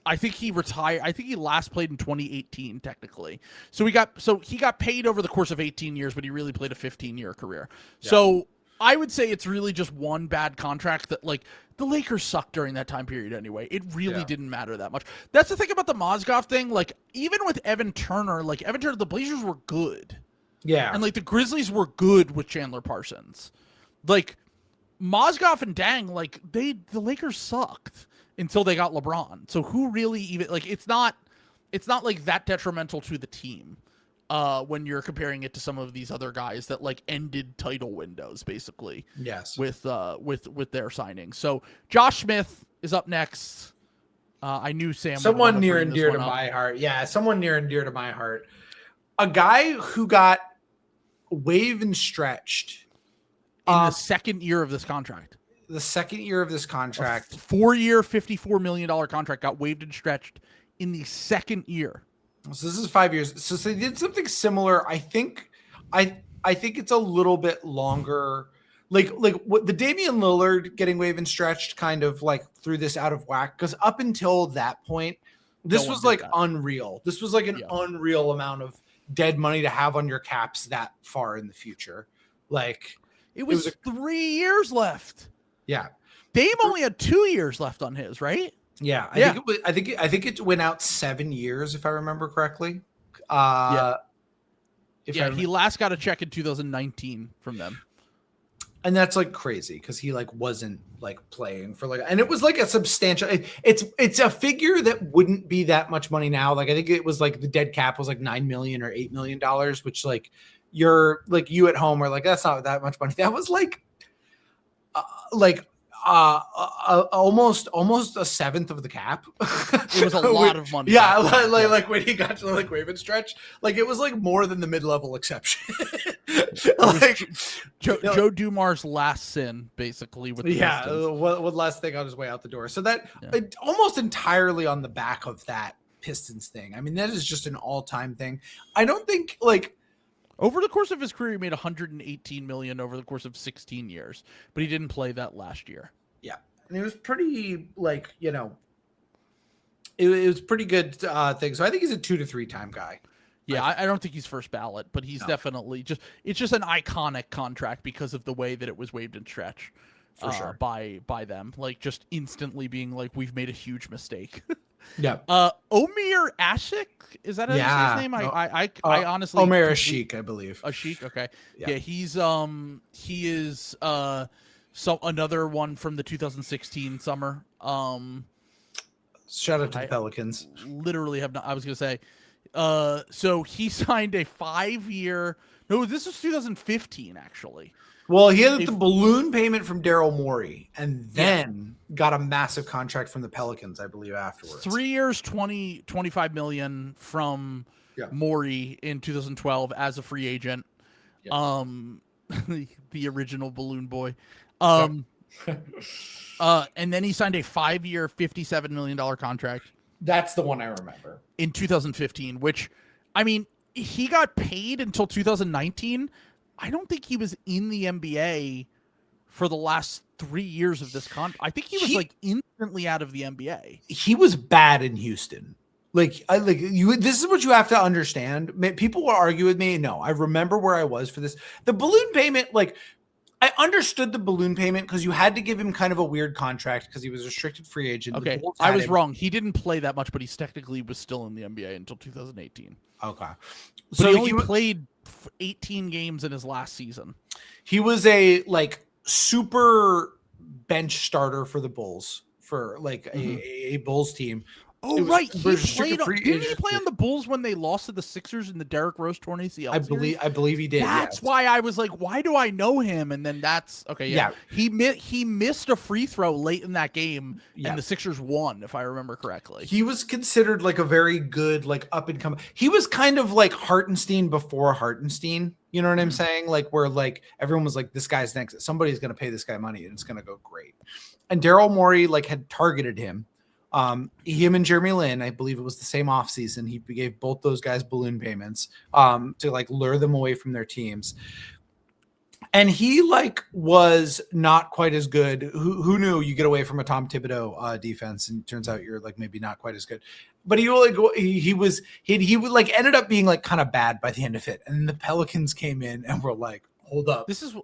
Speaker 1: I think he retired. I think he last played in 2018, technically. So he got paid over the course of 18 years, but he really played a 15-year career. Yeah. So I would say it's really just one bad contract that, like, the Lakers sucked during that time period anyway. It really didn't matter that much. That's the thing about the Mozgov thing. Like, even with Evan Turner, the Blazers were good.
Speaker 2: Yeah.
Speaker 1: And, like, the Grizzlies were good with Chandler Parsons. Like, Mozgov and Dang, like, the Lakers sucked until they got LeBron. So who really even, like, it's not like that detrimental to the team. When you're comparing it to some of these other guys that like ended title windows, basically.
Speaker 2: Yes.
Speaker 1: With their signings. So Josh Smith is up next. I knew Sam.
Speaker 2: Someone near and dear to my heart. Yeah, someone near and dear to my heart. A guy who got waived and stretched
Speaker 1: in the second year of this contract.
Speaker 2: The second year of this contract,
Speaker 1: a 4-year, $54 million contract got waived and stretched in the second year.
Speaker 2: So this is 5 years. So they did something similar. I think it's a little bit longer. Like what the Damian Lillard getting waived and stretched kind of like threw this out of whack, because up until that point, this was like unreal. This was like an unreal amount of dead money to have on your caps that far in the future. Like
Speaker 1: it was 3 years left.
Speaker 2: Yeah.
Speaker 1: Dame only had 2 years left on his, right?
Speaker 2: Yeah, I think it went out 7 years, if I remember correctly.
Speaker 1: He last got a check in 2019 from them,
Speaker 2: and that's like crazy because he like wasn't like playing for like, and it was like a substantial. It's a figure that wouldn't be that much money now. Like I think it was like the dead cap was like $9 million or $8 million, which like you're like you at home are like that's not that much money. That was almost a seventh of the cap.
Speaker 1: It was a lot of money.
Speaker 2: Yeah, like when he got to like wave and stretch, like it was like more than the mid-level exception. Like
Speaker 1: Joe Dumars' last sin, basically. With the
Speaker 2: one last thing on his way out the door. So that almost entirely on the back of that Pistons thing. I mean, that is just an all-time thing. I don't think like.
Speaker 1: Over the course of his career, he made $118 million over the course of 16 years, but he didn't play that last year.
Speaker 2: Yeah, and it was pretty like it was pretty good thing. So I think he's a 2 to 3 time guy.
Speaker 1: Yeah, I don't think he's first ballot, but he's definitely it's just an iconic contract because of the way that it was waived and stretched
Speaker 2: for sure
Speaker 1: by them, like just instantly being like, we've made a huge mistake.
Speaker 2: Yeah.
Speaker 1: Omir Ashik, is that his name? I honestly
Speaker 2: Omer Ashik, I believe.
Speaker 1: Ashik, okay. Yeah, he is another one from the 2016 summer.
Speaker 2: Shout out to the Pelicans.
Speaker 1: Literally have not. I was gonna say. So he signed a 5-year. No, this was 2015 actually.
Speaker 2: Well, he had the balloon payment from Daryl Morey, and then got a massive contract from the Pelicans, I believe, afterwards.
Speaker 1: 3 years, $25 million from Morey in 2012 as a free agent. Yeah. The original balloon boy. And then he signed a 5-year, $57 million contract.
Speaker 2: That's the one I remember.
Speaker 1: In 2015, which, I mean, he got paid until 2019. I don't think he was in the NBA for the last 3 years of this contract. I think he was instantly out of the NBA. He
Speaker 2: was bad in Houston. This is what you have to understand. People will argue with me. No, I remember where I was for this. The balloon payment, I understood the balloon payment because you had to give him kind of a weird contract because he was a restricted free agent.
Speaker 1: Okay, I was wrong. He didn't play that much, but he technically was still in the NBA until 2018.
Speaker 2: Okay.
Speaker 1: So he only played 18 games in his last season.
Speaker 2: He was a super bench starter for the Bulls for a Bulls team.
Speaker 1: Oh, right. Didn't he play on the Bulls when they lost to the Sixers in the Derrick Rose torn ACL series?
Speaker 2: I believe he did.
Speaker 1: That's why I was like, why do I know him? And then that's okay. Yeah. He missed a free throw late in that game, and the Sixers won, if I remember correctly.
Speaker 2: He was considered a very good up and coming. He was kind of like Hartenstein before Hartenstein. You know what I'm saying? Where everyone was like, this guy's next. Somebody's going to pay this guy money, and it's going to go great. And Daryl Morey had targeted him. Him and Jeremy Lin, I believe it was the same offseason. He gave both those guys balloon payments to lure them away from their teams. And he was not quite as good. Who knew you get away from a Tom Thibodeau defense, and it turns out you're maybe not quite as good. But he ended up being kind of bad by the end of it. And the Pelicans came in and were like, hold up.
Speaker 1: This is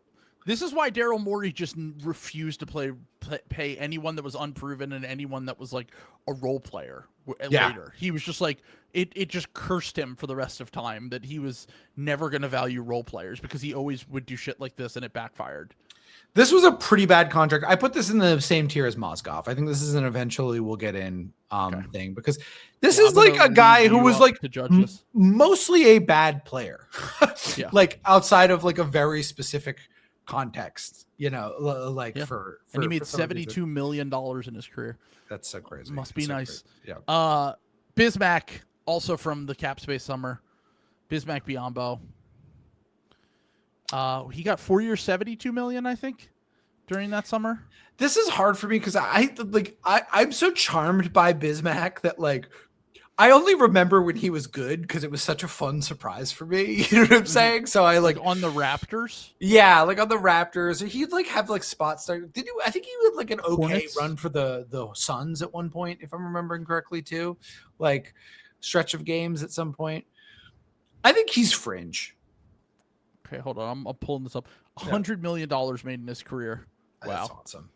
Speaker 1: This is why Daryl Morey just refused to pay anyone that was unproven and anyone that was like a role player later. He was just like, it just cursed him for the rest of time that he was never going to value role players because he always would do shit like this and it backfired.
Speaker 2: This was a pretty bad contract. I put this in the same tier as Mozgov. I think this is an eventually we'll get in thing because this is like a guy who was like mostly a bad player. Like outside of like a very specific context, for
Speaker 1: and he made $72 million in his career.
Speaker 2: That's so crazy.
Speaker 1: Must be
Speaker 2: so
Speaker 1: nice.
Speaker 2: Crazy. Yeah.
Speaker 1: Bismack, also from the Cap Space Summer. Bismack Biyombo. He got 4 years, $72 million, I think, during that summer.
Speaker 2: This is hard for me because I'm so charmed by Bismack that like I only remember when he was good because it was such a fun surprise for me. You know what I'm saying? So I like
Speaker 1: on the Raptors.
Speaker 2: Yeah, like on the Raptors, he'd like have like spots start. I think he had like an okay Hornets? Run for the Suns at one point, if I'm remembering correctly, too. Like stretch of games at some point. I think he's fringe.
Speaker 1: Okay, hold on. I'm pulling this up. $100 million made in his career. Wow,
Speaker 2: that's awesome.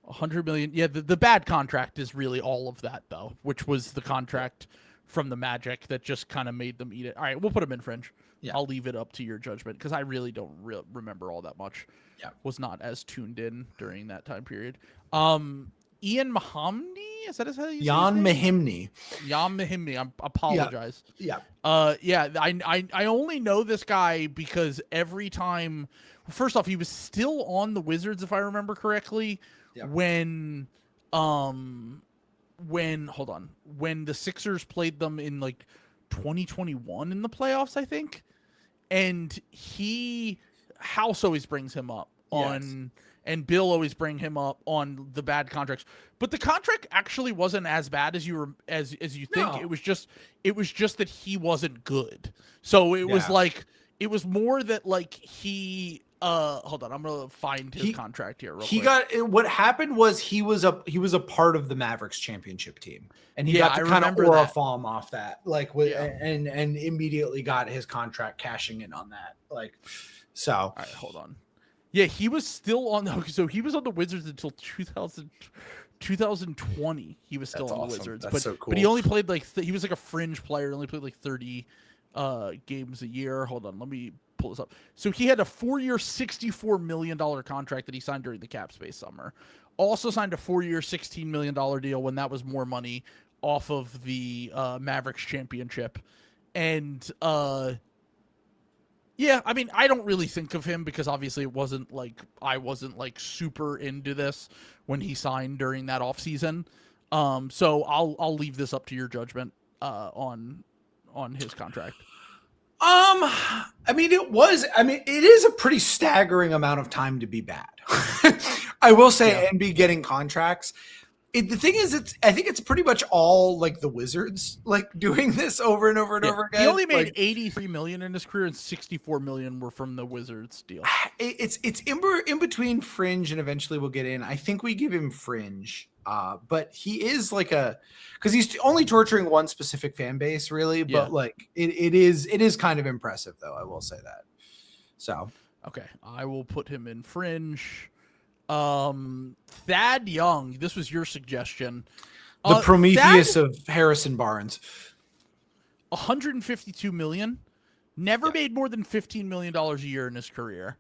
Speaker 1: $100 million. Yeah, the bad contract is really all of that though, which was the contract from the Magic that just kind of made them eat it. All right, we'll put him in fringe. Yeah. I'll leave it up to your judgment because I really don't remember all that much. Yeah, was not as tuned in during that time period. Ian Mahimny, is that how you say
Speaker 2: Jan Mahimny?
Speaker 1: Jan Mahimny. I apologize.
Speaker 2: Yeah.
Speaker 1: I only know this guy because every time, first off, he was still on the Wizards, if I remember correctly, when the Sixers played them in like 2021 in the playoffs, I think. And House always brings him up on, and Bill always bring him up on the bad contracts. But the contract actually wasn't as bad as you think. No. It was just that he wasn't good. So it was like, it was more that like he, hold on, I'm gonna find his contract here.
Speaker 2: What happened was he was a part of the Mavericks championship team, and he got to kind of aura farm off that, and immediately got his contract cashing in on that, like. So
Speaker 1: all right, hold on. Yeah, he was still on. So he was on the Wizards until 2020. He was still on the Wizards,
Speaker 2: but so cool.
Speaker 1: But he only played like he was like a fringe player. Only played like 30 games a year. Hold on, let me pull this up. So he had a 4-year, $64 million contract that he signed during the Cap Space Summer. Also signed a 4-year, $16 million deal when that was more money off of the Mavericks championship, and yeah, I mean, I don't really think of him because obviously it wasn't like I wasn't like super into this when he signed during that offseason. So I'll leave this up to your judgment on his contract.
Speaker 2: I mean, it is a pretty staggering amount of time to be bad. I will say, and be getting contracts. The thing is, I think it's pretty much all like the Wizards, like doing this over and over and over again.
Speaker 1: He only made $83 million in his career, and $64 million were from the Wizards deal.
Speaker 2: It's in between fringe and eventually we'll get in. I think we give him fringe, but he is like because he's only torturing one specific fan base, really. But like it is kind of impressive, though. I will say that. So
Speaker 1: okay, I will put him in fringe. Thad Young, this was your suggestion.
Speaker 2: The Prometheus of Harrison Barnes.
Speaker 1: $152 million. Never made more than $15 million a year in his career.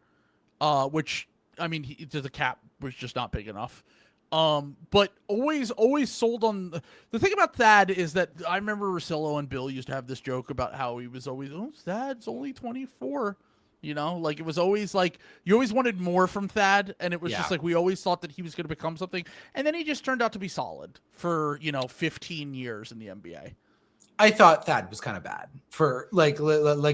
Speaker 1: Which, I mean, the cap was just not big enough. But always sold on the thing about Thad is that I remember Russillo and Bill used to have this joke about how he was always, Thad's only 24. You know, like it was always like you always wanted more from Thad, and it was just like we always thought that he was going to become something, and then he just turned out to be solid for 15 years in the NBA.
Speaker 2: I thought Thad was kind of bad for like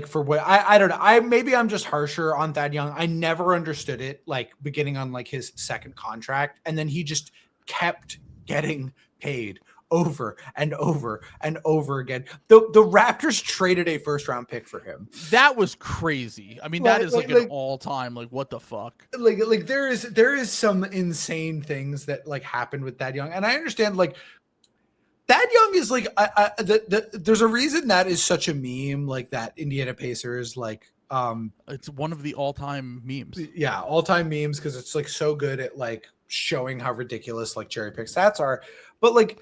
Speaker 2: for what I don't know. Maybe I'm just harsher on Thad Young. I never understood it, like beginning on like his second contract, and then he just kept getting paid over and over and over again. The Raptors traded a first-round pick for him.
Speaker 1: That was crazy. I mean, that is like an all-time, like, what the fuck?
Speaker 2: Like there is some insane things that like happened with Thad Young, and I understand like Thad Young is like there's a reason that is such a meme, like that Indiana Pacers like
Speaker 1: It's one of the all-time memes.
Speaker 2: Yeah, all-time memes because it's like so good at like showing how ridiculous like cherry pick stats are. But like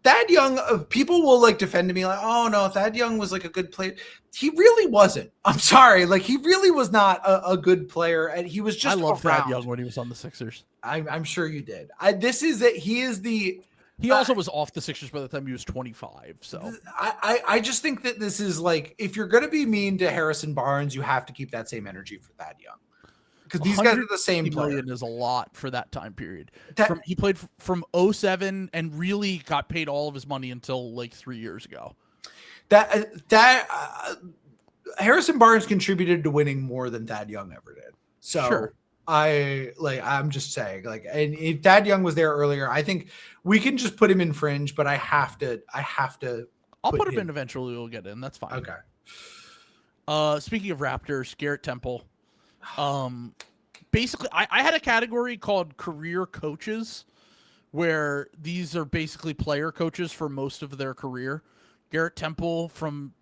Speaker 2: Thad Young, people will like defend me like, oh no, Thad Young was like a good player. He really wasn't. I'm sorry, like he really was not a good player, and he was just.
Speaker 1: I love
Speaker 2: around.
Speaker 1: Thad Young when he was on the Sixers.
Speaker 2: I'm sure you did. This is it. He is the.
Speaker 1: He also was off the Sixers by the time he was 25. So
Speaker 2: I just think that this is like, if you're going to be mean to Harrison Barnes, you have to keep that same energy for Thad Young, because these guys are the same player.
Speaker 1: Million is a lot for that time period. He played from 07 and really got paid all of his money until like 3 years ago.
Speaker 2: Harrison Barnes contributed to winning more than Thad Young ever did. So
Speaker 1: sure.
Speaker 2: I'm just saying, like, and if Thad Young was there earlier, I think we can just put him in fringe, but I have to.
Speaker 1: I'll put him in eventually. We'll get in. That's fine.
Speaker 2: Okay.
Speaker 1: Speaking of Raptors, Garrett Temple. Basically, I had a category called career coaches, where these are basically player coaches for most of their career. Garrett Temple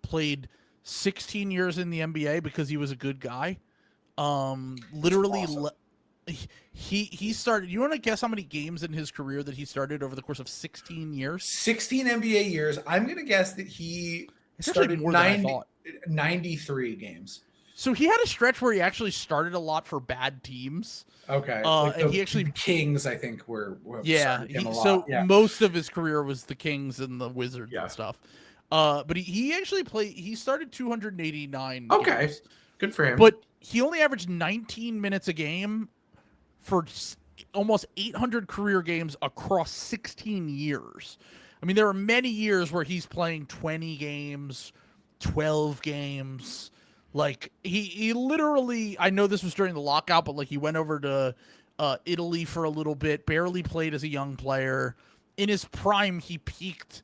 Speaker 1: played 16 years in the NBA because he was a good guy. Literally, awesome. He started. You want to guess how many games in his career that he started over the course of 16 years?
Speaker 2: 16 NBA years. I'm going to guess that he started more 93 games.
Speaker 1: So he had a stretch where he actually started a lot for bad teams.
Speaker 2: Okay.
Speaker 1: And he actually
Speaker 2: Kings, I think, were
Speaker 1: most of his career was the Kings and the Wizards and stuff. But he actually played. He started 289.
Speaker 2: Okay,
Speaker 1: games,
Speaker 2: good for him.
Speaker 1: But he only averaged 19 minutes a game for almost 800 career games across 16 years. I mean, there are many years where he's playing 20 games, 12 games. Like he literally, I know this was during the lockout, but like he went over to Italy for a little bit, barely played as a young player. In his prime, he peaked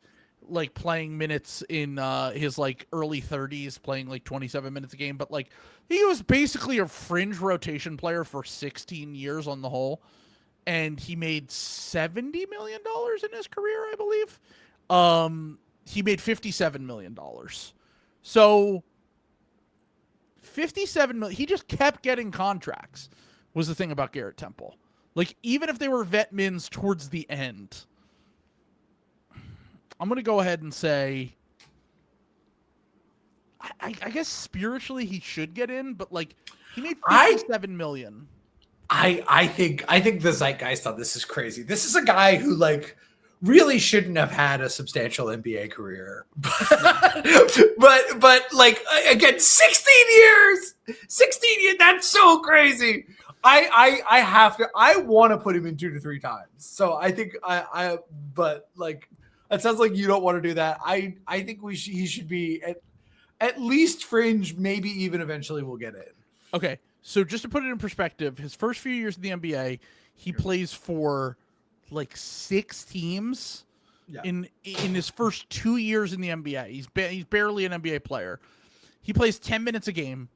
Speaker 1: like playing minutes in his like early 30s, playing like 27 minutes a game. But like he was basically a fringe rotation player for 16 years on the whole. And he made $70 million in his career, I believe. He made $57 million. So 57 million. He just kept getting contracts was the thing about Garrett Temple. Like, even if they were vet mins towards the end, I'm going to go ahead and say, I guess spiritually he should get in, but like he made $57 million.
Speaker 2: I think the zeitgeist on this is crazy. This is a guy who like really shouldn't have had a substantial NBA career, but like again, 16 years, that's so crazy. I want to put him in 2 to 3 times. So I think but like, it sounds like you don't want to do that. I think he should be at least fringe, maybe even eventually we'll get in.
Speaker 1: Okay. So just to put it in perspective, his first few years in the NBA, he plays for like 6 teams in his first 2 years in the NBA. He's barely an NBA player. He plays 10 minutes a game.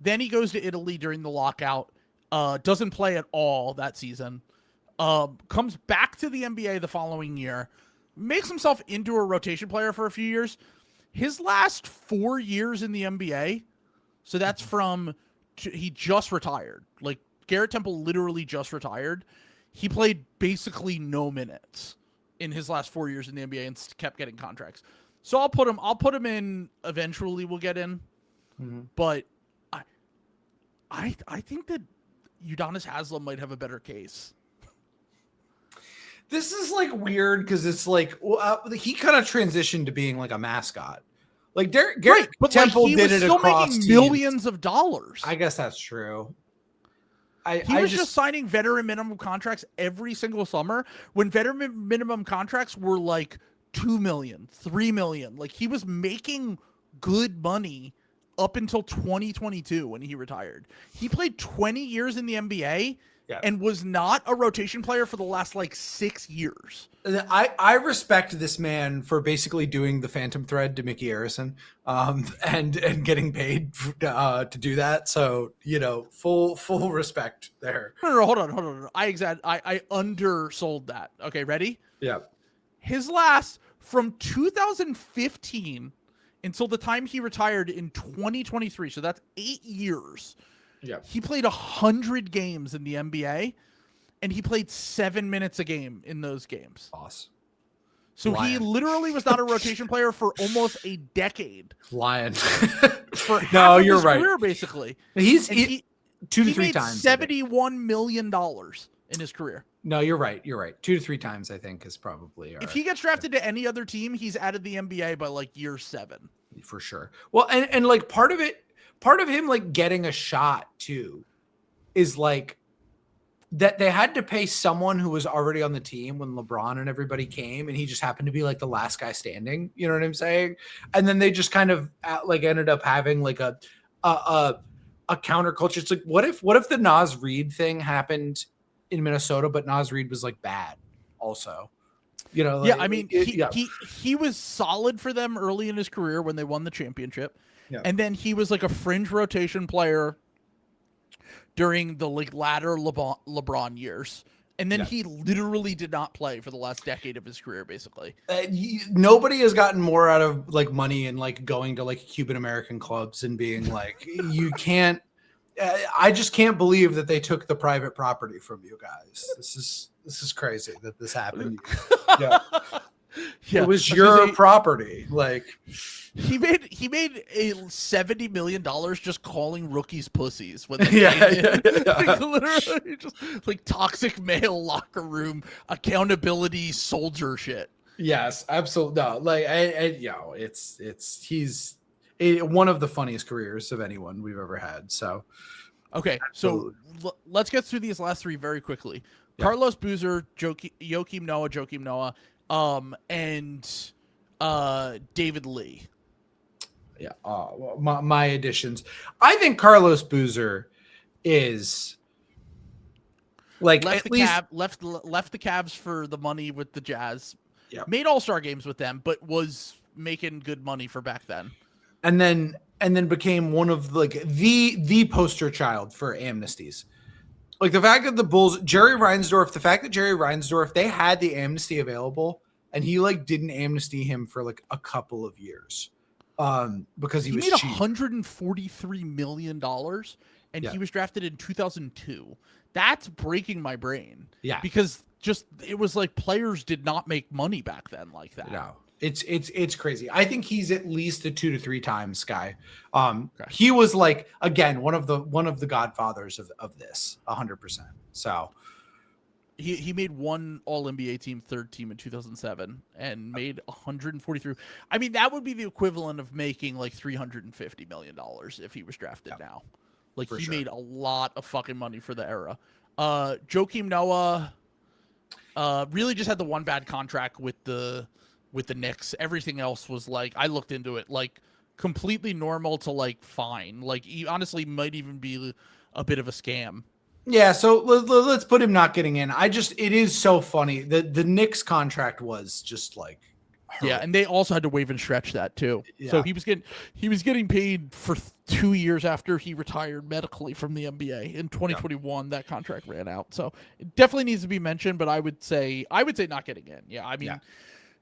Speaker 1: Then he goes to Italy during the lockout. Doesn't play at all that season. Comes back to the NBA the following year. Makes himself into a rotation player for a few years. His last 4 years in the NBA, so that's from he just retired. Like Garrett Temple literally just retired. He played basically no minutes in his last 4 years in the NBA and kept getting contracts. So I'll put him in eventually. We'll get in. Mm-hmm. But I think that Udonis Haslem might have a better case.
Speaker 2: This is like weird because it's like he kind of transitioned to being like a mascot. Like Garrett Temple
Speaker 1: like
Speaker 2: did it across
Speaker 1: making millions of dollars.
Speaker 2: I guess that's true.
Speaker 1: He was just signing veteran minimum contracts every single summer when veteran minimum contracts were like 2 million, 3 million. Like he was making good money up until 2022 when he retired. He played 20 years in the NBA and was not a rotation player for the last like 6 years.
Speaker 2: I respect this man for basically doing the Phantom Thread to Mickey Arison, and getting paid to do that. So full respect there.
Speaker 1: No, hold on. I undersold that. Okay, ready?
Speaker 2: Yeah.
Speaker 1: His last from 2015 until the time he retired in 2023. So that's 8 years.
Speaker 2: Yeah.
Speaker 1: He played 100 games in the NBA, and he played 7 minutes a game in those games.
Speaker 2: Boss.
Speaker 1: So he literally was not a rotation player for almost a decade.
Speaker 2: Lion.
Speaker 1: For half
Speaker 2: No,
Speaker 1: of
Speaker 2: you're
Speaker 1: his
Speaker 2: right.
Speaker 1: career, basically.
Speaker 2: He's
Speaker 1: He
Speaker 2: 2 to
Speaker 1: he
Speaker 2: 3
Speaker 1: made
Speaker 2: times. I think.
Speaker 1: $71 million in his career.
Speaker 2: No, you're right. You're right. 2 to 3 times, I think, is probably.
Speaker 1: If he gets drafted to any other team, he's out of the NBA by like year 7.
Speaker 2: For sure. Well, and like part of him like getting a shot too is like that they had to pay someone who was already on the team when LeBron and everybody came, and he just happened to be like the last guy standing. You know what I'm saying? And then they just kind of like ended up having like a counterculture. It's like what if the Naz Reid thing happened in Minnesota, but Naz Reid was like bad also. You know, like,
Speaker 1: yeah, I mean, he was solid for them early in his career when they won the championship, and then he was like a fringe rotation player during the like latter LeBron years, and then he literally did not play for the last decade of his career, basically.
Speaker 2: Nobody has gotten more out of like money and like going to like Cuban American clubs and being like, you can't. I just can't believe that they took the private property from you guys. This is crazy that this happened. Yeah. It was your property. Like
Speaker 1: he made a $70 million just calling rookies pussies when they came in. Like, literally just like toxic male locker room accountability soldier shit.
Speaker 2: Yes, absolutely. No, like he's one of the funniest careers of anyone we've ever had. So
Speaker 1: okay, so let's get through these last 3 very quickly. Yeah. Carlos Boozer, Joakim Noah, and David Lee.
Speaker 2: Yeah, my additions. I think Carlos Boozer is like
Speaker 1: left the Cavs for the money with the Jazz.
Speaker 2: Yeah.
Speaker 1: Made All-Star games with them, but was making good money for back then.
Speaker 2: And then became one of like the poster child for amnesties. Like the fact that the Bulls, Jerry Reinsdorf, they had the amnesty available and he like didn't amnesty him for like a couple of years. Because he was
Speaker 1: made
Speaker 2: cheap.
Speaker 1: $143 million and he was drafted in 2002. That's breaking my brain.
Speaker 2: Yeah.
Speaker 1: Because just it was like players did not make money back then like that.
Speaker 2: No. It's crazy. I think he's at least a 2 to 3 times guy. He was like, again, one of the godfathers of this 100%. So
Speaker 1: he made one All-NBA team, 3rd team in 2007 and made 143. I mean, that would be the equivalent of making like $350 million if he was drafted now. Like he made a lot of fucking money for the era. Joakim Noah really just had the one bad contract with the Knicks. Everything else was like, I looked into it, like completely normal to like fine. Like he honestly might even be a bit of a scam.
Speaker 2: Yeah, so let's put him not getting in. It is so funny. The Knicks contract was just like horrible.
Speaker 1: Yeah, and they also had to waive and stretch that too. Yeah. So he was getting paid for 2 years after he retired medically from the NBA. In 2021, that contract ran out. So it definitely needs to be mentioned, but I would say not getting in. Yeah, I mean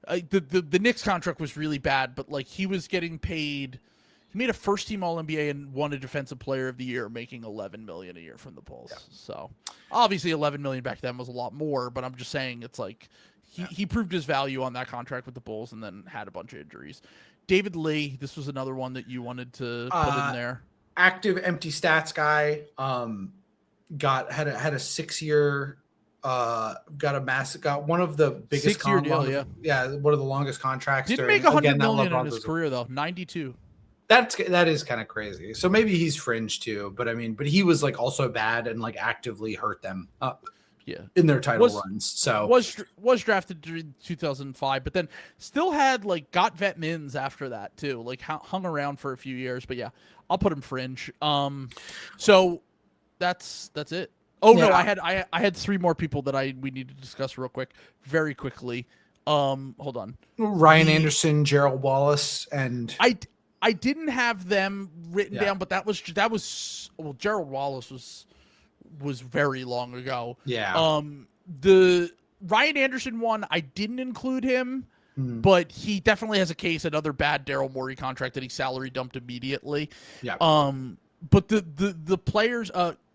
Speaker 1: the Knicks contract was really bad, but like he was getting paid. He made a first-team All-NBA and won a Defensive Player of the Year, making $11 million a year from the Bulls. Yeah. So obviously, $11 million back then was a lot more. But I'm just saying, it's like he proved his value on that contract with the Bulls, and then had a bunch of injuries. David Lee, this was another one that you wanted to put in there.
Speaker 2: Active empty stats guy. Had a 6-year. Got one of the biggest
Speaker 1: 6-year deal.
Speaker 2: One of the longest contracts.
Speaker 1: Didn't make $100 million in his career though. 92.
Speaker 2: That is kind of crazy. So maybe he's fringe too, but he was like also bad and like actively hurt them in their title runs. So
Speaker 1: was drafted during 2005, but then still had like got vet mins after that too. Like hung around for a few years, but yeah, I'll put him fringe. So that's it. Oh no, I had 3 more people that we need to discuss real quick, very quickly. Hold on.
Speaker 2: Ryan Anderson, Gerald Wallace, and
Speaker 1: I didn't have them written down, but that was Gerald Wallace was very long ago.
Speaker 2: Yeah.
Speaker 1: The Ryan Anderson one, I didn't include him. but he definitely has a case. Another bad Daryl Morey contract that he salary dumped immediately.
Speaker 2: Yeah.
Speaker 1: But the players,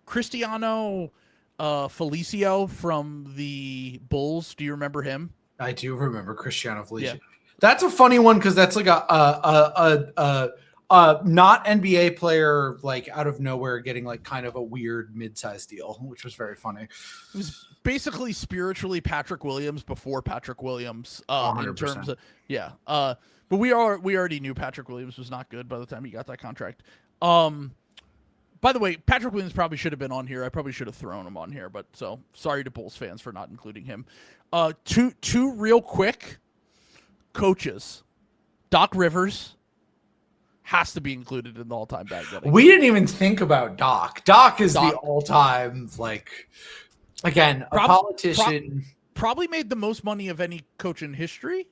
Speaker 1: Cristiano Felicio from the Bulls. Do you remember him?
Speaker 2: I do remember Cristiano Felicio.
Speaker 1: Yeah.
Speaker 2: That's a funny one because that's like a not NBA player like out of nowhere getting like kind of a weird mid-sized deal, which was very funny.
Speaker 1: It was basically spiritually Patrick Williams before Patrick Williams.
Speaker 2: 100%.
Speaker 1: In terms of but we already knew Patrick Williams was not good by the time he got that contract. By the way, Patrick Williams probably should have been on here. I probably should have thrown him on here, but so sorry to Bulls fans for not including him. Two real quick coaches. Doc Rivers has to be included in the all-time bag getting.
Speaker 2: We didn't even think about Doc. Doc is the all-time, like, again, a politician.
Speaker 1: Probably made the most money of any coach in history.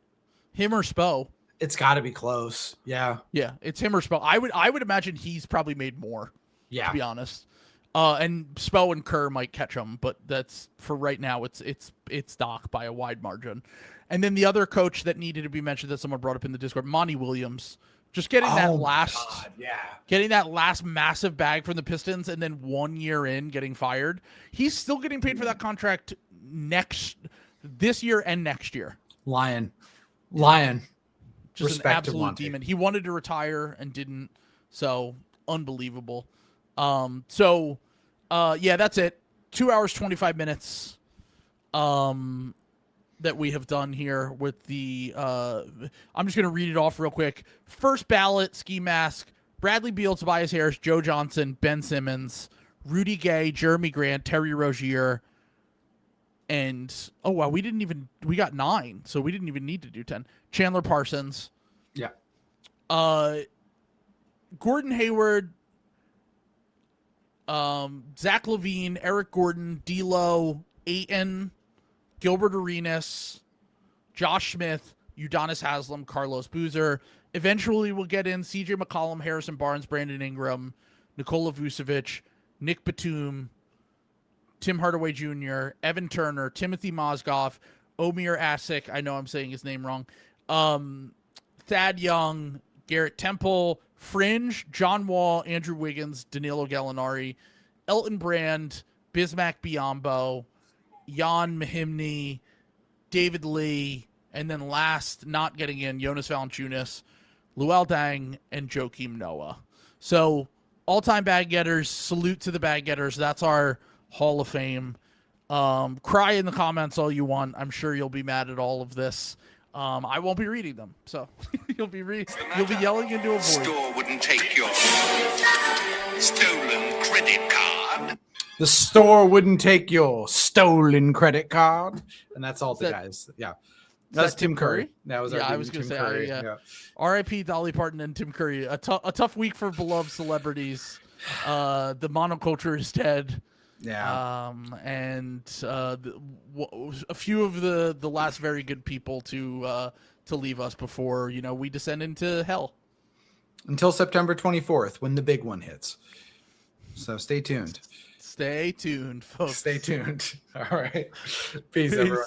Speaker 1: Him or Spo.
Speaker 2: It's got to be close. Yeah.
Speaker 1: Yeah, it's him or Spo. I would imagine he's probably made more.
Speaker 2: Yeah.
Speaker 1: To be honest. And Spo and Kerr might catch him, but that's for right now. It's Doc by a wide margin. And then the other coach that needed to be mentioned that someone brought up in the Discord, Monty Williams, just getting getting that last massive bag from the Pistons, and then 1 year in getting fired. He's still getting paid for that contract this year and next year.
Speaker 2: Lion,
Speaker 1: just
Speaker 2: respect
Speaker 1: an absolute demon. He wanted to retire and didn't, so unbelievable. Yeah, that's it. 2 hours, 25 minutes, that we have done here with the, I'm just going to read it off real quick. First ballot, Ski Mask, Bradley Beal, Tobias Harris, Joe Johnson, Ben Simmons, Rudy Gay, Jeremy Grant, Terry Rozier, and, oh, wow, we got 9, so we didn't even need to do 10. Chandler Parsons.
Speaker 2: Yeah.
Speaker 1: Gordon Hayward, Zach LaVine, Eric Gordon, D'Lo, Ayton, Gilbert Arenas, Josh Smith, Udonis Haslem, Carlos Boozer. Eventually we'll get in CJ McCollum, Harrison Barnes, Brandon Ingram, Nikola Vucevic, Nick Batum, Tim Hardaway Jr., Evan Turner, Timothy Mozgov, Omer Asik, I know I'm saying his name wrong, Thad Young, Garrett Temple, Fringe, John Wall, Andrew Wiggins, Danilo Gallinari, Elton Brand, Bismack Biyombo, Jan Mahimny, David Lee, and then last, not getting in, Jonas Valanciunas, Luol Deng, and Joakim Noah. So, all-time bag getters, salute to the bag getters. That's our Hall of Fame. Cry in the comments all you want. I'm sure you'll be mad at all of this. I won't be reading them, so you'll be yelling into a void.
Speaker 3: Store wouldn't take your stolen credit card.
Speaker 2: The store wouldn't take your stolen credit card, and that's all the guys. Yeah, that's Tim Curry. That was
Speaker 1: I was going to say, yeah. R.I.P. Dolly Parton and Tim Curry. A tough week for beloved celebrities. The monoculture is dead.
Speaker 2: Yeah.
Speaker 1: And a few of the last very good people to leave us before we descend into hell.
Speaker 2: Until September 24th, when the big one hits. So stay tuned.
Speaker 1: Stay tuned, folks.
Speaker 2: Stay tuned. All right. Peace. Everyone.